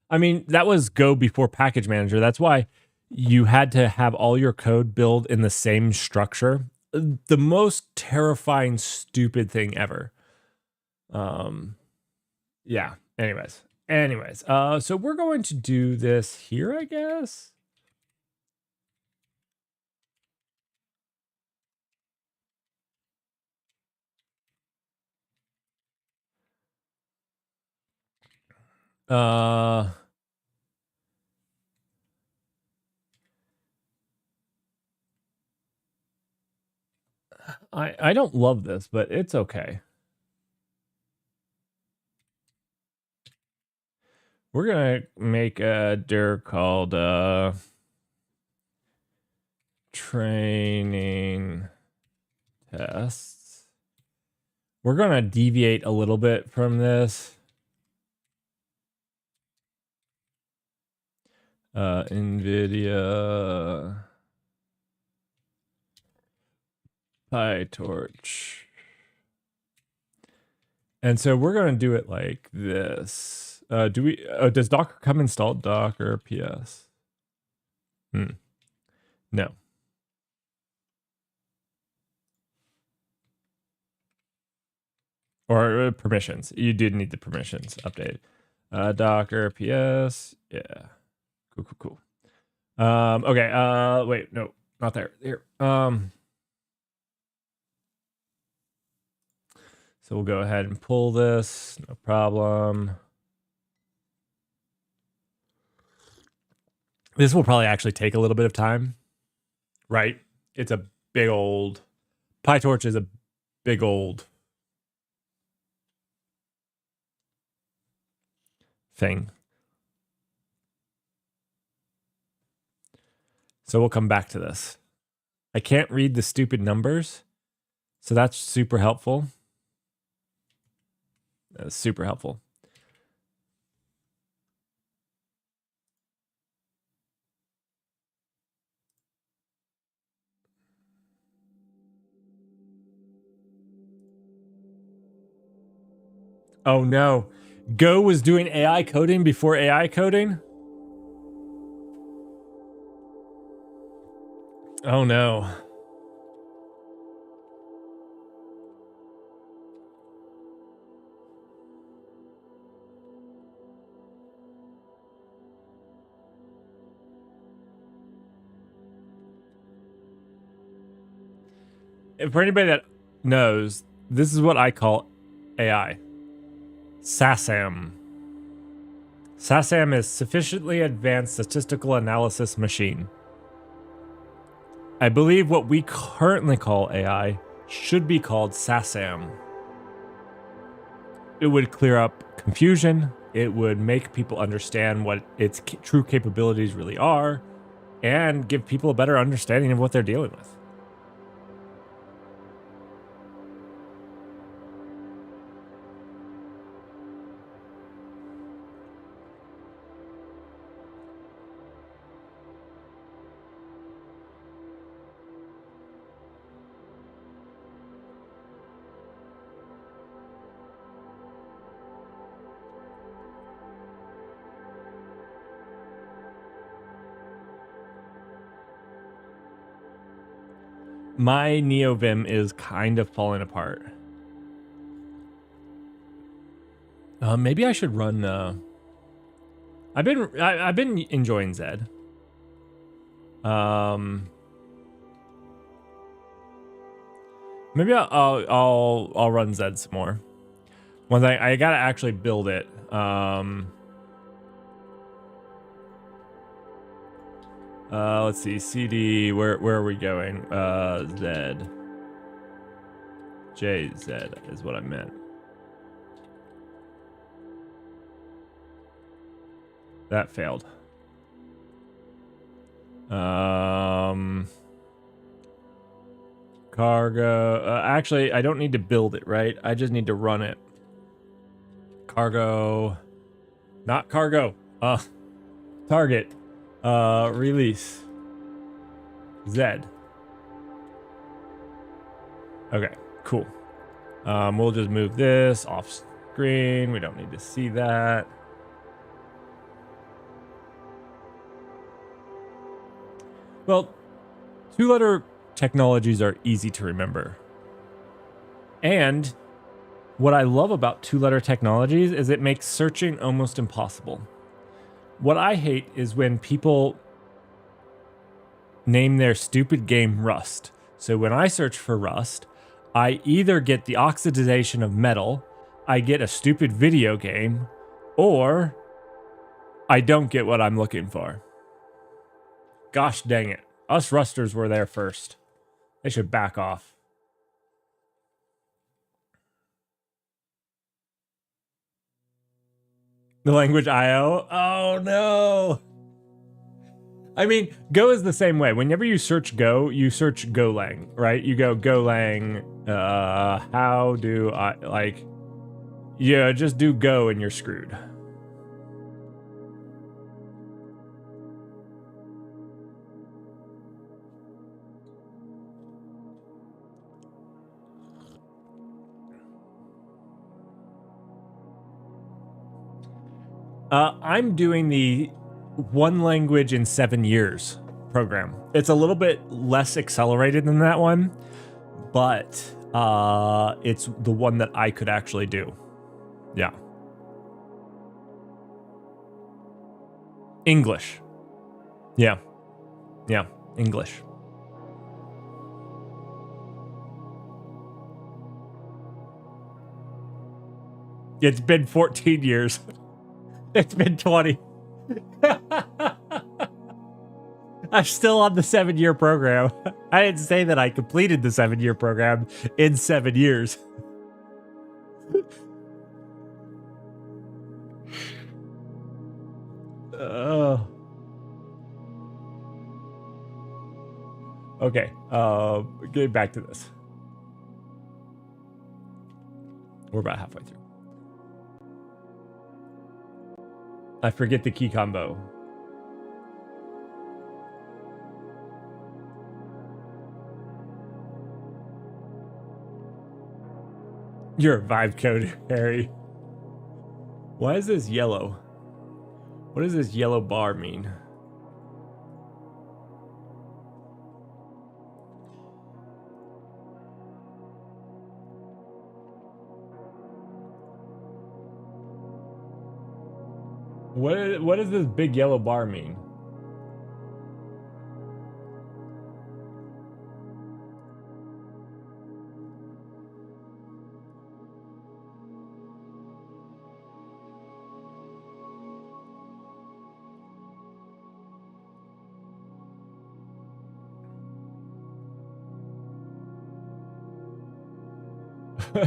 I mean, that was Go before package manager. That's why you had to have all your code build in the same structure. The most terrifying, stupid thing ever. Yeah. Anyways. So we're going to do this here, I guess. I don't love this, but it's okay. We're gonna make a dir called training tests. We're gonna deviate a little bit from this. NVIDIA PyTorch. And so we're going to do it like this. Does Docker come installed? Docker PS? No. Or permissions. You did need the permissions update. Docker PS. Yeah. Cool. Okay. Wait, no, not there. Here. So we'll go ahead and pull this. No problem. This will probably actually take a little bit of time, right? It's a big old... PyTorch is a big old thing. So we'll come back to this. I can't read the stupid numbers, so that's super helpful. That's super helpful. Oh no. Go was doing AI coding before AI coding? Oh no. And for anybody that knows, this is what I call AI. SASAM. SASAM is Sufficiently Advanced Statistical Analysis Machine. I believe what we currently call AI should be called SASAM. It would clear up confusion. It would make people understand what its true capabilities really are and give people a better understanding of what they're dealing with. My NeoVim is kind of falling apart. Maybe I should run. I've been enjoying Zed. Maybe I'll run Zed some more. One thing I gotta actually build it. Let's see. CD. Where are we going? Zed. JZ is what I meant. That failed. Cargo. Actually, I don't need to build it, right? I just need to run it. Cargo. Not cargo. Target. Release. Zed. Okay, cool. We'll just move this off screen. We don't need to see that. Well, two-letter technologies are easy to remember. And what I love about two-letter technologies is it makes searching almost impossible. What I hate is when people name their stupid game Rust. So when I search for Rust, I either get the oxidization of metal, I get a stupid video game, or I don't get what I'm looking for. Gosh dang it. Us Rusters were there first. They should back off. The language IO? Oh no! I mean, Go is the same way. Whenever you search Go, you search Golang, right? You go Golang, how do I, like, yeah, just do Go and you're screwed. I'm doing the one language in 7 years program. It's a little bit less accelerated than that one, but it's the one that I could actually do. Yeah. English. Yeah. Yeah. English. It's been 14 years. It's been 20. I'm still on the 7-year program. I didn't say that I completed the 7-year program in 7 years. Okay, getting back to this. We're about halfway through. I forget the key combo. You're a vibe coder, Harry. Why is this yellow? What does this yellow bar mean? What does this big yellow bar mean?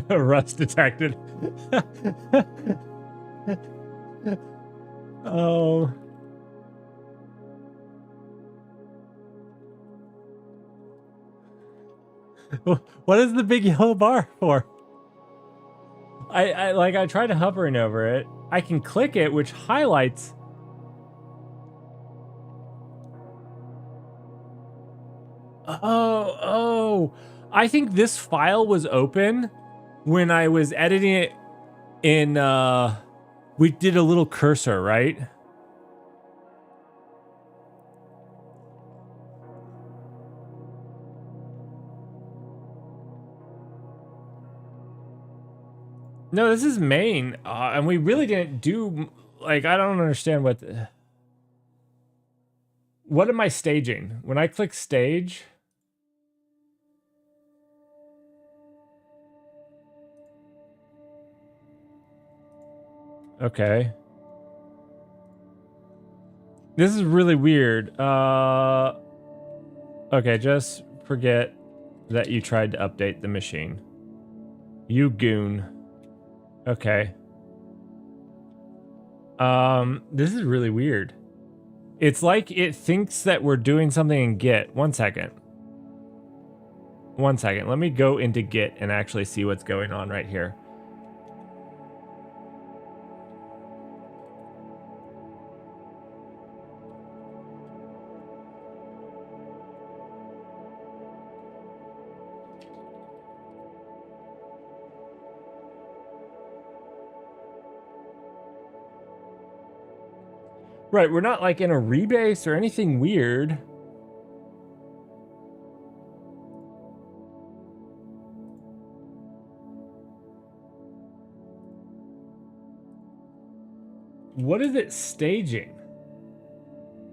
Rust detected. Oh. What is the big yellow bar for? I tried hovering over it. I can click it, which highlights. Oh. I think this file was open when I was editing it in, we did a little cursor, right? No, this is main, and we really didn't do, like, I don't understand what am I staging? When I click stage... Okay. This is really weird. Okay, just forget that you tried to update the machine. You goon. Okay. This is really weird. It's like it thinks that we're doing something in Git. One second. Let me go into Git and actually see what's going on right here. Right, we're not like in a rebase or anything weird. What is it staging?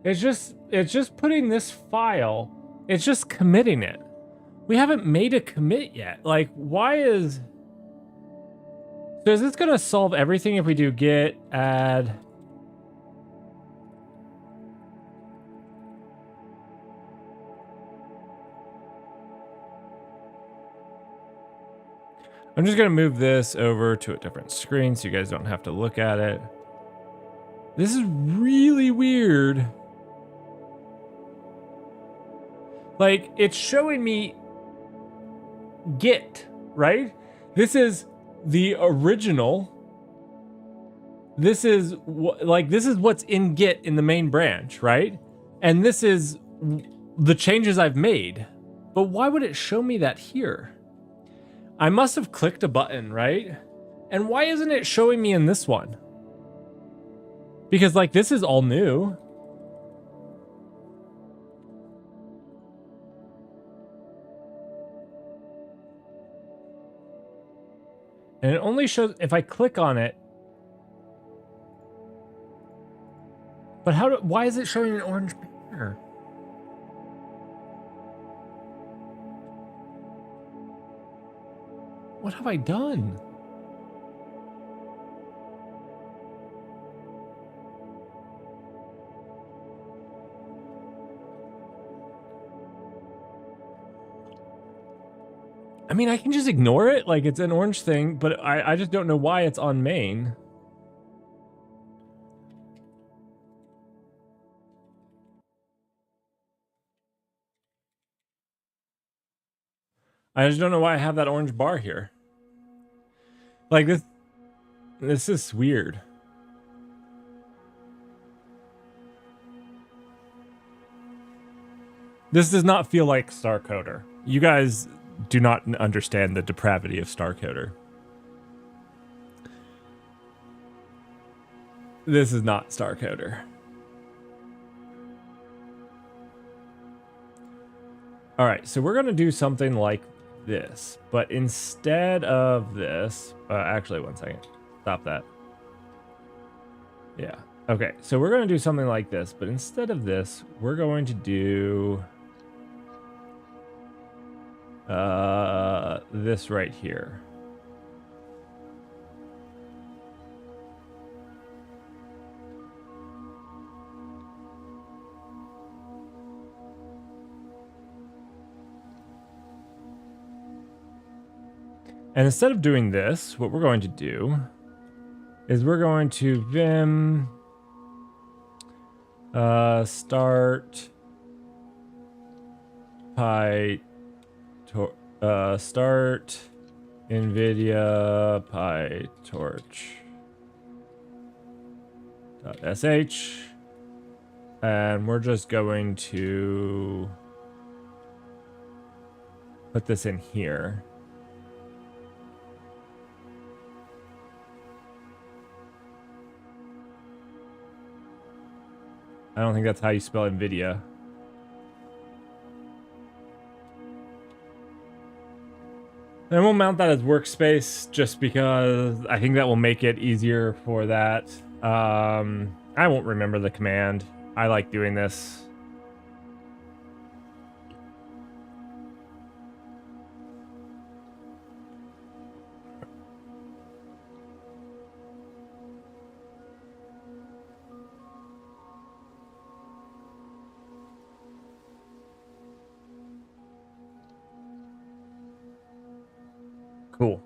It's just putting this file, it's just committing it. We haven't made a commit yet. Like, why is... So is this gonna solve everything if we do git add... I'm just gonna move this over to a different screen so you guys don't have to look at it. This is really weird. Like, it's showing me Git, right? This is the original. This is this is what's in Git in the main branch, right? And this is the changes I've made. But why would it show me that here? I must have clicked a button, right? And why isn't it showing me in this one? Because, like, this is all new. And it only shows if I click on it. But why is it showing an orange banner? What have I done? I mean, I can just ignore it, like it's an orange thing, but I just don't know why it's on main. I just don't know why I have that orange bar here. Like this is weird. This does not feel like StarCoder. You guys do not understand the depravity of StarCoder. This is not StarCoder. All right, so we're gonna do something like this, but instead of this, actually, one second, stop that. Yeah, okay, so we're gonna do something like this, but instead of this, we're going to do this right here. And instead of doing this, what we're going to do is we're going to vim start start NVIDIA PyTorch.sh, and we're just going to put this in here. I don't think that's how you spell NVIDIA. And we'll mount that as workspace just because I think that will make it easier for that. I won't remember the command. I like doing this. Cool.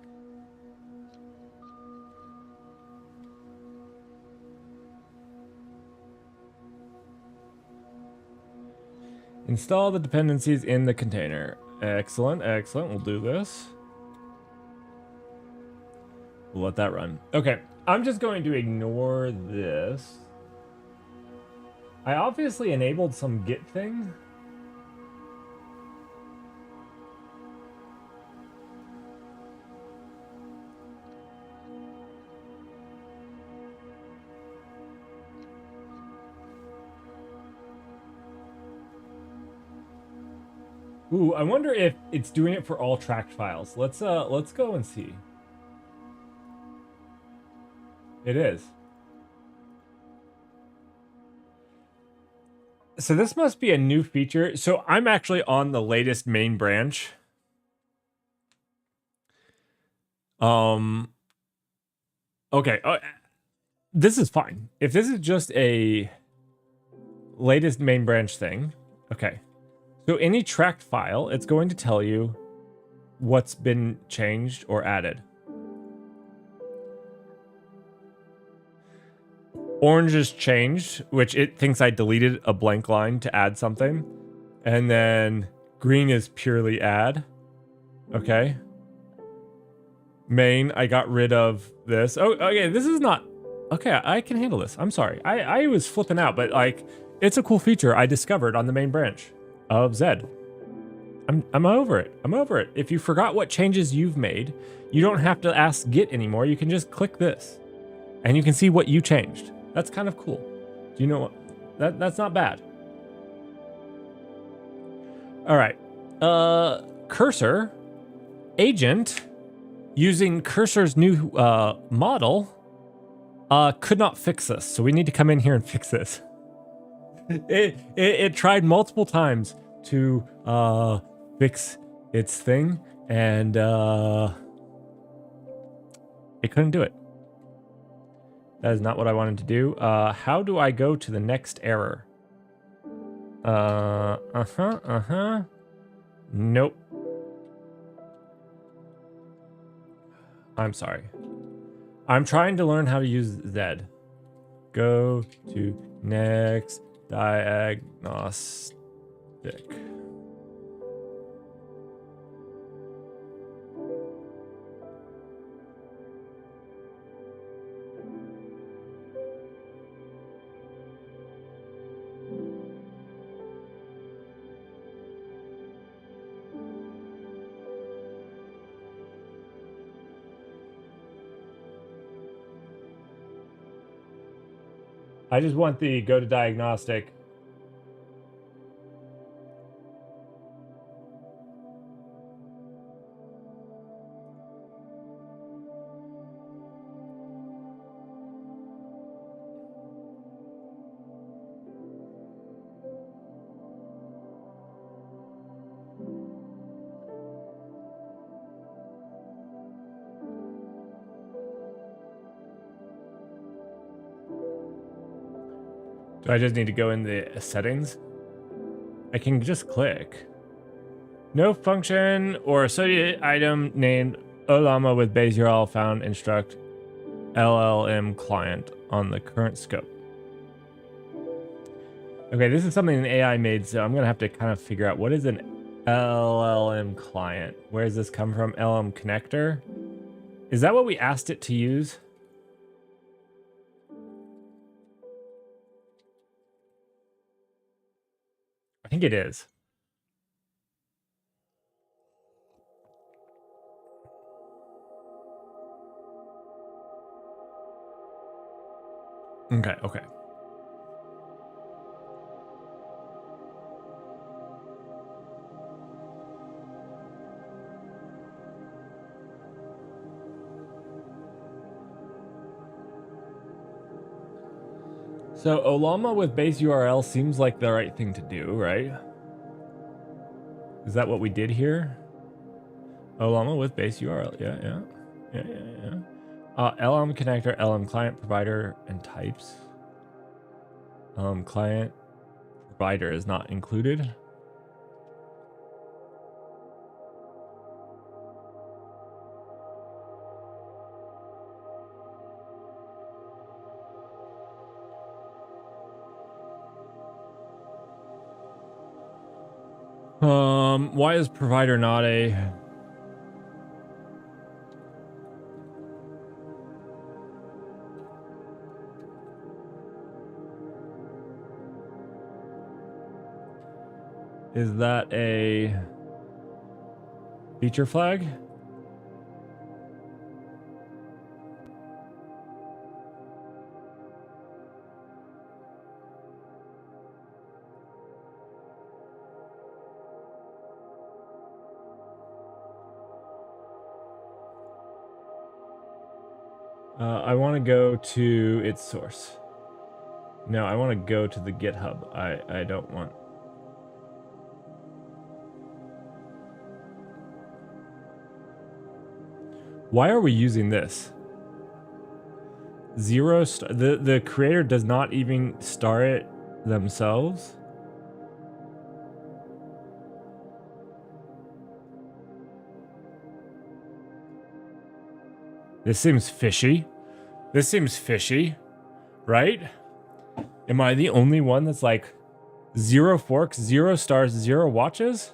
Install the dependencies in the container. Excellent, excellent. We'll do this. We'll let that run. Okay, I'm just going to ignore this. I obviously enabled some Git thing. Ooh, I wonder if it's doing it for all tracked files. Let's go and see. It is. So this must be a new feature. So I'm actually on the latest main branch. Okay. This is fine. If this is just a latest main branch thing, okay. So any tracked file, it's going to tell you what's been changed or added. Orange is changed, which it thinks I deleted a blank line to add something. And then green is purely add. Okay. Main, I got rid of this. Oh, okay, this is not... Okay, I can handle this. I'm sorry. I was flipping out, but like, it's a cool feature I discovered on the main branch of Zed. I'm over it. I'm over it. If you forgot what changes you've made, you don't have to ask Git anymore. You can just click this, and you can see what you changed. That's kind of cool. Do you know what? That's not bad. All right. Cursor agent using Cursor's new model could not fix this, so we need to come in here and fix this. It tried multiple times to fix its thing, and it couldn't do it. That is not what I wanted to do. How do I go to the next error? Nope. I'm sorry. I'm trying to learn how to use Zed. Go to next diagnostic. I just want the go to diagnostic. Do I just need to go in the settings? I can just click. No function or associated item named Olama with base URL found instruct LLM client on the current scope. Okay, this is something an AI made, so I'm gonna have to kind of figure out what is an LLM client. Where does this come from? LLM connector? Is that what we asked it to use? I think it is. Okay, okay. So Olama with base URL seems like the right thing to do, right? Is that what we did here? Olama with base URL, yeah. LM connector, LM client provider, and types. Client provider is not included. Why is provider not a... Is that a feature flag? I want to go to its source. No, I want to go to the GitHub. I don't want... Why are we using this? The creator does not even star it themselves. This seems fishy. This seems fishy, right? Am I the only one that's like 0 forks, 0 stars, 0 watches?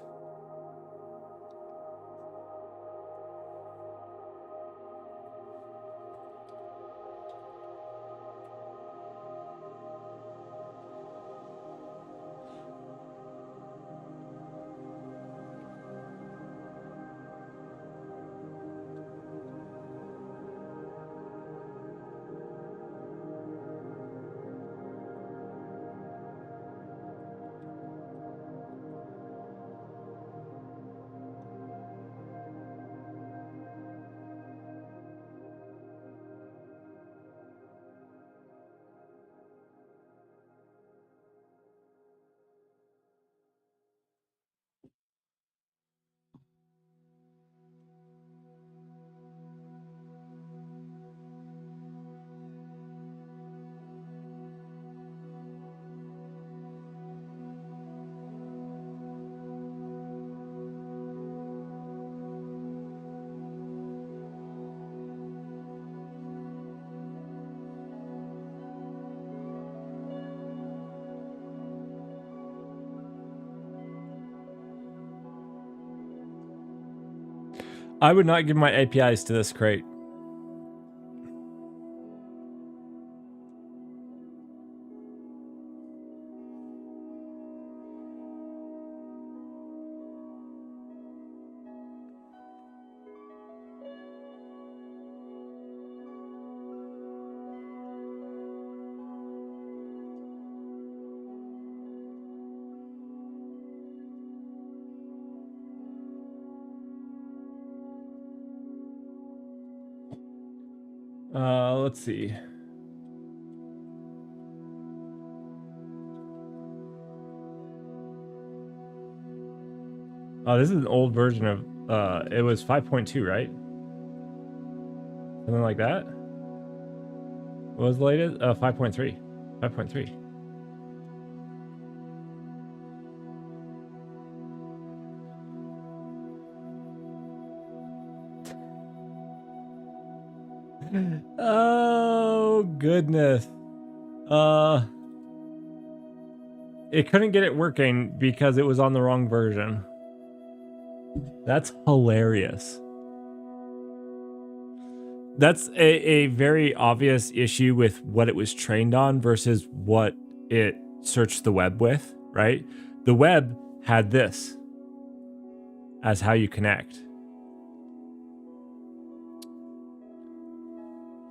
I would not give my APIs to this crate. Let's see. Oh, this is an old version of, it was 5.2, right? Something like that? What was the latest? 5.3. 5.3. Oh, goodness. It couldn't get it working because it was on the wrong version. That's hilarious. That's a very obvious issue with what it was trained on versus what it searched the web with, right? The web had this as how you connect.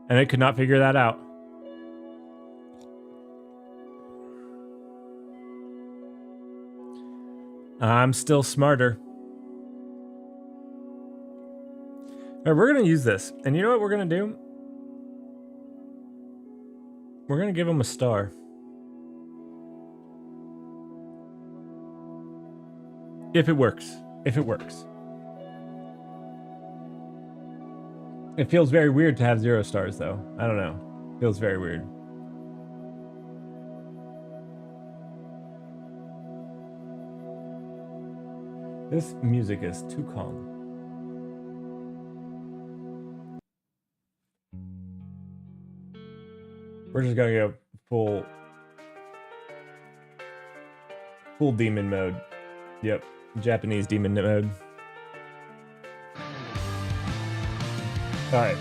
And it could not figure that out. I'm still smarter. All right, we're going to use this. And you know what we're going to do? We're going to give him a star. If it works. If it works. It feels very weird to have 0 stars, though. I don't know. Feels very weird. This music is too calm. We're just gonna go full demon mode. Yep, Japanese demon mode. All right.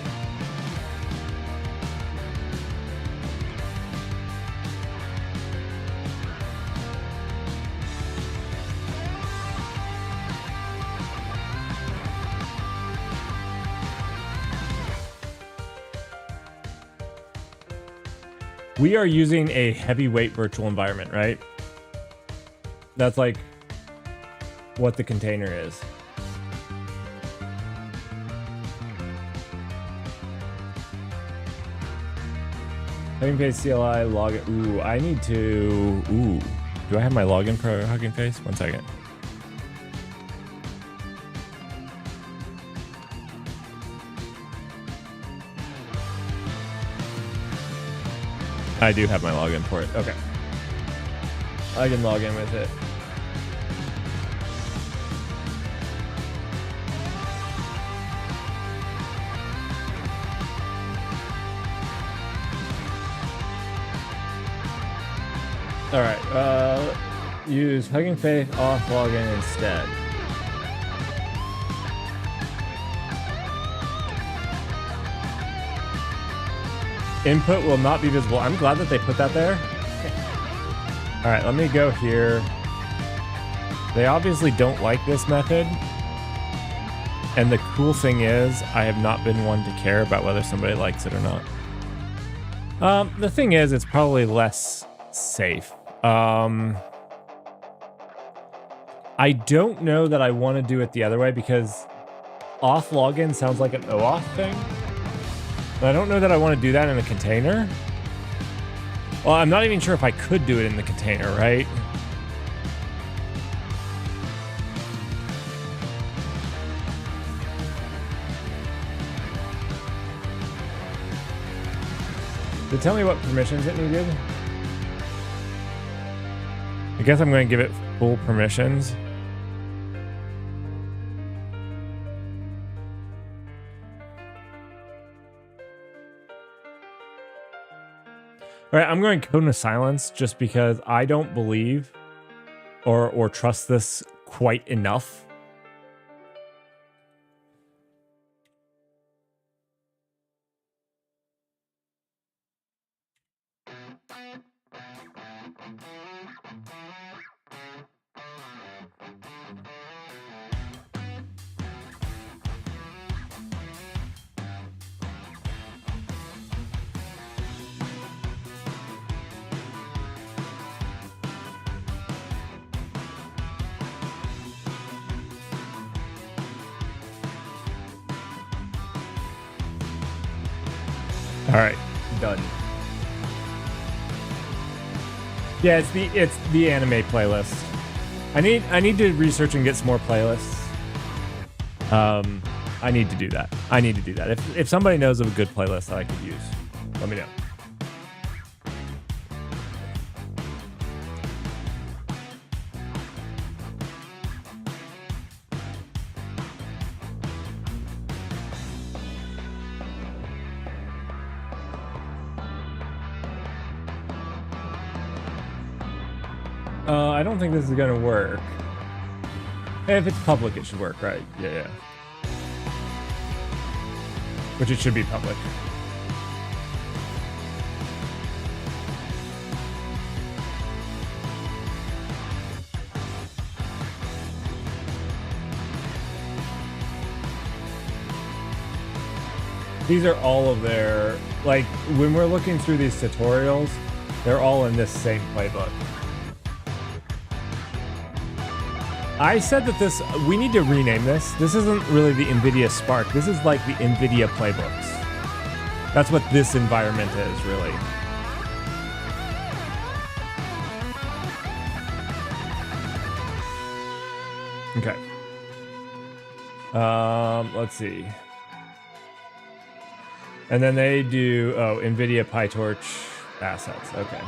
We are using a heavyweight virtual environment, right? That's like what the container is. Hugging Face CLI login. Ooh, I need to. Ooh, do I have my login for Hugging Face? 1 second. I do have my login for it. Okay. I can log in with it. All right. Use Hugging Face off login instead. Input will not be visible. I'm glad that they put that there. All right, let me go here. They obviously don't like this method. And the cool thing is, I have not been one to care about whether somebody likes it or not. The thing is, it's probably less safe. I don't know that I want to do it the other way because off login sounds like an OAuth thing. But I don't know that I want to do that in a container. Well, I'm not even sure if I could do it in the container, right? Did it tell me what permissions it needed? I guess I'm going to give it full permissions. All right, I'm going cone of silence just because I don't believe or trust this quite enough. All right, done. Yeah, it's the anime playlist. I need to research and get some more playlists. I need to do that. If somebody knows of a good playlist that I could use, let me know. I don't think this is gonna work. If it's public, it should work, right? Yeah. Which it should be public. These are all of their, like, when we're looking through these tutorials, they're all in this same playbook. I said that we need to rename this. This isn't really the NVIDIA Spark. This is like the NVIDIA playbooks. That's what this environment is, really. Okay. Let's see. And then they do, NVIDIA PyTorch assets. Okay.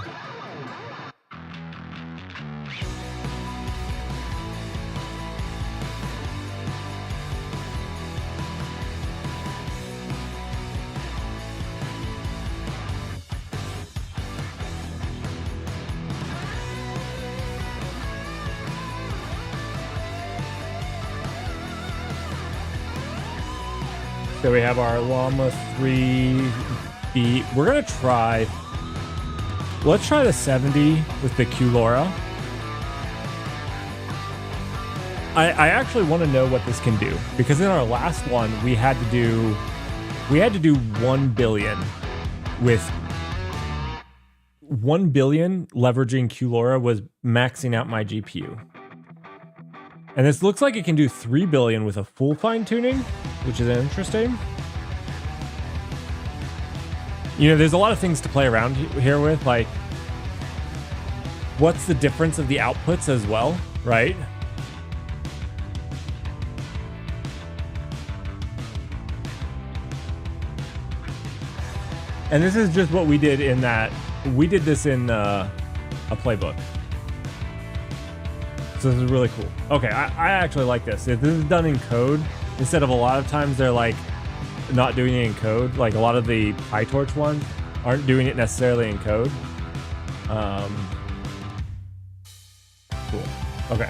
So we have our Llama 3B. We're gonna try. Let's try the 70 with the QLoRa. I actually want to know what this can do, because in our last one we had to do 1 billion with 1 billion leveraging QLoRa was maxing out my GPU. And this looks like it can do 3 billion with a full fine tuning, which is interesting. You know, there's a lot of things to play around here with, like, what's the difference of the outputs as well, right? And this is just what we did in that, we did this in a playbook. So this is really cool. Okay, I actually like this. If this is done in code, instead of a lot of times they're like not doing it in code, like a lot of the PyTorch ones aren't doing it necessarily in code. Cool. Okay.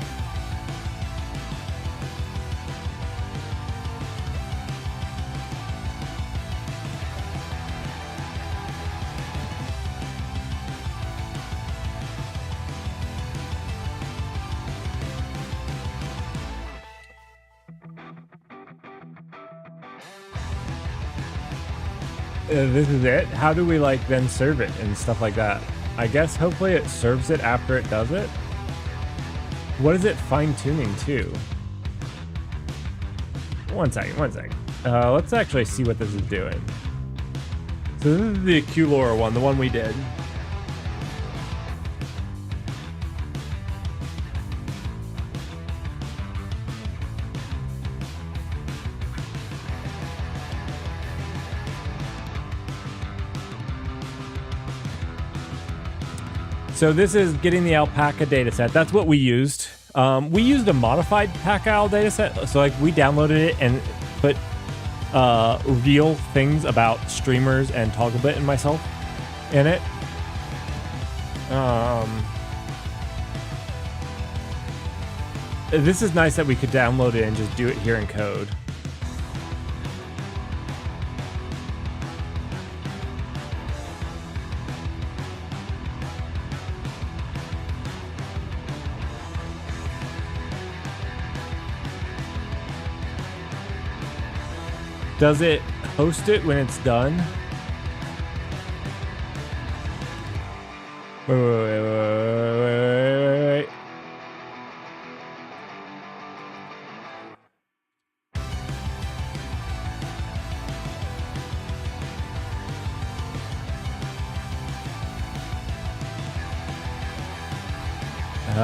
This is it. How do we like then serve it and stuff like that? I guess hopefully it serves it after it does it. What is it fine tuning to? One second. Let's actually see what this is doing. So this is the QLoRa one, the one we did. So this is getting the alpaca dataset. That's what we used. We used a modified PacAl dataset. So like we downloaded it and put real things about streamers and Togglebyte and myself in it. This is nice that we could download it and just do it here in code. Does it host it when it's done? Wait.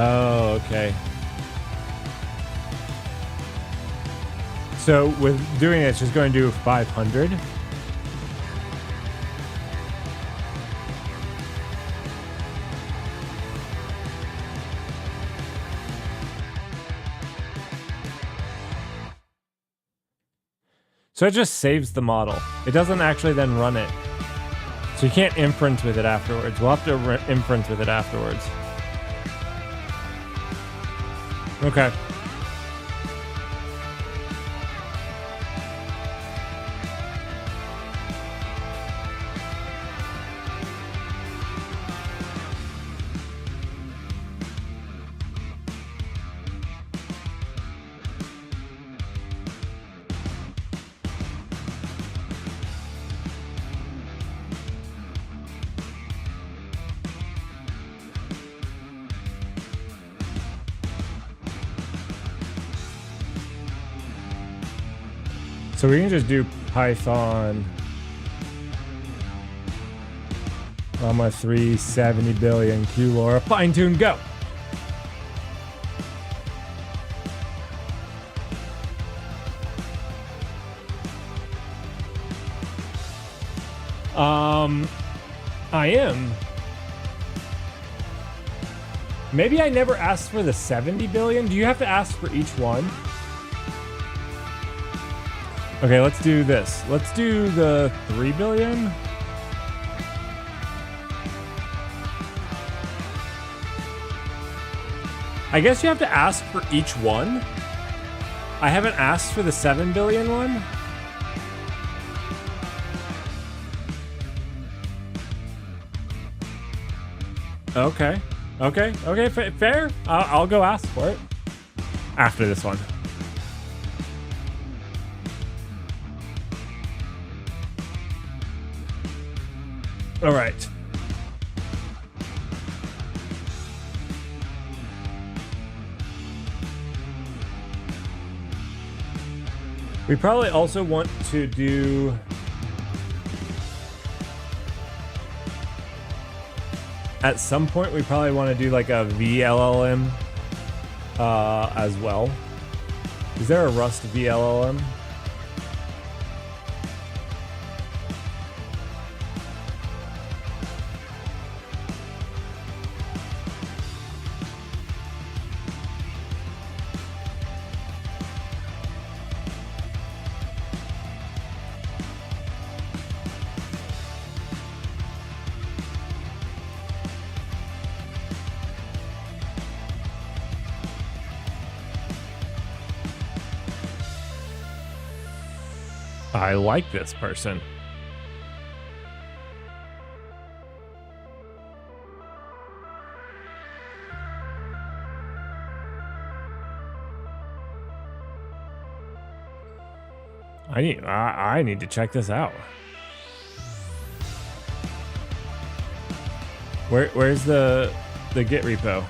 Oh, okay. So with doing it, it's just going to do 500. So it just saves the model. It doesn't actually then run it. So you can't inference with it afterwards. We'll have to inference with it afterwards. Okay. So we can just do Python Llama 370 billion Q Laura fine tune go. I am. Maybe I never asked for the 70 billion. Do you have to ask for each one? Okay, let's do this. Let's do the 3 billion. I guess you have to ask for each one. I haven't asked for the 7 billion one. Okay. Okay, fair. I'll go ask for it after this one. All right. We probably also want to do at some point we probably want to do like a VLLM as well. Is there a Rust VLLM? I like this person. I need to check this out. Where's the Git repo?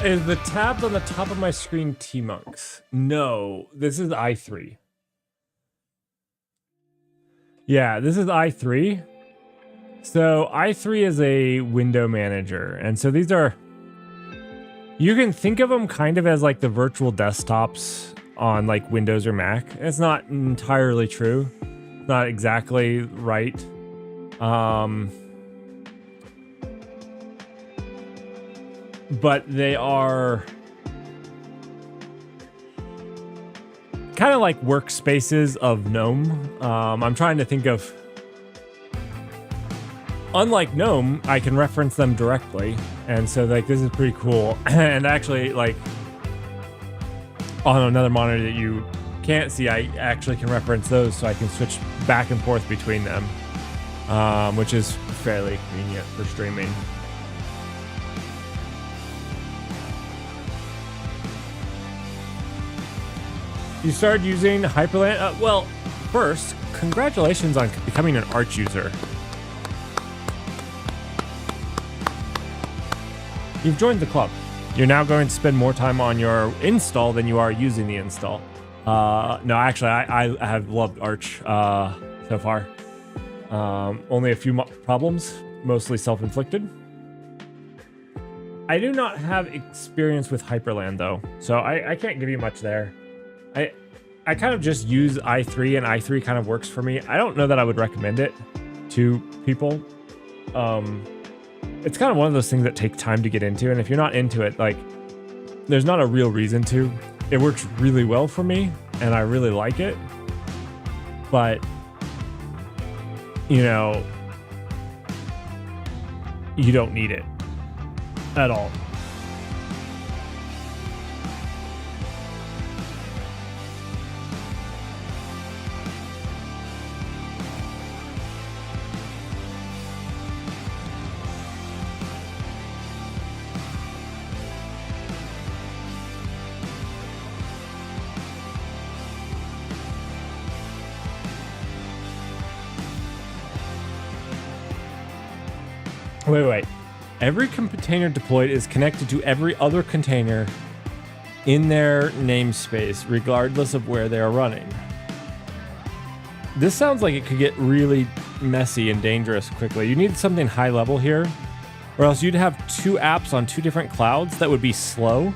Is the tabs on the top of my screen T-Monks? No, this is i3. Yeah, this is i3. So i3 is a window manager. And so these are, you can think of them kind of as like the virtual desktops on like Windows or Mac. It's not entirely true. Not exactly right. But they are kind of like workspaces of GNOME. I'm trying to think of, unlike GNOME, I can reference them directly. And so like, this is pretty cool. And actually like on another monitor that you can't see, I actually can reference those so I can switch back and forth between them. which is fairly convenient for streaming. You started using Hyperland? Well, first, congratulations on becoming an Arch user. You've joined the club. You're now going to spend more time on your install than you are using the install. No, actually, I have loved Arch so far. Only a few problems, mostly self-inflicted. I do not have experience with Hyperland, though, so I can't give you much there. I kind of just use i3, and i3 kind of works for me. I don't know that I would recommend it to people. It's kind of one of those things that take time to get into, and if you're not into it, like, there's not a real reason to. It works really well for me, and I really like it, but, you know, you don't need it at all. Wait. Every container deployed is connected to every other container in their namespace, regardless of where they are running. This sounds like it could get really messy and dangerous quickly. You need something high level here, or else you'd have two apps on two different clouds that would be slow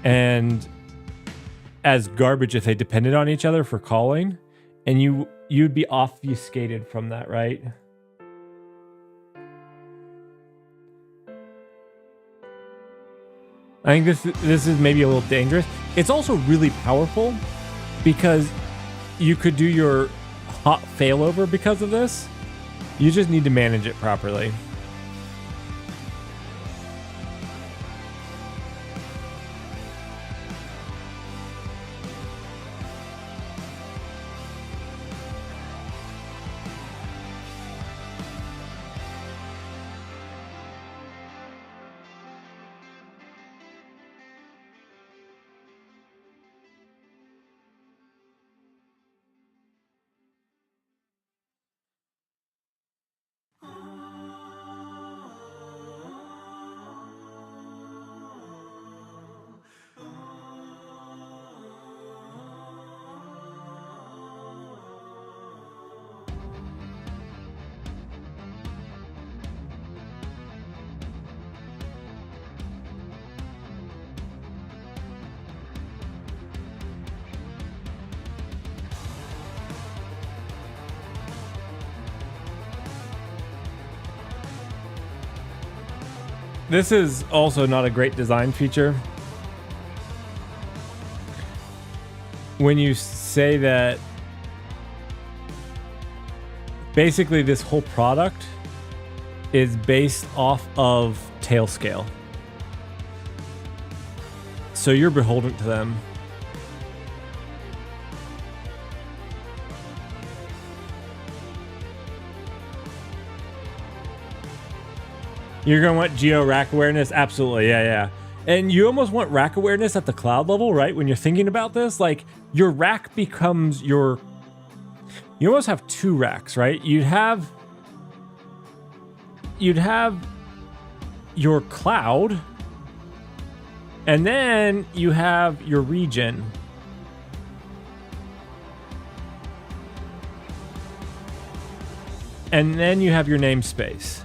and as garbage if they depended on each other for calling, and you'd be obfuscated from that, right? I think this is maybe a little dangerous. It's also really powerful because you could do your hot failover because of this. You just need to manage it properly. This is also not a great design feature. When you say that basically this whole product is based off of Tailscale. So you're beholden to them. You're going to want geo rack awareness? Absolutely, yeah. And you almost want rack awareness at the cloud level, right? When you're thinking about this, like, your rack becomes your... You almost have two racks, right? You'd have your cloud, and then you have your region. And then you have your namespace.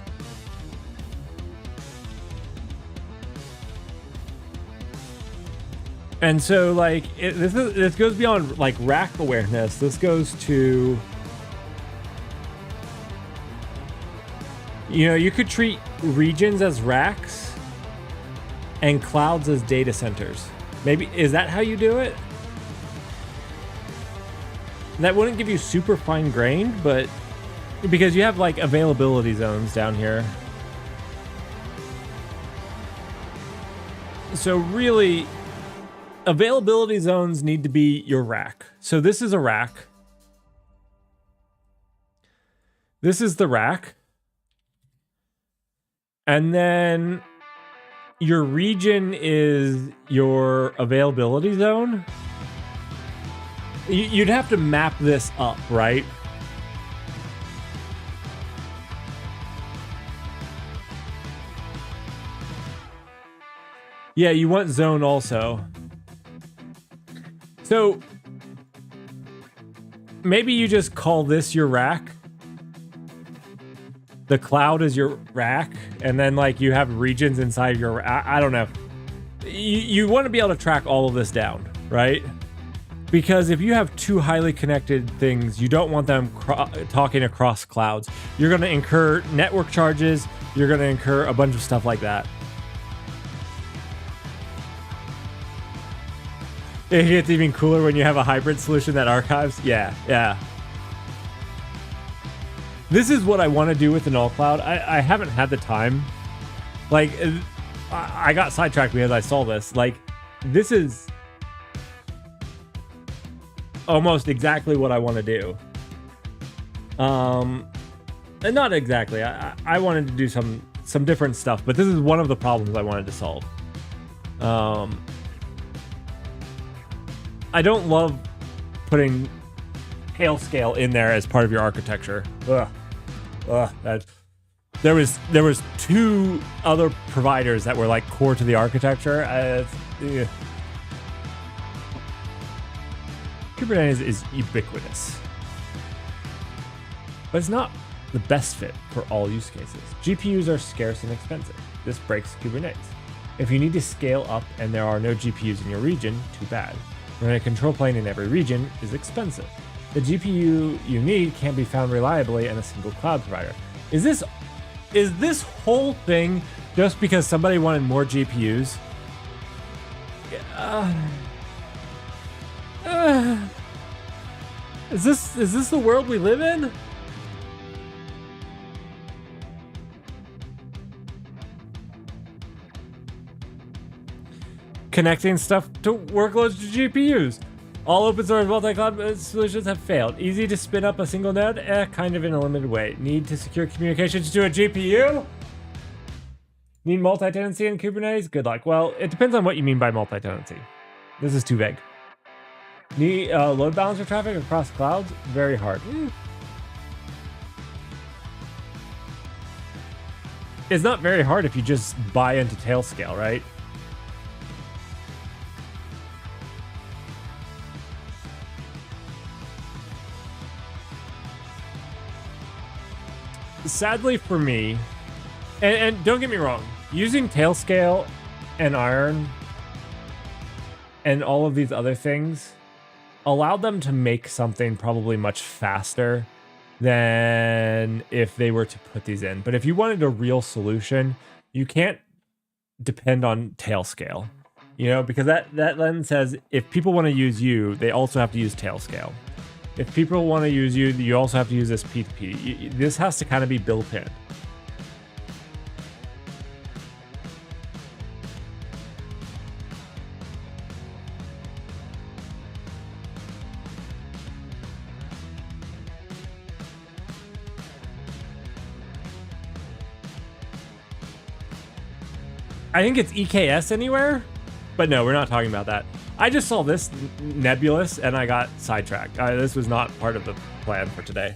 And so, like, this goes beyond, like, rack awareness. This goes to, you know, you could treat regions as racks and clouds as data centers. Maybe, is that how you do it? That wouldn't give you super fine grained, but because you have, like, availability zones down here. So really, availability zones need to be your rack. So this is a rack. This is the rack. And then your region is your availability zone. You'd have to map this up, right? Yeah, you want zone also. So maybe you just call this your rack. The cloud is your rack, and then like you have regions inside your. I don't know. You want to be able to track all of this down, right? Because if you have two highly connected things, you don't want them talking across clouds. You're going to incur network charges. You're going to incur a bunch of stuff like that. It gets even cooler when you have a hybrid solution that archives. Yeah, yeah. This is what I want to do with the Null Cloud. I haven't had the time. Like, I got sidetracked because I saw this. Like, this is almost exactly what I want to do. And not exactly. I wanted to do some different stuff, but this is one of the problems I wanted to solve. I don't love putting tail scale in there as part of your architecture. There was two other providers that were like core to the architecture. Kubernetes is ubiquitous, but it's not the best fit for all use cases. GPUs are scarce and expensive. This breaks Kubernetes. If you need to scale up and there are no GPUs in your region, too bad. Running a control plane in every region is expensive. The GPU you need can't be found reliably in a single cloud provider. Is this whole thing just because somebody wanted more GPUs? Is this the world we live in? Connecting stuff to workloads to GPUs. All open source multi-cloud solutions have failed. Easy to spin up a single node? Kind of in a limited way. Need to secure communications to a GPU? Need multi-tenancy in Kubernetes? Good luck. Well, it depends on what you mean by multi-tenancy. This is too vague. Need load balancer traffic across clouds? Very hard. It's not very hard if you just buy into Tailscale, right? Sadly for me, and don't get me wrong, using Tailscale and Iron and all of these other things allowed them to make something probably much faster than if they were to put these in. But if you wanted a real solution, you can't depend on Tailscale, you know, because that then says if people want to use you, they also have to use Tailscale. If people want to use you, you also have to use this P2P. This has to kind of be built in. I think it's EKS anywhere, but no, we're not talking about that. I just saw this nebulous and I got sidetracked. This was not part of the plan for today.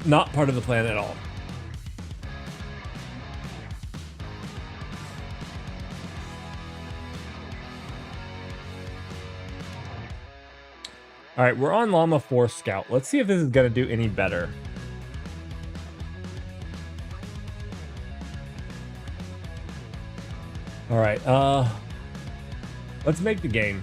Not part of the plan at all. All right, we're on Llama 4 Scout. Let's see if this is going to do any better. All right, let's make the game.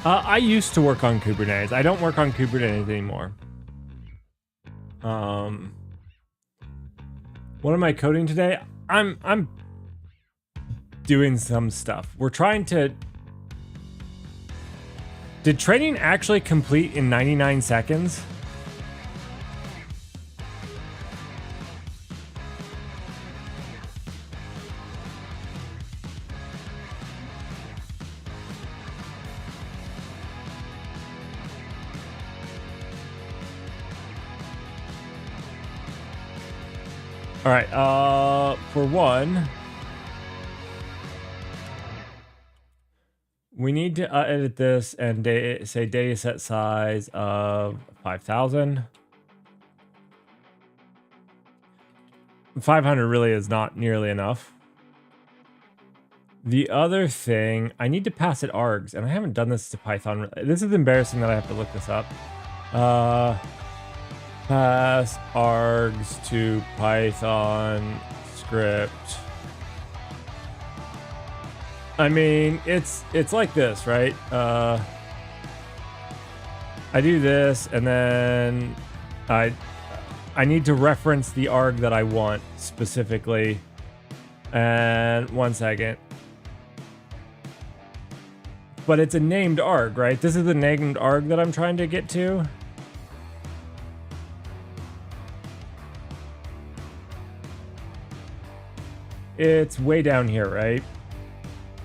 I used to work on Kubernetes. I don't work on Kubernetes anymore. What am I coding today? I'm doing some stuff. We're trying to... Did training actually complete in 99 seconds? All right, for one, we need to edit this and say data set size of 5,000. 500 really is not nearly enough. The other thing, I need to pass it args, and I haven't done this to Python. This is embarrassing that I have to look this up. Pass args to Python script. I mean, it's like this, right? I do this, and then I need to reference the arg that I want specifically. And 1 second. But it's a named arg, right? This is the named arg that I'm trying to get to. It's way down here, right?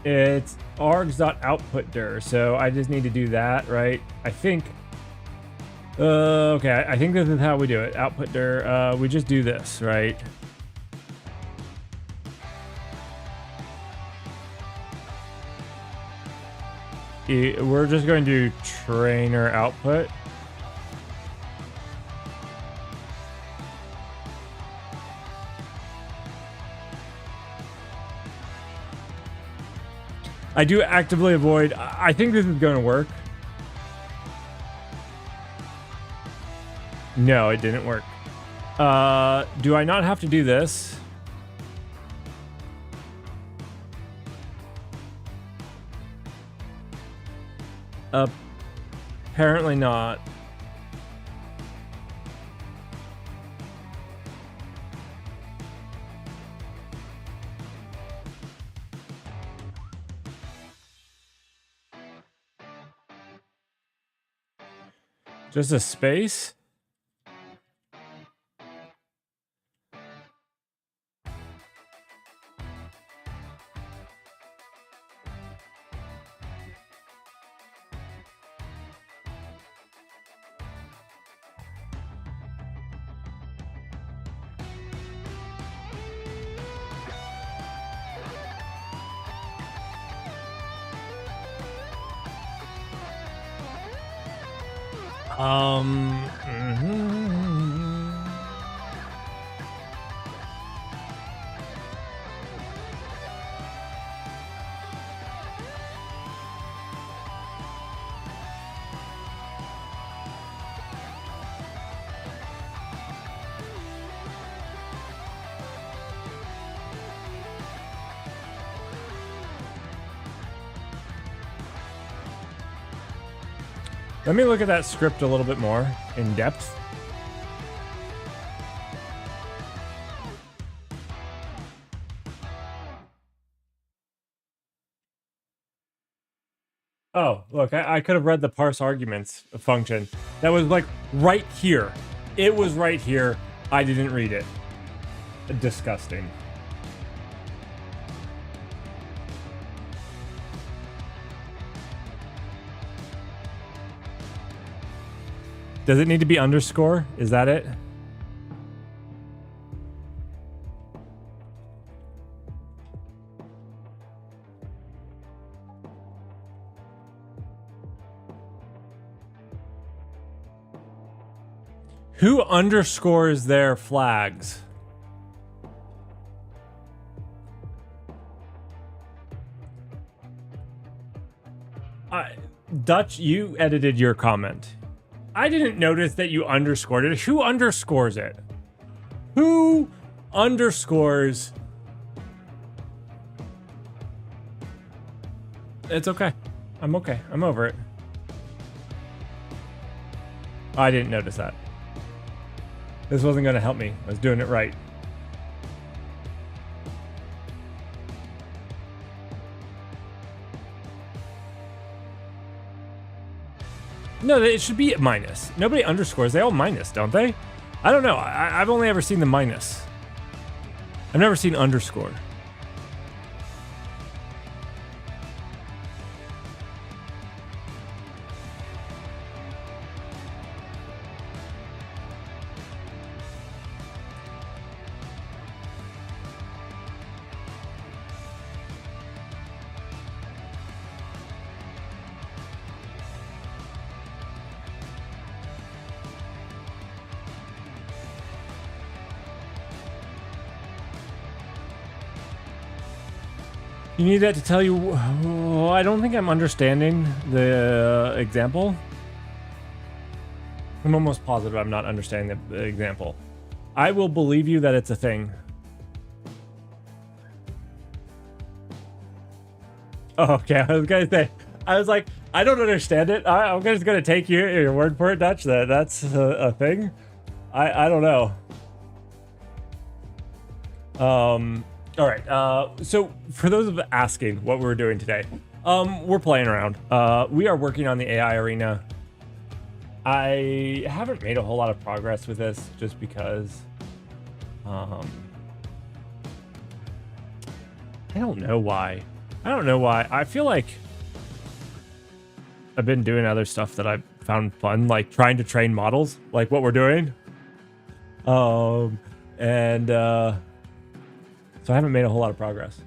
It's args.outputdir, so I just need to do that, right? I think... okay, I think this is how we do it. Outputdir, we just do this, right? We're just going to do trainer output. I do actively avoid. I think this is going to work. No, it didn't work. Do I not have to do this? Apparently not. Just a space? Let me look at that script a little bit more in depth. Oh, look, I could have read the parse arguments function. That was like right here. It was right here. I didn't read it. Disgusting. Does it need to be underscore? Is that it? Who underscores their flags? Dutch, you edited your comment. I didn't notice that you underscored it. Who underscores it? Who underscores? It's okay. I'm okay. I'm over it. I didn't notice that. This wasn't going to help me. I was doing it right. No, it should be minus. Nobody underscores. They all minus, don't they? I don't know. I've only ever seen the minus. I've never seen underscore. You need that to tell you. Oh, I don't think I'm understanding the example. I'm almost positive I'm not understanding the example. I will believe you that it's a thing. Oh, okay, I was gonna say. I was like, I don't understand it. I'm just gonna take your word for it, Dutch. That's a thing. I don't know. All right, so for those of asking what we're doing today, we're playing around. We are working on the AI arena. I haven't made a whole lot of progress with this just because, I don't know why. I feel like I've been doing other stuff that I've found fun, like trying to train models, like what we're doing. So I haven't made a whole lot of progress.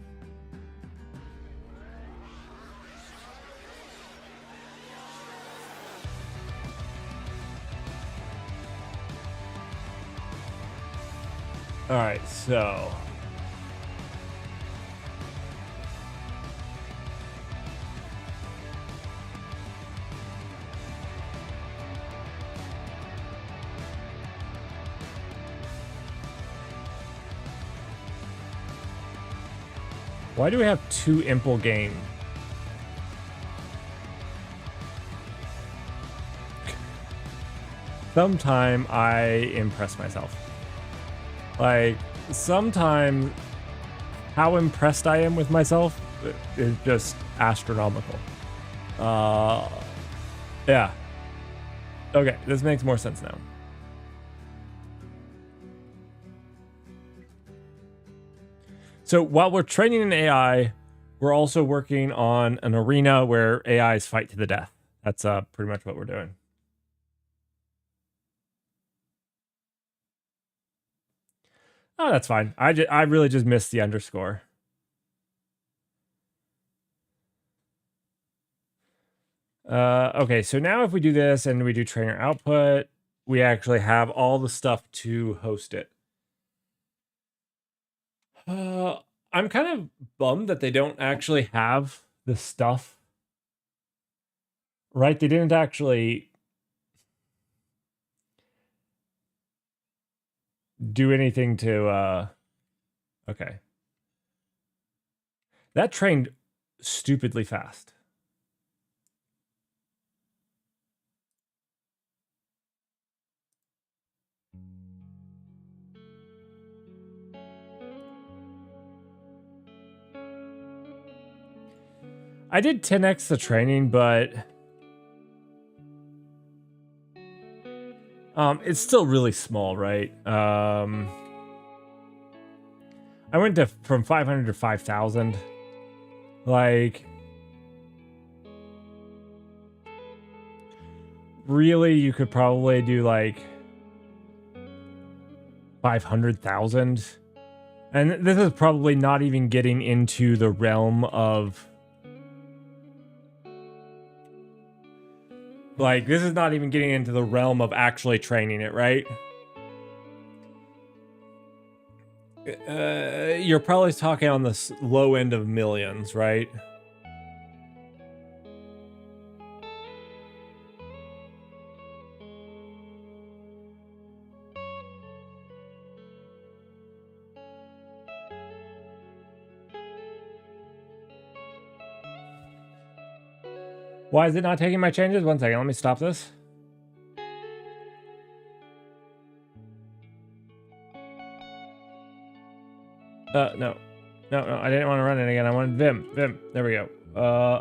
All right, so why do we have 2 Impel game? Sometime I impress myself. Like, sometimes how impressed I am with myself is just astronomical. Yeah. Okay, this makes more sense now. So while we're training an AI, we're also working on an arena where AIs fight to the death. That's pretty much what we're doing. Oh, that's fine. I really just missed the underscore. Okay, so now if we do this and we do trainer output, we actually have all the stuff to host it. I'm kind of bummed that they don't actually have the stuff. Right? They didn't actually do anything to okay. That trained stupidly fast. I did 10x the training, but it's still really small, right? I went from 500 to 5,000. Like, really, you could probably do like 500,000. And this is probably not even getting into the realm of, like, this is not even getting into the realm of actually training it, right? You're probably talking on the low end of millions, right? Why is it not taking my changes? One second, let me stop this. No. No, I didn't want to run it again. I wanted Vim. There we go.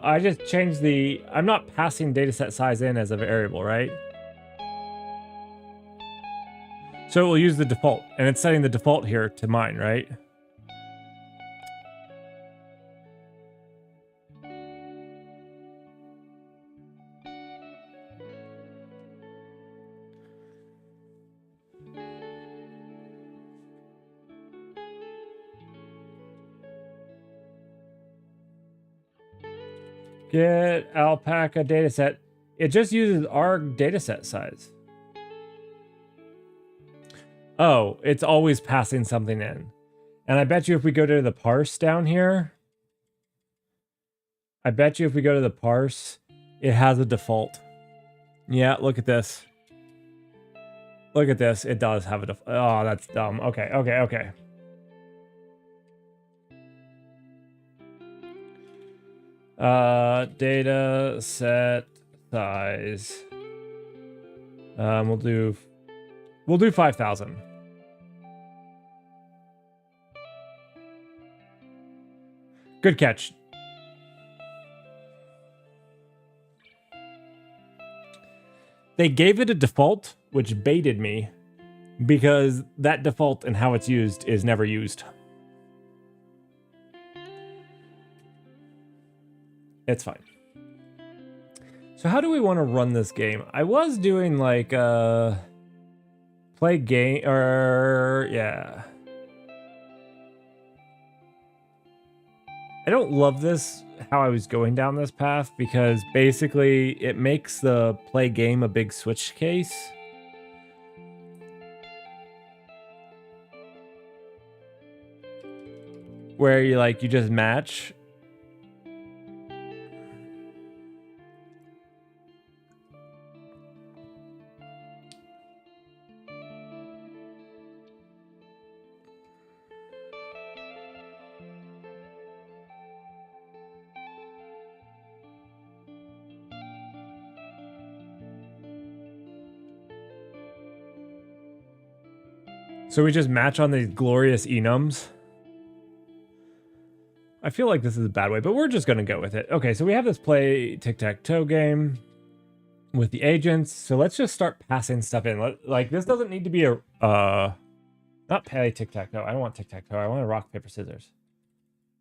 I just changed the... I'm not passing dataset size in as a variable, right? So it will use the default, and it's setting the default here to mine, right? Get alpaca dataset. It just uses our dataset size. Oh, it's always passing something in. And I bet you if we go to the parse down here, it has a default. Yeah, look at this. Look at this. It does have a default. Oh, that's dumb. Okay. Data set size. We'll do 5,000. Good catch. They gave it a default, which baited me, because that default and how it's used is never used. It's fine. So how do we want to run this game? I was doing like play game, or yeah. I don't love this, how I was going down this path, because basically it makes the play game a big switch case. Where you just match. So we just match on these glorious enums. I feel like this is a bad way, but we're just going to go with it. Okay, so we have this play tic-tac-toe game with the agents. So let's just start passing stuff in. Like, this doesn't need to be a... not play tic-tac-toe. I don't want tic-tac-toe. I want a rock, paper, scissors.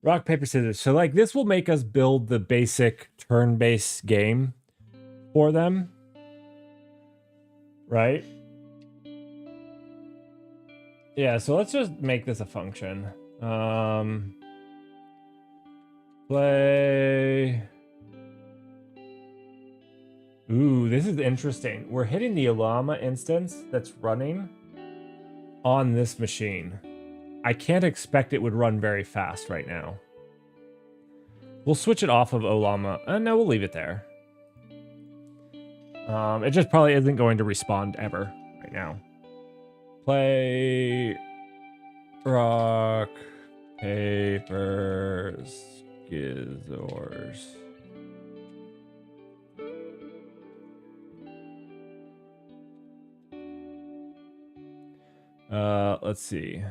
Rock, paper, scissors. So, like, this will make us build the basic turn-based game for them. Right? Yeah, so let's just make this a function. Play. Ooh, this is interesting. We're hitting the Olama instance that's running on this machine. I can't expect it would run very fast right now. We'll switch it off of Olama. No, we'll leave it there. It just probably isn't going to respond ever right now. Play rock, paper, scissors. Let's see.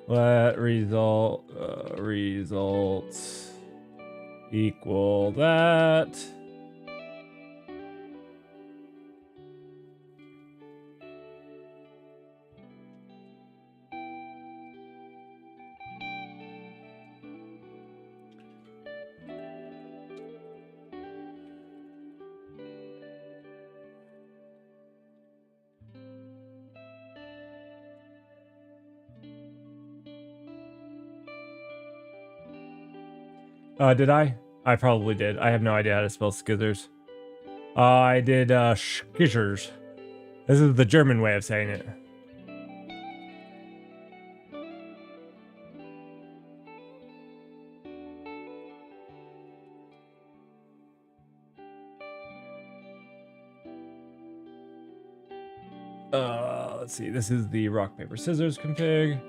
Let results equal that. Did I? I probably did. I have no idea how to spell scissors. I did, scissors. This is the German way of saying it. Let's see. This is the rock, paper, scissors config.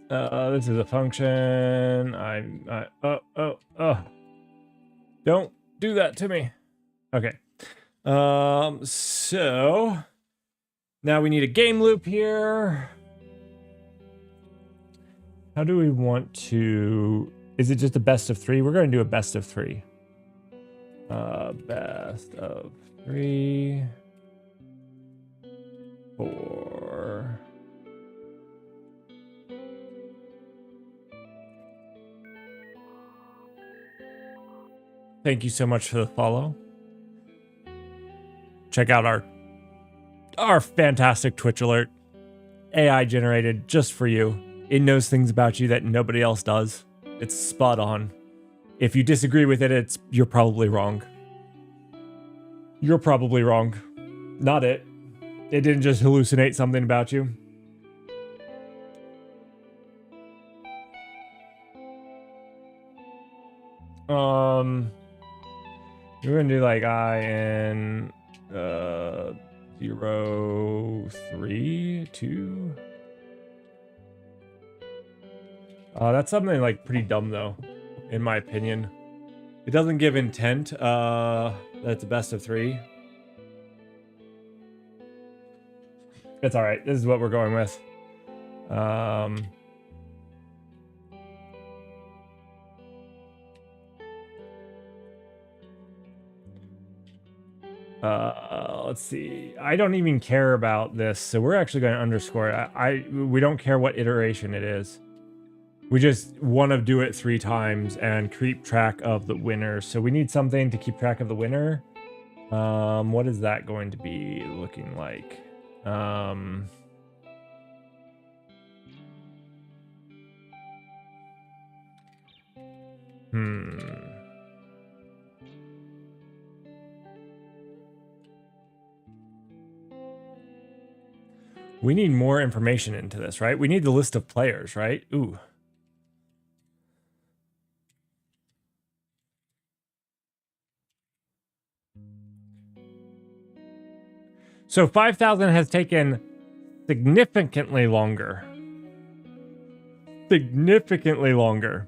This is a function. Don't do that to me. Okay. So now we need a game loop here. How do we want to, is it just a best of 3? We're going to do a best of 3. Best of 3 for thank you so much for the follow. Check out our fantastic Twitch alert. AI generated just for you. It knows things about you that nobody else does. It's spot on. If you disagree with it, you're probably wrong. You're probably wrong. Not it. It didn't just hallucinate something about you. We're gonna do like in 0, 3, 2. That's something like pretty dumb though, in my opinion. It doesn't give intent. That's a best of 3. It's all right. This is what we're going with. Let's see. I don't even care about this, so we're actually going to underscore it. We don't care what iteration it is. We just want to do it 3 times and keep track of the winner. So we need something to keep track of the winner. What is that going to be looking like? We need more information into this, right? We need the list of players, right? Ooh. So 5,000 has taken significantly longer. Significantly longer.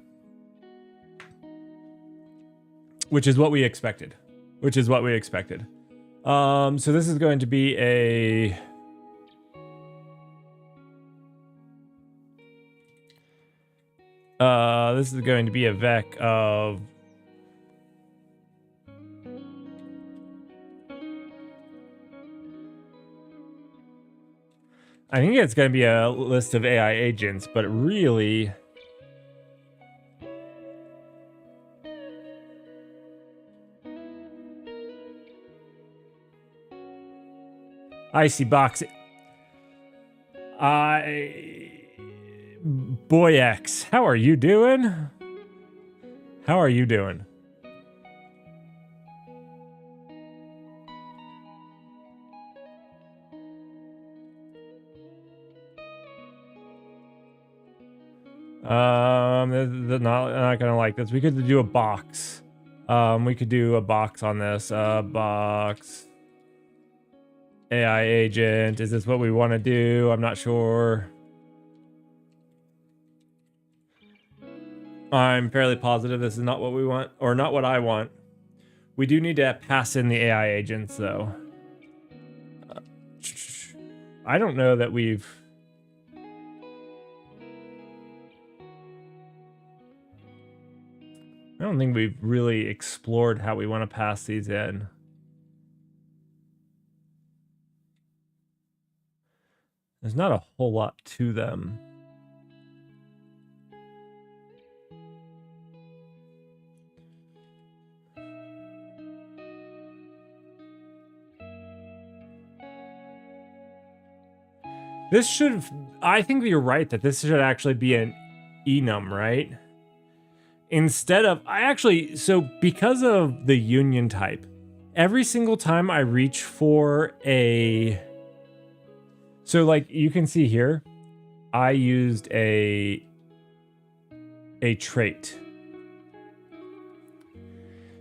Which is what we expected. So this is going to be a... this is going to be a vec of... I think it's going to be a list of AI agents, but really... Icy box. Boy X, how are you doing? How are you doing? They're not gonna like this. We could do a box. We could do a box on this. Box. AI agent. Is this what we want to do? I'm not sure. I'm fairly positive this is not what we want, or not what I want. We do need to pass in the AI agents, though. I don't know that we've... I don't think we've really explored how we want to pass these in. There's not a whole lot to them. This should... I think you're right that this should actually be an enum, right? Instead of... So because of the union type, every single time I reach for a... So like you can see here, I used a trait.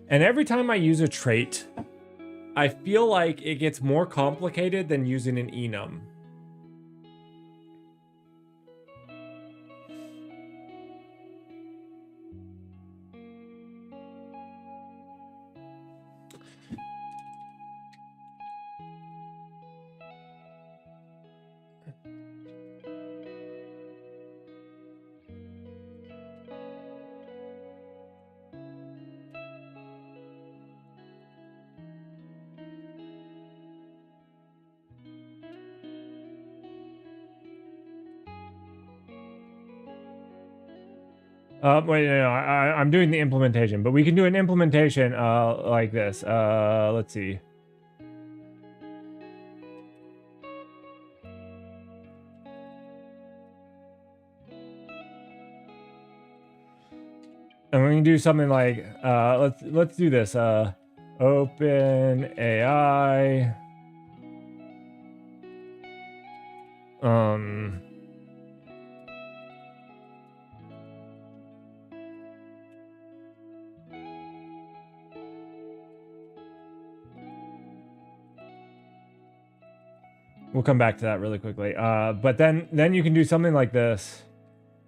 And every time I use a trait, I feel like it gets more complicated than using an enum. Wait, no, I'm doing the implementation, but we can do an implementation like this. Let's see. And we can do something like let's do this. Open AI. We'll come back to that really quickly. But then you can do something like this.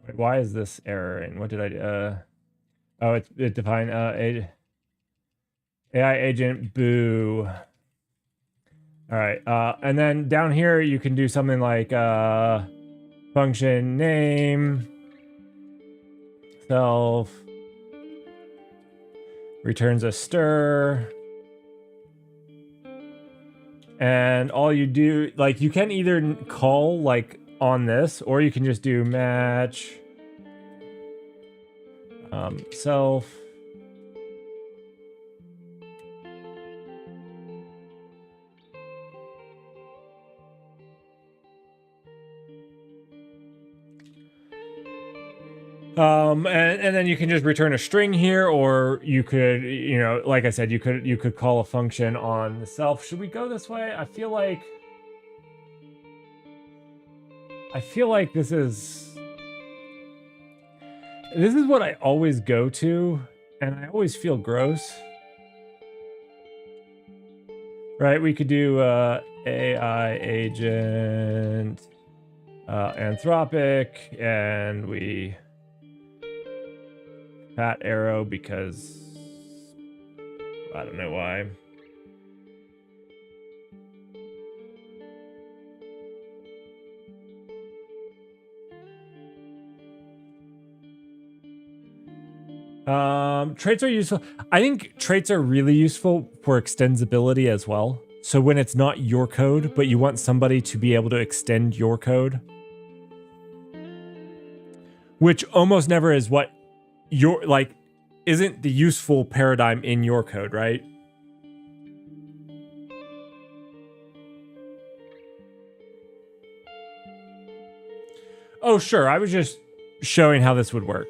Wait, why is this erroring? What did I do? Oh, it defined AI agent boo. All right. And then down here you can do something like function name self returns a stir. And all you do, like, you can either call like on this, or you can just do match self. And then you can just return a string here, or you could, you know, like I said, you could call a function on the self. Should we go this way? I feel like this is what I always go to, and I always feel gross. Right? We could do AI agent Anthropic, and we fat arrow because I don't know why. Traits are useful. I think traits are really useful for extensibility as well. So when it's not your code, but you want somebody to be able to extend your code, which almost never is what your, like, isn't the useful paradigm in your code, right? Oh, sure. I was just showing how this would work,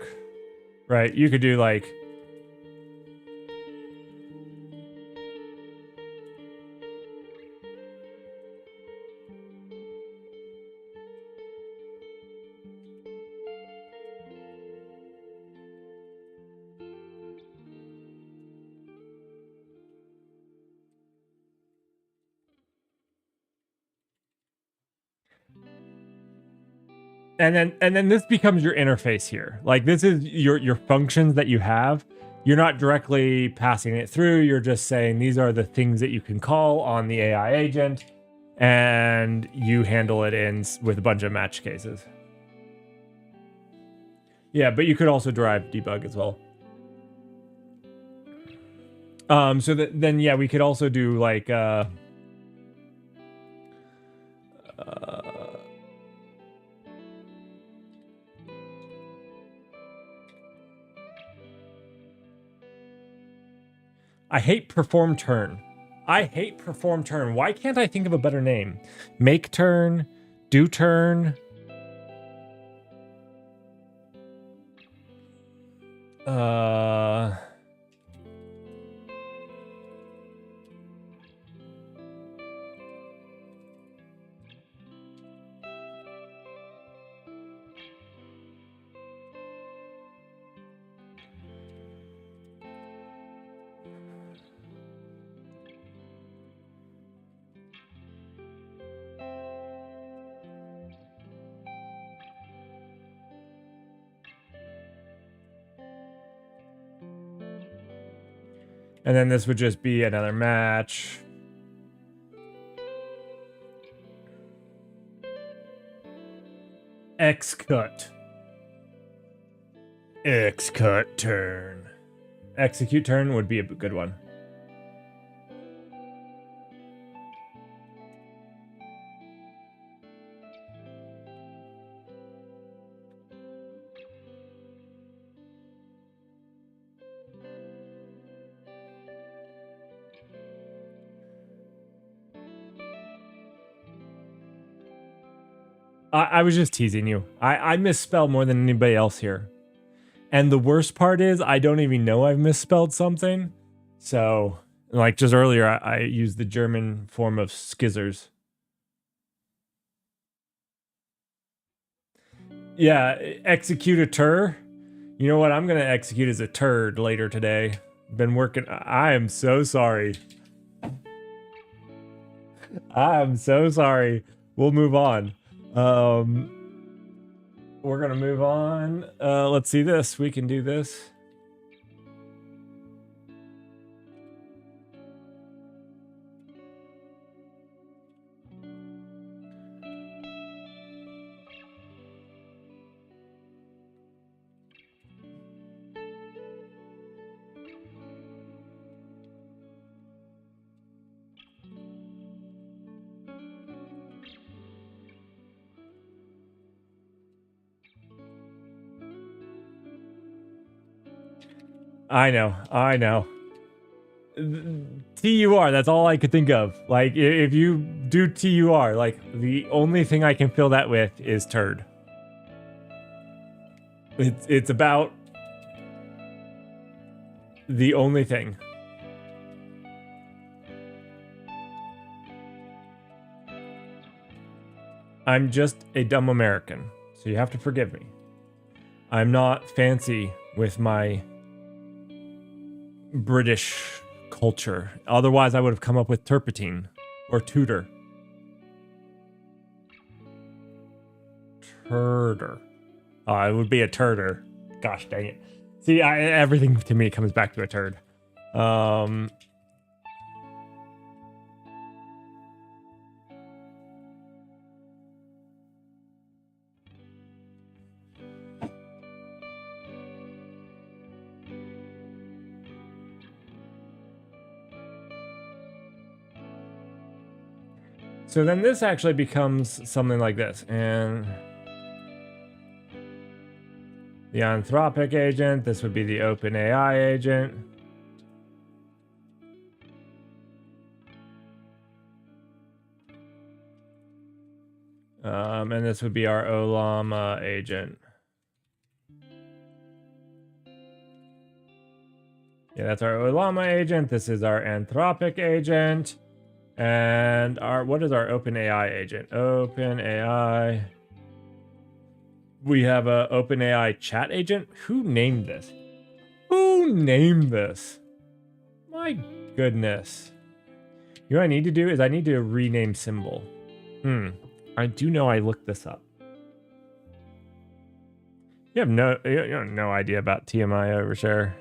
right? You could do like, and then this becomes your interface here. Like, this is your functions that you have. You're not directly passing it through. You're just saying these are the things that you can call on the AI agent, and you handle it in with a bunch of match cases. Yeah, but you could also derive debug as well. So then yeah, we could also do like I hate perform turn. I hate perform turn. Why can't I think of a better name? Make turn, do turn. And then this would just be another match. Xcut. Xcut turn. Execute turn would be a good one. I was just teasing you. I misspell more than anybody else here. And the worst part is I don't even know I've misspelled something. So, like just earlier, I used the German form of skizzers. Yeah, execute a tur. You know what I'm going to execute as a turd later today. Been working. I am so sorry. I am so sorry. We'll move on. We're going to move on. Let's see this. We can do this. I know. TUR, that's all I could think of. Like, if you do TUR, like, the only thing I can fill that with is turd. It's about the only thing. I'm just a dumb American, so you have to forgive me. I'm not fancy with my British culture. Otherwise, I would have come up with turpentine or tutor. Turder. Oh, it would be a turder. Gosh dang it. See, everything to me comes back to a turd. So then this actually becomes something like this. And the Anthropic agent, this would be the OpenAI agent. And this would be our Olama agent. Yeah, that's our Olama agent. This is our Anthropic agent. And what is our OpenAI agent? OpenAI. We have a OpenAI chat agent. Who named this? Who named this? My goodness. You know what I need to do is I need to rename symbol. I do know I looked this up. You have no idea about TMI overshare.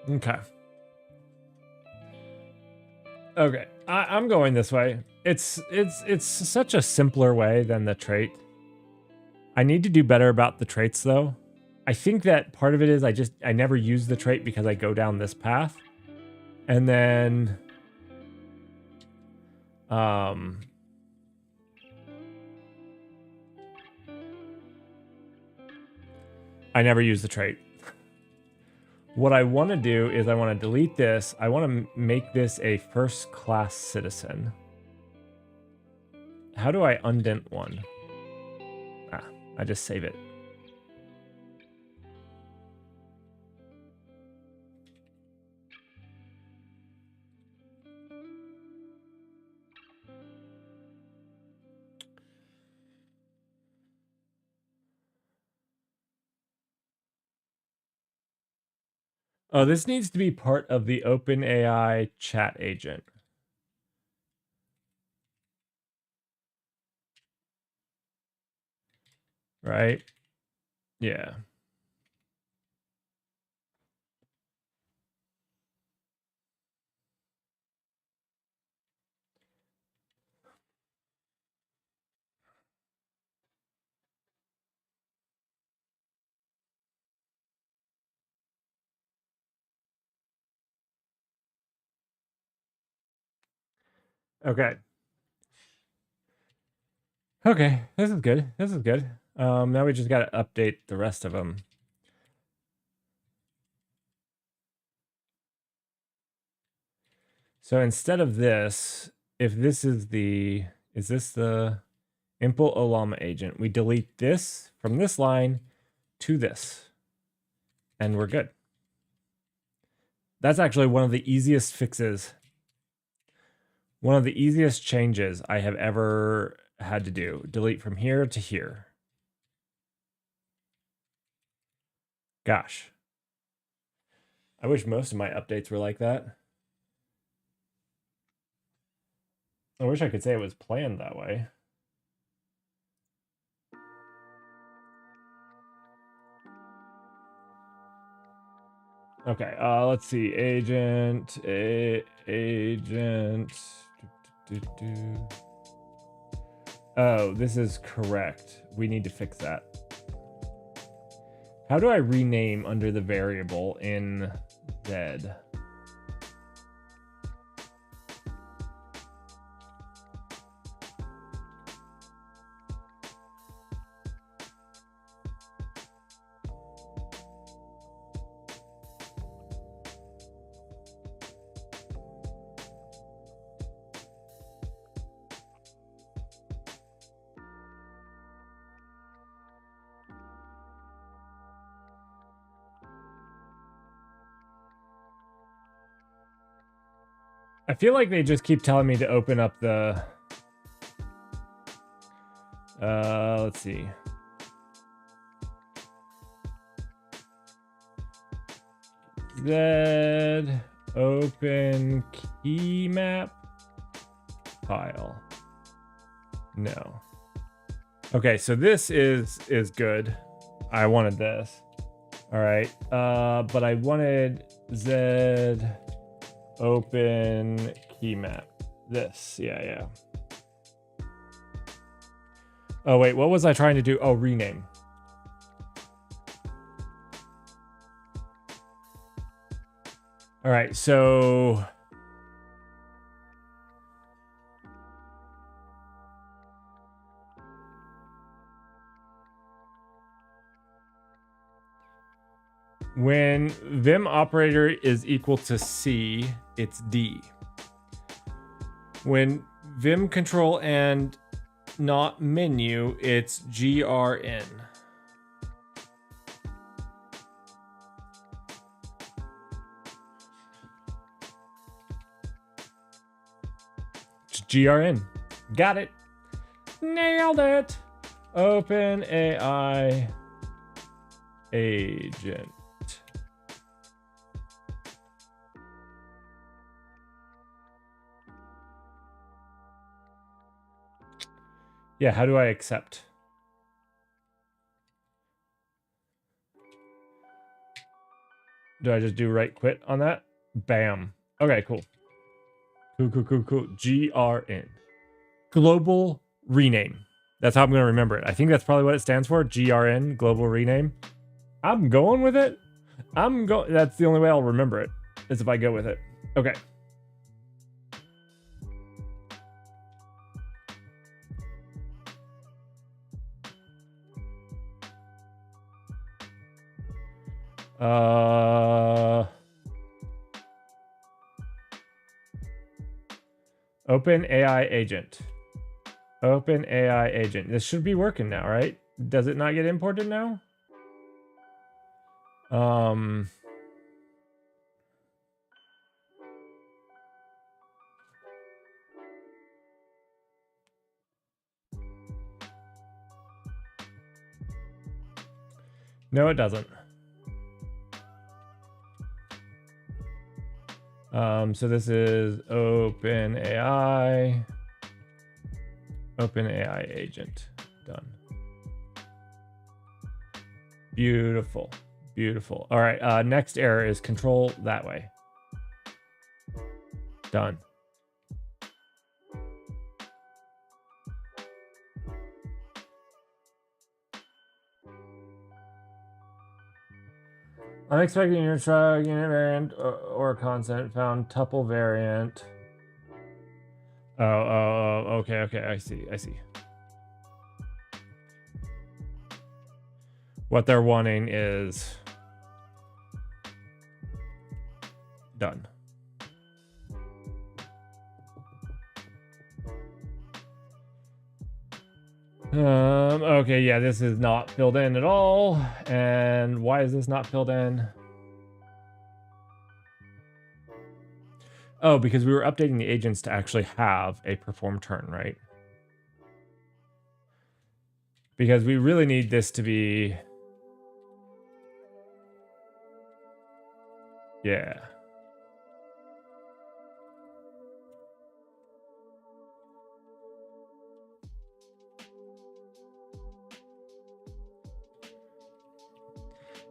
Okay. Okay, I'm going this way. It's such a simpler way than the trait. I need to do better about the traits though. I think that part of it is I never use the trait because I go down this path. And then I never use the trait. What I want to do is I want to delete this. I want to make this a first class citizen. How do I undent one? I just save it. Oh, this needs to be part of the OpenAI chat agent. Right? Yeah. Okay. Okay, this is good. This is good. Now we just got to update the rest of them. So instead of this, if this is the, is this the impl olama agent? We delete this from this line to this, and we're good. That's actually one of the easiest fixes. One of the easiest changes I have ever had to do. Delete from here to here. Gosh. I wish most of my updates were like that. I wish I could say it was planned that way. Okay, let's see. Agent. Oh, this is correct. We need to fix that. How do I rename under the variable in Z? I feel like they just keep telling me to open up the... let's see. Z open key map file. No. Okay, so this is good. I wanted this. All right. But I wanted Z open key map. This. Yeah. Oh, wait, what was I trying to do? Oh, rename. All right, so... when Vim operator is equal to C, it's D. When Vim control and not menu, it's GRN. It's GRN. Got it. Nailed it. Open AI agent. Yeah, how do I accept? Do I just do right quit on that? Bam. Okay, cool. Cool. GRN. Global rename. That's how I'm going to remember it. I think that's probably what it stands for. GRN, global rename. I'm going with it. That's the only way I'll remember it, is if I go with it. Okay. Open AI agent. Open AI agent. This should be working now, right? Does it not get imported now? No, it doesn't. So this is Open AI agent. Done. Beautiful. All right, next error is control that way. Done. Unexpected unit variant or constant found tuple variant. Oh, okay, I see. What they're wanting is done. Okay, yeah, this is not filled in at all. And why is this not filled in? Oh, because we were updating the agents to actually have a perform turn, right? Because we really need this to be... Yeah.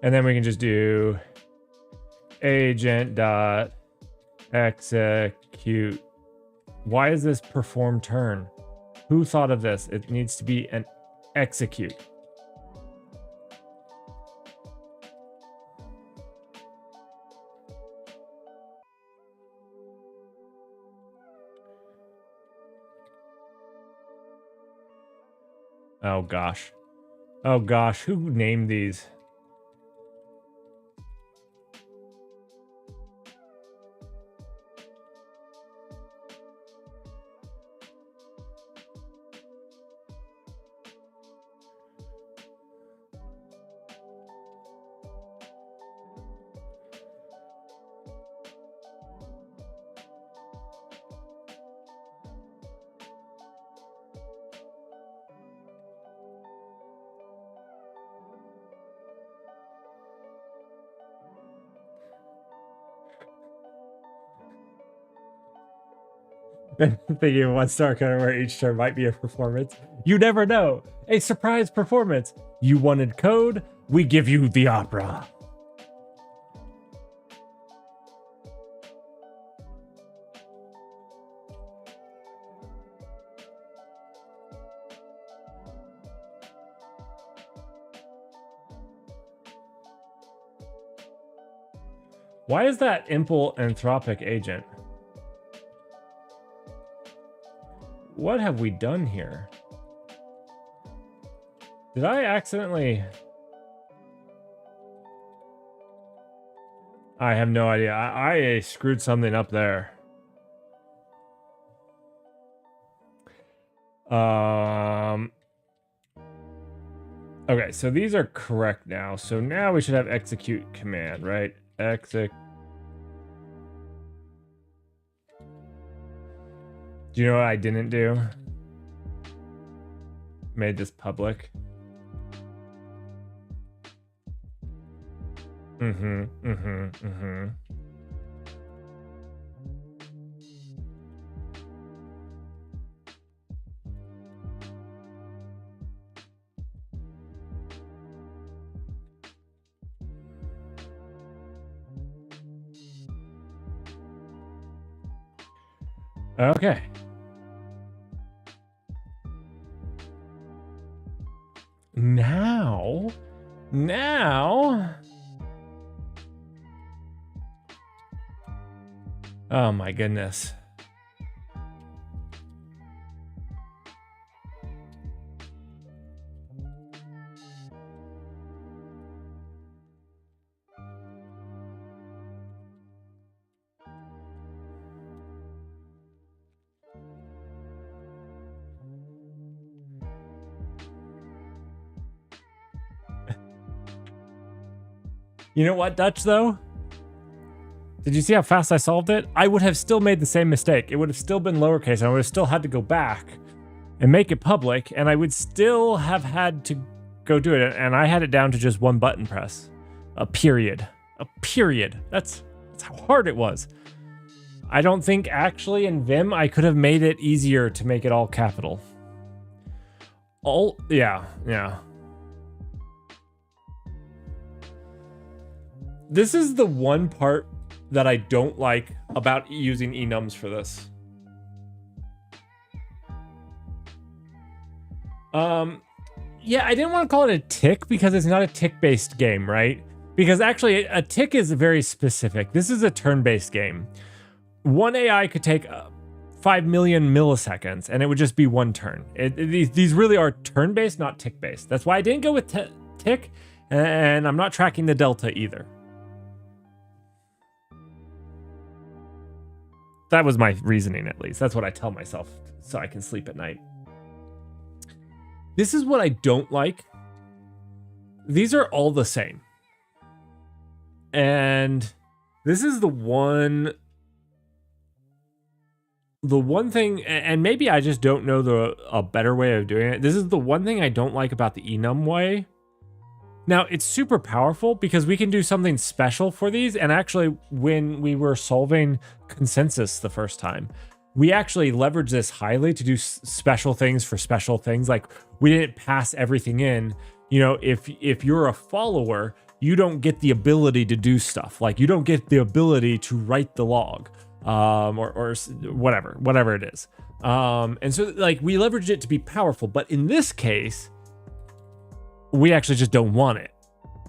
And then we can just do agent dot execute. Why is this perform turn? Who thought of this? It needs to be an execute. Oh gosh. Oh gosh, who named these? Thinking of 1-star coder where each turn might be a performance. You never know. A surprise performance. You wanted code, we give you the opera. Why is that impl anthropic agent? What have we done here? Did I accidentally... I have no idea. I screwed something up there. Okay, so these are correct now. So now we should have execute command, right? Execute. Do you know what I didn't do? Made this public. Okay. Now. Oh my goodness. You know what, Dutch, though? Did you see how fast I solved it? I would have still made the same mistake. It would have still been lowercase, and I would have still had to go back and make it public, and I would still have had to go do it, and I had it down to just one button press. A period. A period. That's how hard it was. I don't think actually in Vim I could have made it easier to make it all capital. Yeah. This is the one part that I don't like about using enums for this. Yeah, I didn't want to call it a tick because it's not a tick-based game, right? Because actually, a tick is very specific. This is a turn-based game. One AI could take 5 million milliseconds, and it would just be one turn. These really are turn-based, not tick-based. That's why I didn't go with tick, And I'm not tracking the delta either. That was my reasoning, at least. That's what I tell myself so I can sleep at night. This is what I don't like. These are all the same. And this is the one thing, and maybe I just don't know a better way of doing it. This is the one thing I don't like about the enum way. Now, it's super powerful because we can do something special for these. And actually, when we were solving consensus the first time, we actually leveraged this highly to do special things for special things. Like, we didn't pass everything in. You know, if you're a follower, you don't get the ability to do stuff. Like, you don't get the ability to write the log, or whatever it is. And so, like, we leveraged it to be powerful. But in this case, we actually just don't want it.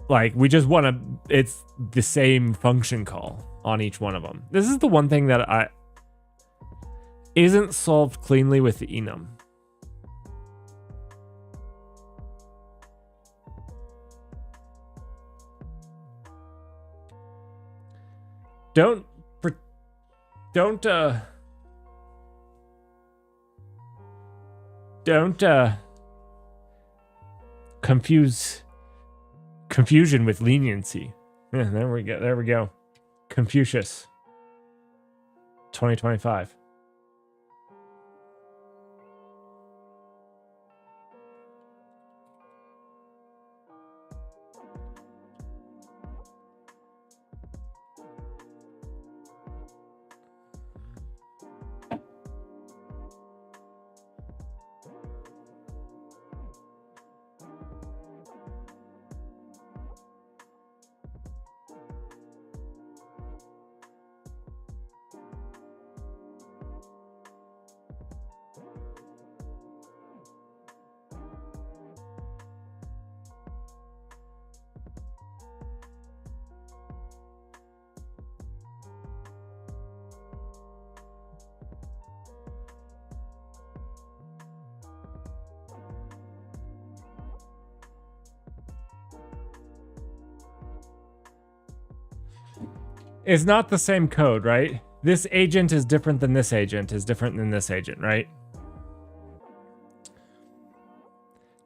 Like, we just want to, it's the same function call on each one of them. This is the one thing that isn't solved cleanly with the enum. Don't confuse confusion with leniency. Yeah, there we go. Confucius 2025. It's not the same code, right? This agent is different than this agent is different than this agent, right?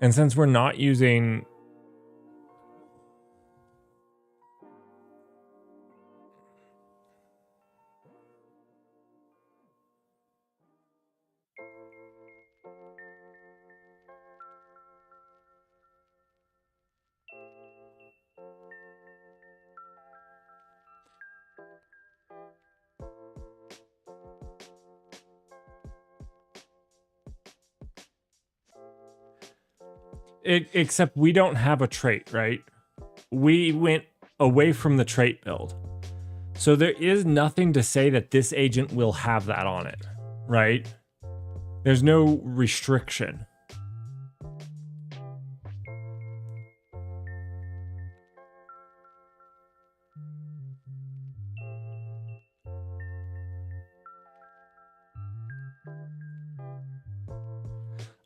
And since we're not using... except we don't have a trait, right? We went away from the trait build. So there is nothing to say that this agent will have that on it, right? There's no restriction.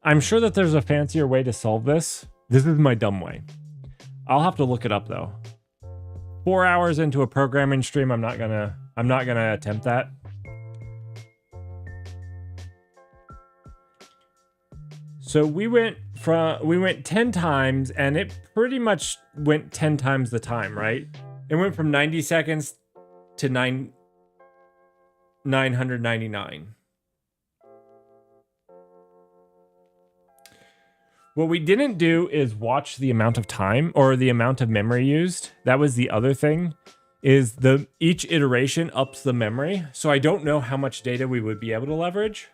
I'm sure that there's a fancier way to solve this. This is my dumb way. I'll have to look it up though. 4 hours into a programming stream, I'm not gonna attempt that. So we went 10 times and it pretty much went 10 times the time, right? It went from 90 seconds to 999. What we didn't do is watch the amount of time or the amount of memory used. That was the other thing, is each iteration ups the memory. So I don't know how much data we would be able to leverage.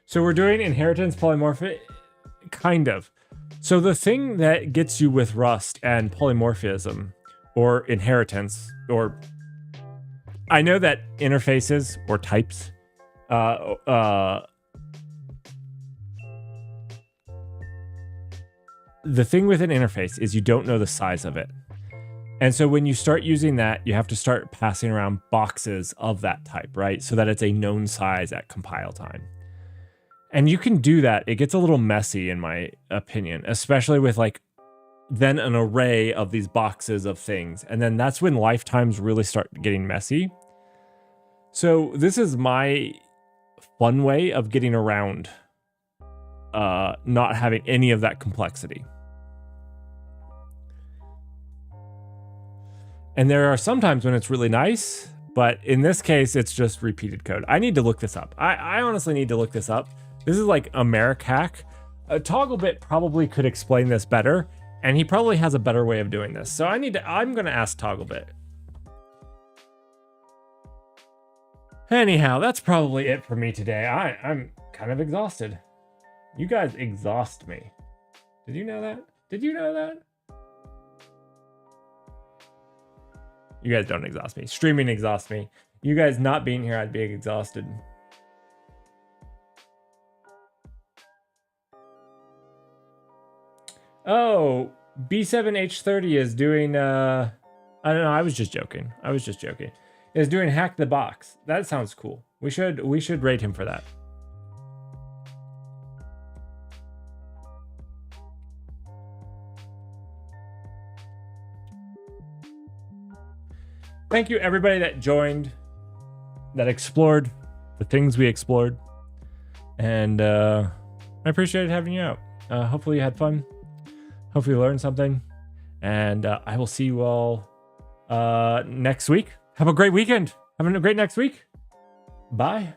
So we're doing inheritance polymorphic, kind of. So the thing that gets you with Rust and polymorphism or inheritance, or I know that interfaces or types, the thing with an interface is you don't know the size of it. And so when you start using that, you have to start passing around boxes of that type, right? So that it's a known size at compile time. And you can do that. It gets a little messy in my opinion, especially with like then an array of these boxes of things. And then that's when lifetimes really start getting messy. So this is my fun way of getting around not having any of that complexity. And there are some times when it's really nice, but in this case, it's just repeated code. I need to look this up. I honestly need to look this up. This is like AmericHack. Togglebit probably could explain this better, and he probably has a better way of doing this. So I'm gonna ask Togglebit. Anyhow, that's probably it for me today. I'm kind of exhausted. You guys exhaust me. Did you know that? Did you know that? You guys don't exhaust me. Streaming exhausts me. You guys not being here, I'd be exhausted. Oh, B7H30 is doing, I don't know, I was just joking. Is doing Hack the Box. That sounds cool. We should rate him for that. Thank you everybody that joined, that explored the things we explored. And I appreciated having you out. Hopefully you had fun. Hopefully you learned something. And I will see you all next week. Have a great weekend. Have a great next week. Bye.